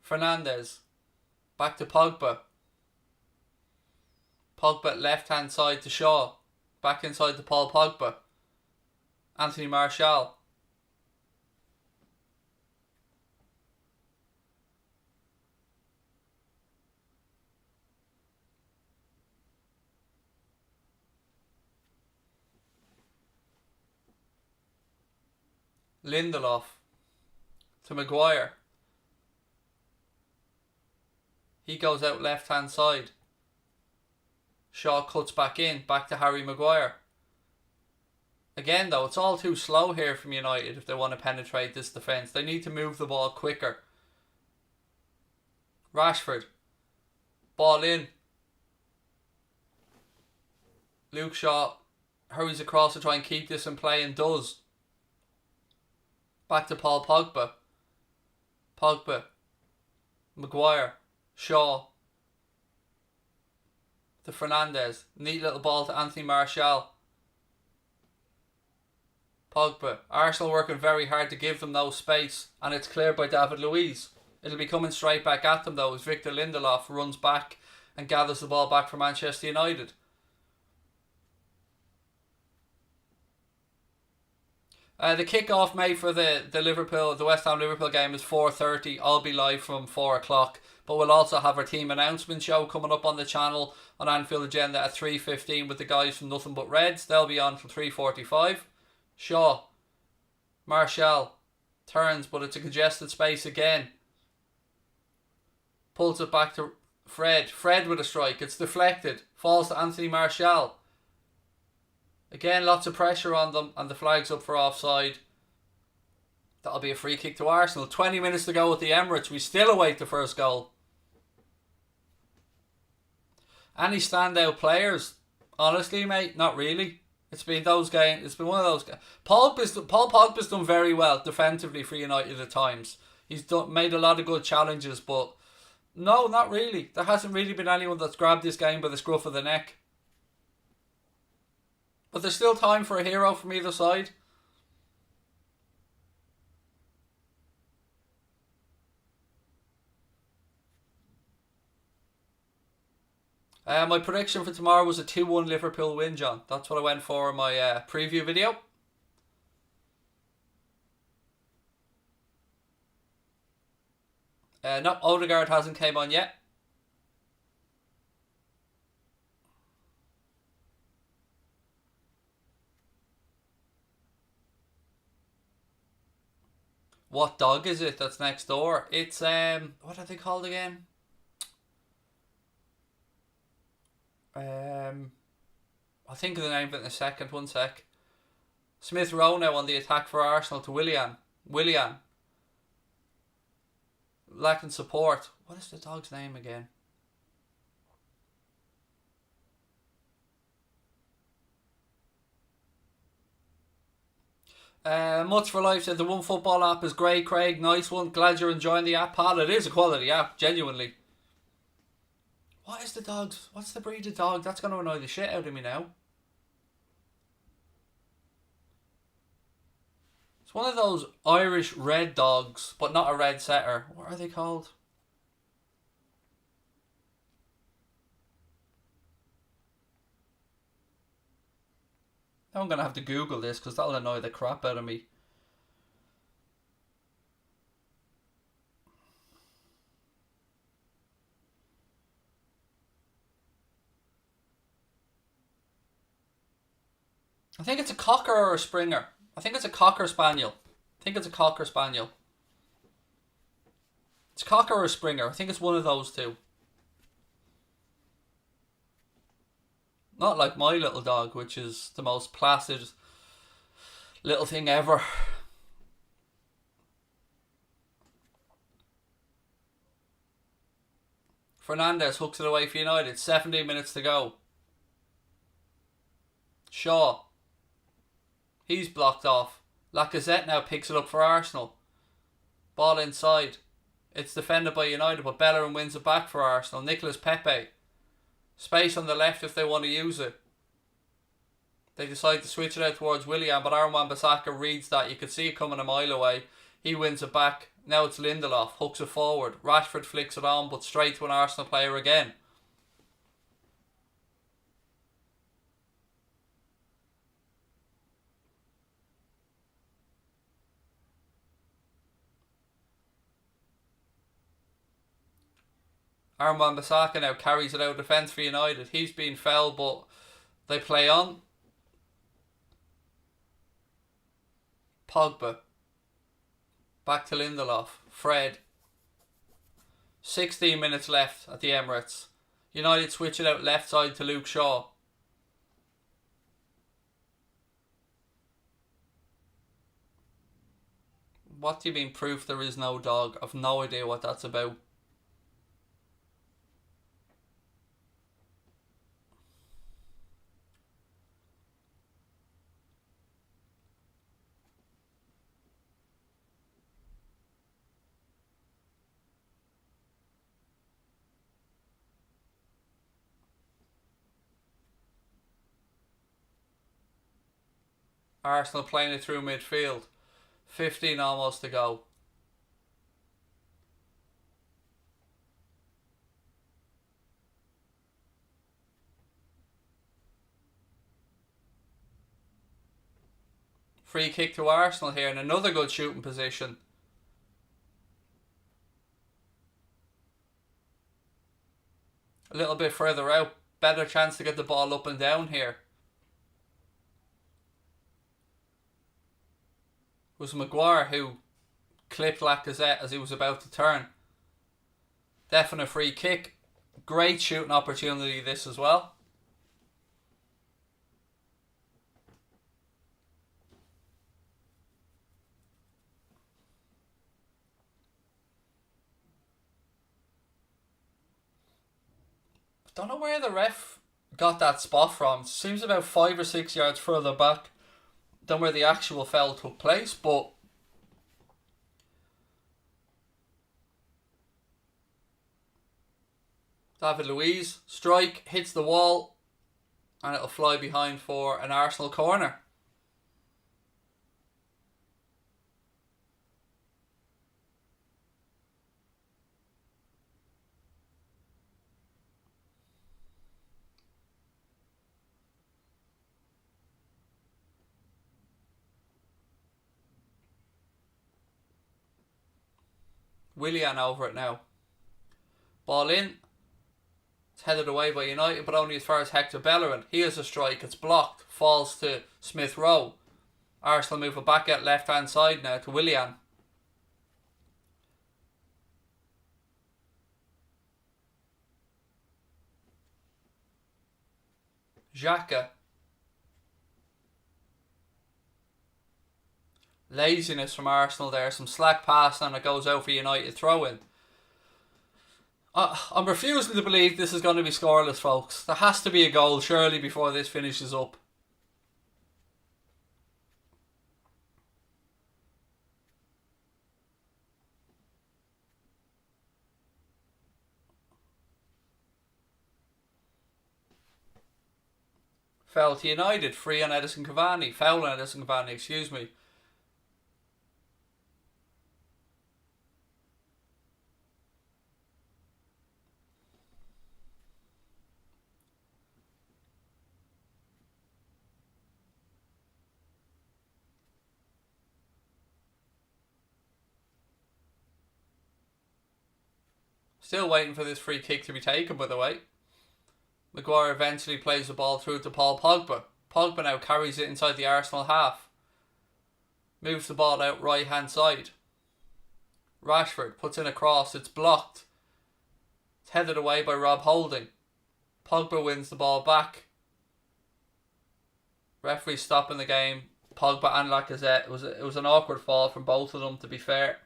Fernandes. Back to Pogba. Pogba left hand side to Shaw. Back inside to Paul Pogba. Anthony Martial. Lindelof to Maguire. He goes out left hand side. Shaw cuts back in, back to Harry Maguire. Again though, it's all too slow here from United if they want to penetrate this defence. They need to move the ball quicker. Rashford. Ball in. Luke Shaw hurries across to try and keep this in play and does. Back to Paul Pogba. Pogba. Maguire. Shaw. To Fernandes. Neat little ball to Anthony Martial. Pogba. Arsenal working very hard to give them no space. And it's cleared by David Luiz. It'll be coming straight back at them though as Victor Lindelof runs back and gathers the ball back for Manchester United. The kickoff made for the West Ham Liverpool game is 4:30. I'll be live from 4 o'clock. But we'll also have our team announcement show coming up on the channel on Anfield Agenda at 3:15 with the guys from Nothing But Reds. They'll be on till 3:45. Shaw. Martial. Turns, but it's a congested space again. Pulls it back to Fred. Fred with a strike. It's deflected. Falls to Anthony Martial. Again, lots of pressure on them, and the flag's up for offside. That'll be a free kick to Arsenal. 20 minutes to go at the Emirates. We still await the first goal. Any standout players? Honestly, mate, not really. It's been those games. It's been one of those games. Paul Pogba's done very well defensively for United at times. He's made a lot of good challenges, but no, not really. There hasn't really been anyone that's grabbed this game by the scruff of the neck. But there's still time for a hero from either side. My prediction for tomorrow was a 2-1 Liverpool win, John. That's what I went for in my preview video. No, Odegaard hasn't came on yet. What dog is it that's next door? It's, what are they called again? I'll think of the name of it in a second. One sec. Smith Rowe now on the attack for Arsenal to Willian. Lacking support. What is the dog's name again? Much for Life said the One Football app is great, Craig. Nice one. Glad you're enjoying the app, pal. It is a quality app, genuinely. What is the dog's? What's the breed of dog? That's going to annoy the shit out of me now. It's one of those Irish red dogs, but not a red setter. What are they called? Now I'm going to have to Google this because that'll annoy the crap out of me. I think it's a cocker or a springer. I think it's a cocker spaniel. It's a cocker or a springer. I think it's one of those two. Not like my little dog, which is the most placid Little thing ever. Fernandes hooks it away for United. 17 minutes to go. Shaw. He's blocked off. Lacazette now picks it up for Arsenal. Ball inside. It's defended by United, but Bellerin wins it back for Arsenal. Nicolas Pepe. Space on the left if they want to use it. They decide to switch it out towards Willian, but Wan-Bissaka reads that. You could see it coming a mile away. He wins it back. Now it's Lindelof. Hooks it forward. Rashford flicks it on, but straight to an Arsenal player again. Wan-Bissaka now carries it out of defence for United. He's been fouled, but they play on. Pogba. Back to Lindelof. Fred. 16 minutes left at the Emirates. United switch it out left side to Luke Shaw. What do you mean proof there is no dog? I've no idea what that's about. Arsenal playing it through midfield. 15 almost to go. Free kick to Arsenal here, and another good shooting position. A little bit further out. Better chance to get the ball up and down here. It was Maguire who clipped Lacazette as he was about to turn. Definite free kick. Great shooting opportunity this as well. Don't know where the ref got that spot from. Seems about 5 or 6 yards further back than where the actual foul took place, but David Luiz, strike, hits the wall, and it'll fly behind for an Arsenal corner. Willian over it now. Ball in. It's headed away by United, but only as far as Hector Bellerin. He has a strike. It's blocked. Falls to Smith Rowe. Arsenal move it back at left hand side now to Willian. Xhaka. Laziness from Arsenal there. Some slack pass and it goes out for United throw-in. I'm refusing to believe this is going to be scoreless, folks. There has to be a goal surely before this finishes up. Foul to United. Free on Edison Cavani. Foul on Edison Cavani, excuse me. Still waiting for this free kick to be taken, by the way. Maguire eventually plays the ball through to Paul Pogba. Pogba now carries it inside the Arsenal half. Moves the ball out right hand side. Rashford puts in a cross. It's blocked. It's headed away by Rob Houlden. Pogba wins the ball back. Referee stopping the game. Pogba and Lacazette. It was an awkward fall from both of them, to be fair.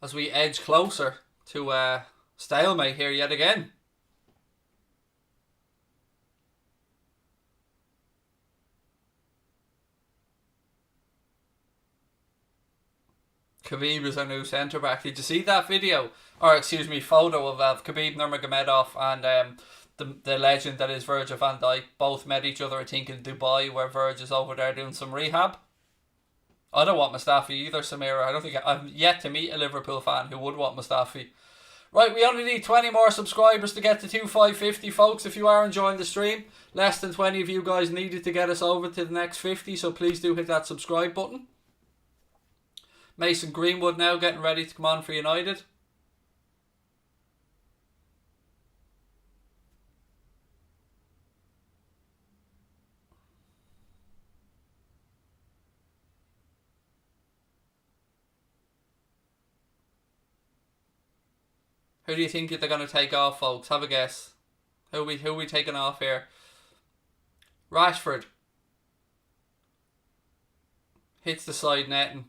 As we edge closer to stalemate here yet again. Khabib is our new centre back. Did you see that video? Or excuse me, photo of Khabib Nurmagomedov and the legend that is Virgil van Dijk both met each other, I think, in Dubai, where Virg is over there doing some rehab. I don't want Mustafi either, Samira. I don't think I've yet to meet a Liverpool fan who would want Mustafi. Right, we only need 20 more subscribers to get to 2550, folks. If you are enjoying the stream, less than 20 of you guys needed to get us over to the next 50, so please do hit that subscribe button. Mason Greenwood now getting ready to come on for United. Who do you think they're going to take off, folks? Have a guess. Who are we taking off here? Rashford. Hits the side netting.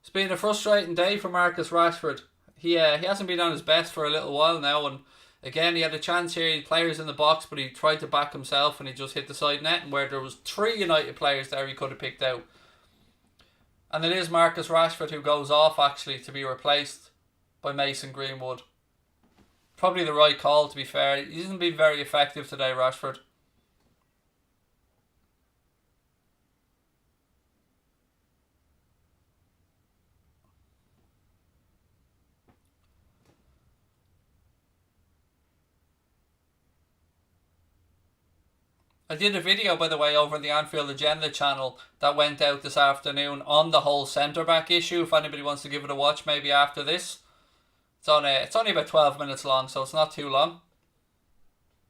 It's been a frustrating day for Marcus Rashford. He hasn't been on his best for a little while now, and again he had a chance here. He had players in the box, but he tried to back himself and he just hit the side net, and where there was 3 United players there he could have picked out. And it is Marcus Rashford who goes off, actually, to be replaced by Mason Greenwood. Probably the right call, to be fair. He hasn't been very effective today, Rashford. I did a video, by the way, over on the Anfield Agenda channel that went out this afternoon on the whole centre-back issue. If anybody wants to give it a watch maybe after this. It's only about 12 minutes long, so it's not too long.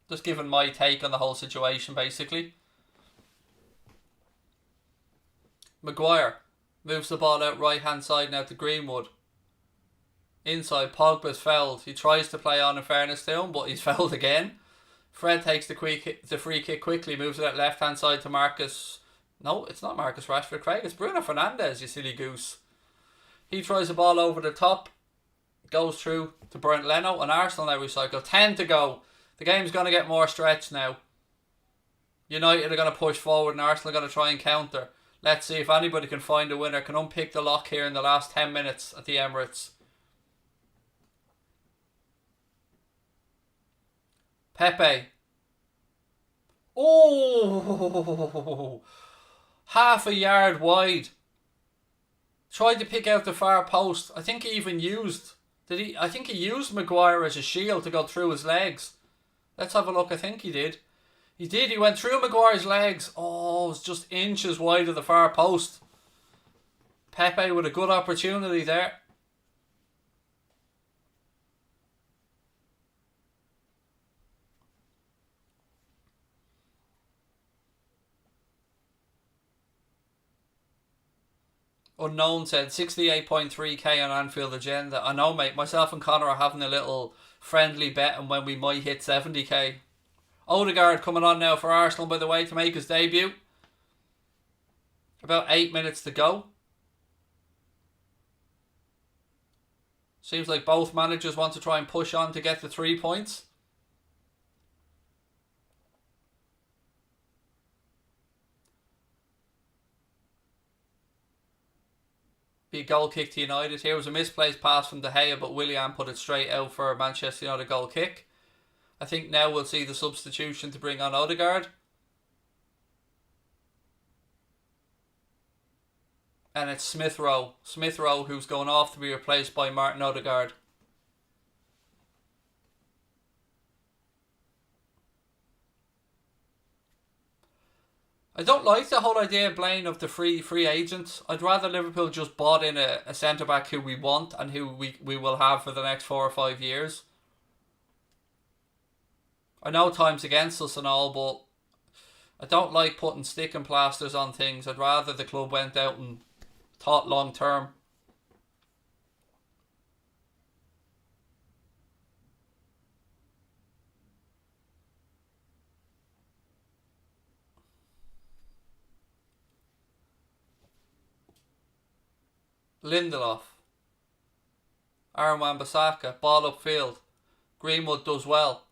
Just giving my take on the whole situation, basically. Maguire moves the ball out right-hand side now to Greenwood. Inside, Pogba's fouled. He tries to play on, in fairness to him, but he's fouled again. Fred takes the free kick quickly, moves it out left-hand side to Marcus. No, it's not Marcus Rashford, Craig. It's Bruno Fernandes, you silly goose. He tries the ball over the top. Goes through to Bernd Leno, and Arsenal now recycle. 10 to go. The game's going to get more stretched now. United are going to push forward and Arsenal are going to try and counter. Let's see if anybody can find a winner, can unpick the lock here in the last 10 minutes at the Emirates. Pepe. Oh! Half a yard wide. Tried to pick out the far post. I think he even used... I think he used Maguire as a shield to go through his legs. Let's have a look. I think he did. He did. He went through Maguire's legs. Oh, it was just inches wide of the far post. Pepe with a good opportunity there. Unknown said 68.3k on Anfield Agenda. I know, mate. Myself and Connor are having a little friendly bet on when we might hit 70k. Odegaard coming on now for Arsenal, by the way, to make his debut. About 8 minutes to go. Seems like both managers want to try and push on to get the 3 points. Be a goal kick to United. Here was a misplaced pass from De Gea, but Willian put it straight out for a Manchester United goal kick. I think now we'll see the substitution to bring on Odegaard. And it's Smith Rowe. Smith Rowe who's going off to be replaced by Martin Odegaard. I don't like the whole idea, Blaine, of the free agents. I'd rather Liverpool just bought in a centre-back who we want and who we will have for the next 4 or 5 years. I know time's against us and all, but I don't like putting stick and plasters on things. I'd rather the club went out and thought long term. Lindelof. Aaron Wan-Bissaka. Ball upfield. Greenwood does well.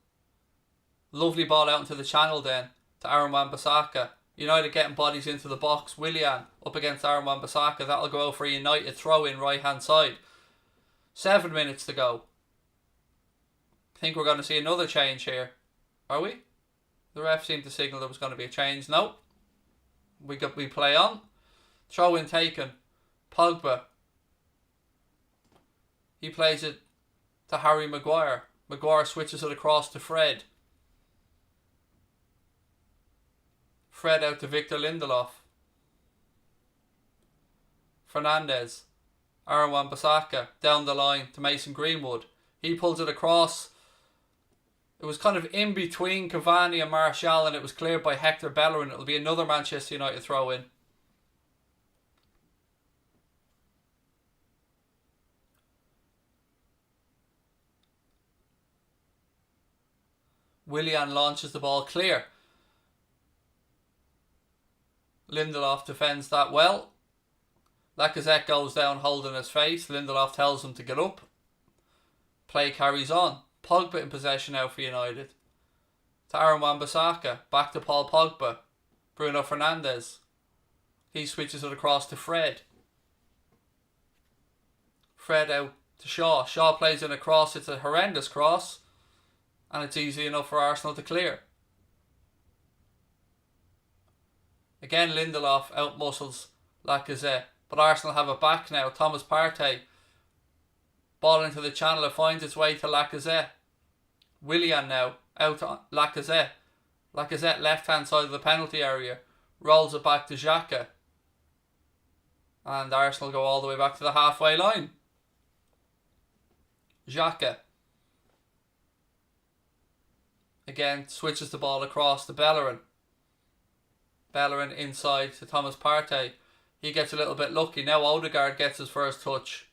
Lovely ball out into the channel then to Aaron Wan-Bissaka. United getting bodies into the box. Willian up against Aaron Wan-Bissaka. That'll go out for a United throw in right hand side. 7 minutes to go. I think we're going to see another change here. Are we? The ref seemed to signal there was going to be a change. No. We play on. Throw in taken. Pogba. He plays it to Harry Maguire. Maguire switches it across to Fred. Fred out to Victor Lindelof. Fernandes. Aaron Wan-Bissaka down the line to Mason Greenwood. He pulls it across. It was kind of in between Cavani and Martial, and it was cleared by Hector Bellerin. It'll be another Manchester United throw in. Willian launches the ball clear. Lindelof defends that well. Lacazette goes down holding his face. Lindelof tells him to get up. Play carries on. Pogba in possession now for United. To Aaron Wan-Bissaka. Back to Paul Pogba. Bruno Fernandes. He switches it across to Fred. Fred out to Shaw. Shaw plays in a cross. It's a horrendous cross. And it's easy enough for Arsenal to clear. Again, Lindelof outmuscles Lacazette. But Arsenal have it back now. Thomas Partey. Ball into the channel. It finds its way to Lacazette. Willian now. Out to Lacazette. Lacazette left hand side of the penalty area. Rolls it back to Xhaka. And Arsenal go all the way back to the halfway line. Xhaka. Again, switches the ball across to Bellerin. Bellerin inside to Thomas Partey. He gets a little bit lucky. Now Odegaard gets his first touch.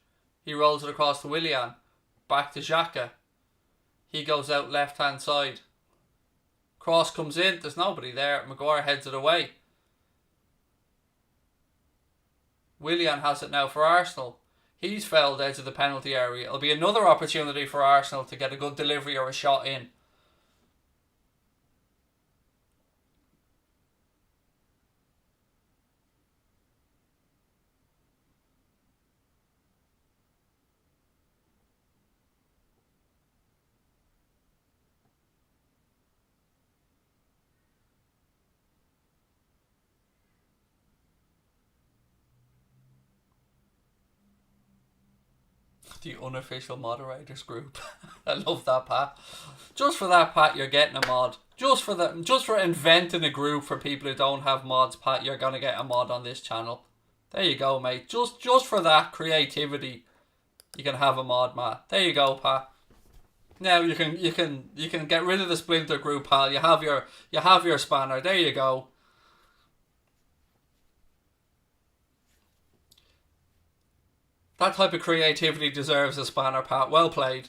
He rolls it across to Willian. Back to Xhaka. He goes out left hand side. Cross comes in. There's nobody there. Maguire heads it away. Willian has it now for Arsenal. He's fouled edge of the penalty area. It'll be another opportunity for Arsenal to get a good delivery or a shot in. The unofficial moderators group. I love that, Pat. Just for that, Pat, you're getting a mod. Just for inventing a group for people who don't have mods, Pat, you're gonna get a mod on this channel. There you go, mate. Just for that creativity, you can have a mod, Matt. There you go, Pat. Now you can get rid of the splinter group, pal. You have your spanner. There you go. That type of creativity deserves a spanner, Pat. Well played.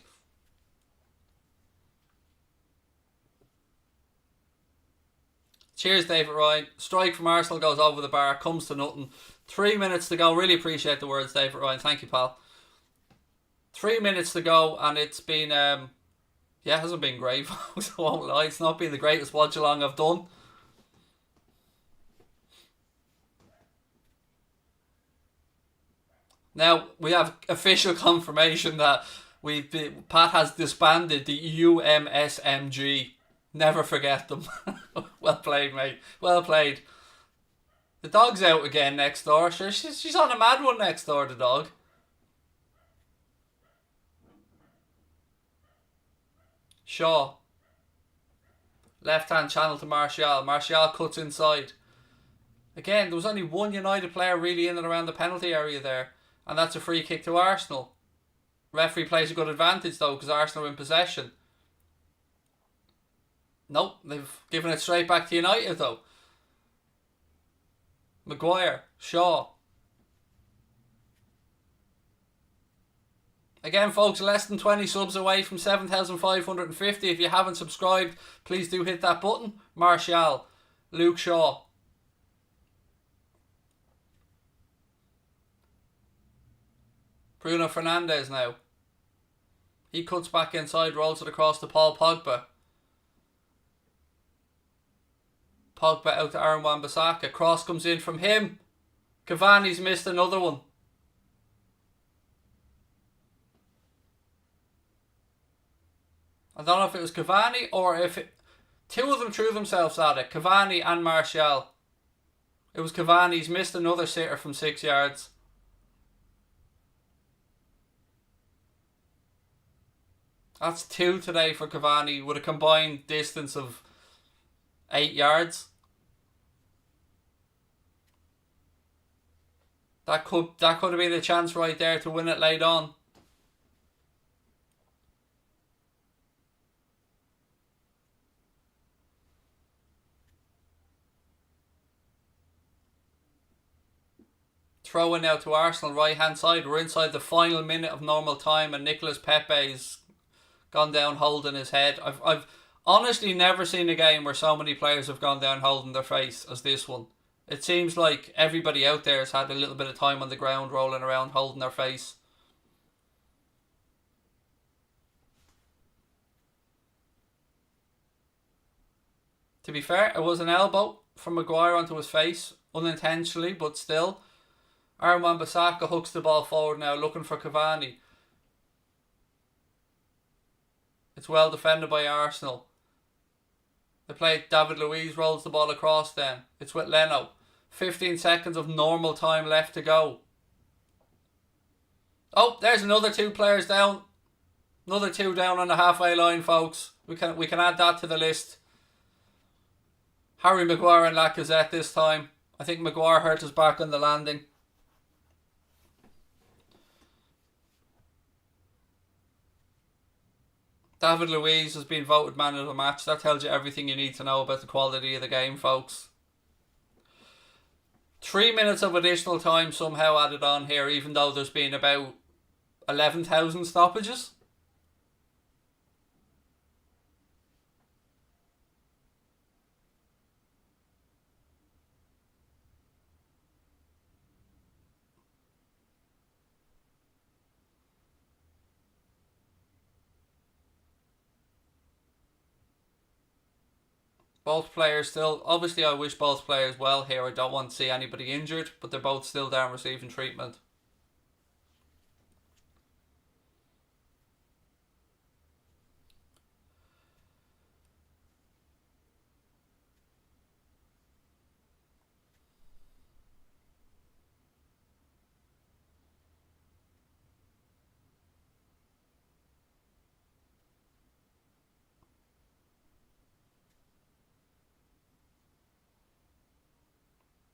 Cheers, David Ryan. Strike from Arsenal goes over the bar. Comes to nothing. 3 minutes to go. Really appreciate the words, David Ryan. Thank you, pal. 3 minutes to go, and it's been, it hasn't been great. I won't lie. It's not been the greatest watch along I've done. Now, we have official confirmation that Pat has disbanded the UMSMG. Never forget them. Well played, mate. Well played. The dog's out again next door. Sure, she's on a mad one next door, the dog. Shaw. Left-hand channel to Martial. Martial cuts inside. Again, there was only one United player really in and around the penalty area there. And that's a free kick to Arsenal. Referee plays a good advantage though, because Arsenal are in possession. Nope, they've given it straight back to United though. Maguire, Shaw. Again, folks, less than 20 subs away from 7,550. If you haven't subscribed, please do hit that button. Martial, Luke Shaw. Bruno Fernandes now. He cuts back inside, rolls it across to Paul Pogba. Pogba out to Aaron Wan-Bissaka. Cross comes in from him. Cavani's missed another one. I don't know if it was Cavani or if two of them threw themselves at it. Cavani and Martial. It was Cavani. He's missed another sitter from 6 yards. That's 2 today for Cavani with a combined distance of 8 yards. That could have been a chance right there to win it late on. Throw in now to Arsenal right hand side. We're inside the final minute of normal time and Nicolas Pepe's gone down holding his head. I've honestly never seen a game where so many players have gone down holding their face as this one. It seems like everybody out there has had a little bit of time on the ground rolling around holding their face. To be fair, it was an elbow from Maguire onto his face, unintentionally, but still. Aaron Wan-Bissaka hooks the ball forward now, looking for Cavani. It's well defended by Arsenal. They play David Luiz, rolls the ball across then. It's with Leno. 15 seconds of normal time left to go. Oh, there's another 2 players down. Another 2 down on the halfway line, folks. We can add that to the list. Harry Maguire and Lacazette this time. I think Maguire hurt his back on the landing. David Luiz has been voted man of the match. That tells you everything you need to know about the quality of the game, folks. 3 minutes of additional time somehow added on here, even though there's been about 11,000 stoppages. Both players still, obviously I wish both players well here. I don't want to see anybody injured, but they're both still down receiving treatment.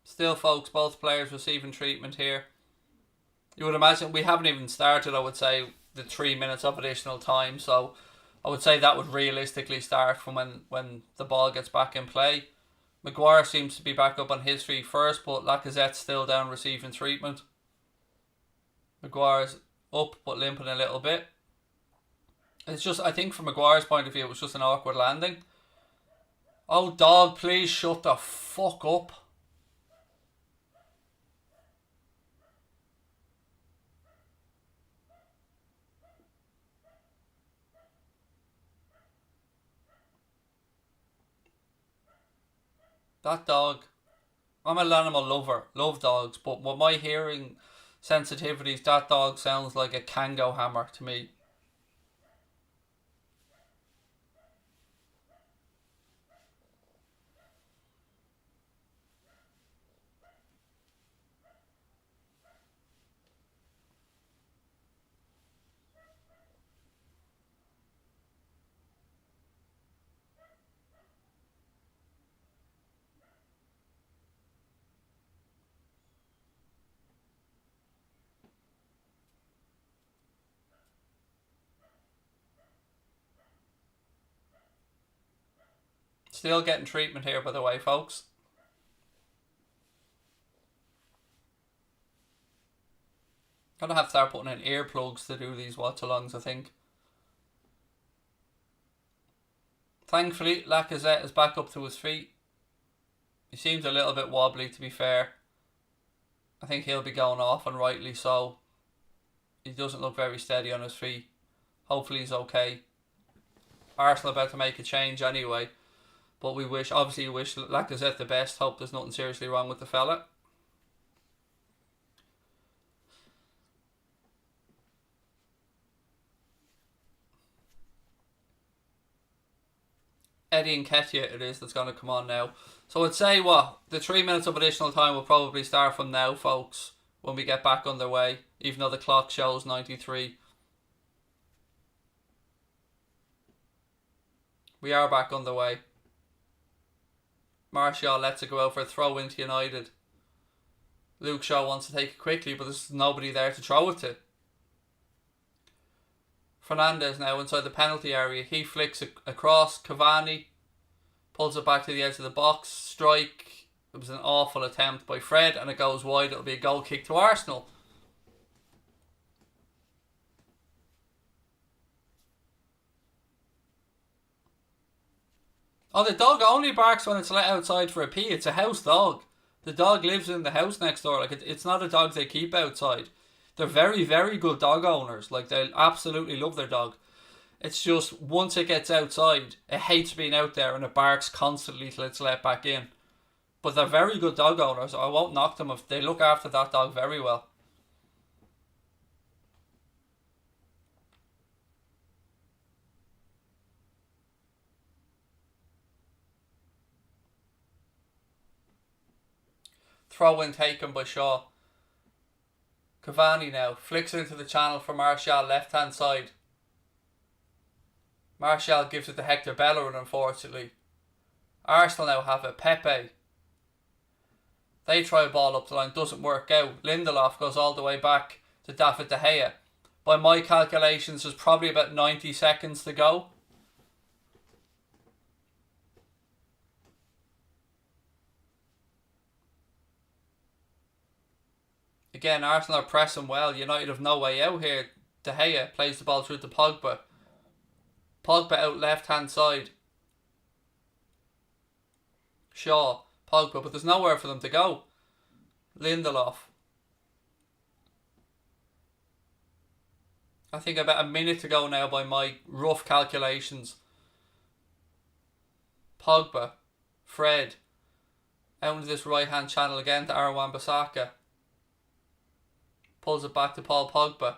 Still, folks, both players receiving treatment here. You would imagine we haven't even started, I would say, the 3 minutes of additional time. So I would say that would realistically start from when the ball gets back in play. Maguire seems to be back up on his feet first, but Lacazette's still down receiving treatment. Maguire's up but limping a little bit. It's just, I think from Maguire's point of view, it was just an awkward landing. Oh, dog, please shut the fuck up. That dog, I'm an animal lover, love dogs, but with my hearing sensitivities, that dog sounds like a Kango hammer to me. Still getting treatment here, by the way, folks. Gonna have to start putting in earplugs to do these watch-alongs, I think. Thankfully, Lacazette is back up to his feet. He seems a little bit wobbly, to be fair. I think he'll be going off, and rightly so. He doesn't look very steady on his feet. Hopefully he's okay. Arsenal about to make a change anyway. But we wish Lacazette the best. Hope there's nothing seriously wrong with the fella. Eddie Nketiah it is that's going to come on now. So I'd say the 3 minutes of additional time will probably start from now, folks, when we get back underway, even though the clock shows 93. We are back underway. Martial lets it go out for a throw into United. Luke Shaw wants to take it quickly, but there's nobody there to throw it to. Fernandes now inside the penalty area. He flicks it across. Cavani pulls it back to the edge of the box. Strike. It was an awful attempt by Fred and it goes wide. It'll be a goal kick to Arsenal. Oh, the dog only barks when it's let outside for a pee. It's a house dog. The dog lives in the house next door. Like it's not a dog they keep outside. They're very, very good dog owners. Like, they absolutely love their dog. It's just, once it gets outside, it hates being out there and it barks constantly till it's let back in. But they're very good dog owners. I won't knock them if they look after that dog very well. Throw in taken by Shaw. Cavani now flicks into the channel for Martial left hand side. Martial gives it to Hector Bellerin, unfortunately. Arsenal now have it. Pepe. They try a ball up the line, doesn't work out. Lindelof goes all the way back to David De Gea. By my calculations, there's probably about 90 seconds to go. Again, Arsenal are pressing well. United have no way out here. De Gea plays the ball through to Pogba. Pogba out left hand side. Shaw, Pogba, but there's nowhere for them to go. Lindelof. I think about a minute to go now by my rough calculations. Pogba, Fred, out into this right hand channel again to Aaron Wan-Bissaka. Pulls it back to Paul Pogba.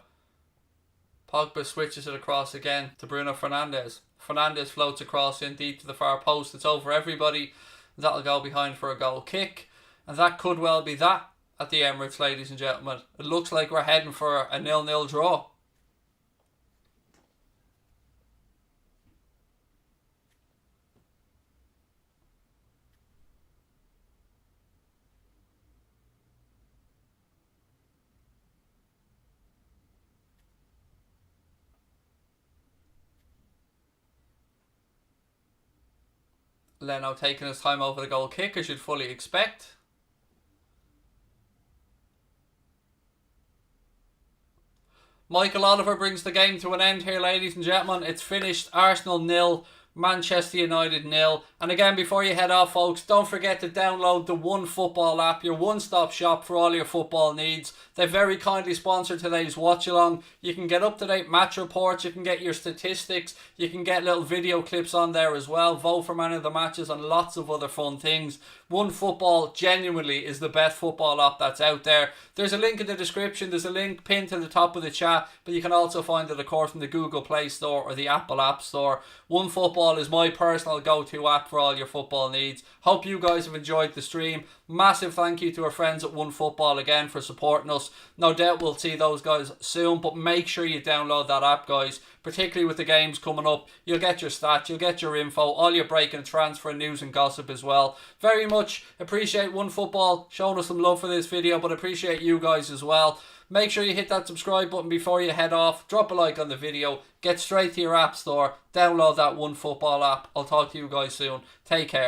Pogba switches it across again to Bruno Fernandes. Fernandes floats across in deep to the far post. It's over everybody. That'll go behind for a goal kick. And that could well be that at the Emirates, ladies and gentlemen. It looks like we're heading for a 0-0 draw. Leno taking his time over the goal kick, as you'd fully expect. Michael Oliver brings the game to an end here, ladies and gentlemen. It's finished. Arsenal 0, Manchester United 0. And again, before you head off, folks, don't forget to download the OneFootball app, your one-stop shop for all your football needs. They very kindly sponsored today's watch-along. You can get up-to-date match reports, you can get your statistics, you can get little video clips on there as well, vote for man of the matches and lots of other fun things. OneFootball genuinely is the best football app that's out there. There's a link in the description, there's a link pinned to the top of the chat, but you can also find it, of course, from the Google Play Store or the Apple App Store. OneFootball is my personal go-to app for all your football needs. Hope you guys have enjoyed the stream. Massive thank you to our friends at OneFootball again for supporting us. No doubt we'll see those guys soon, but make sure you download that app, guys, particularly with the games coming up. You'll get your stats, you'll get your info, all your break and transfer news and gossip as well. Very much appreciate OneFootball showing us some love for this video, but appreciate you guys as well. Make sure you hit that subscribe button before you head off. Drop a like on the video. Get straight to your app store. Download that OneFootball app. I'll talk to you guys soon. Take care.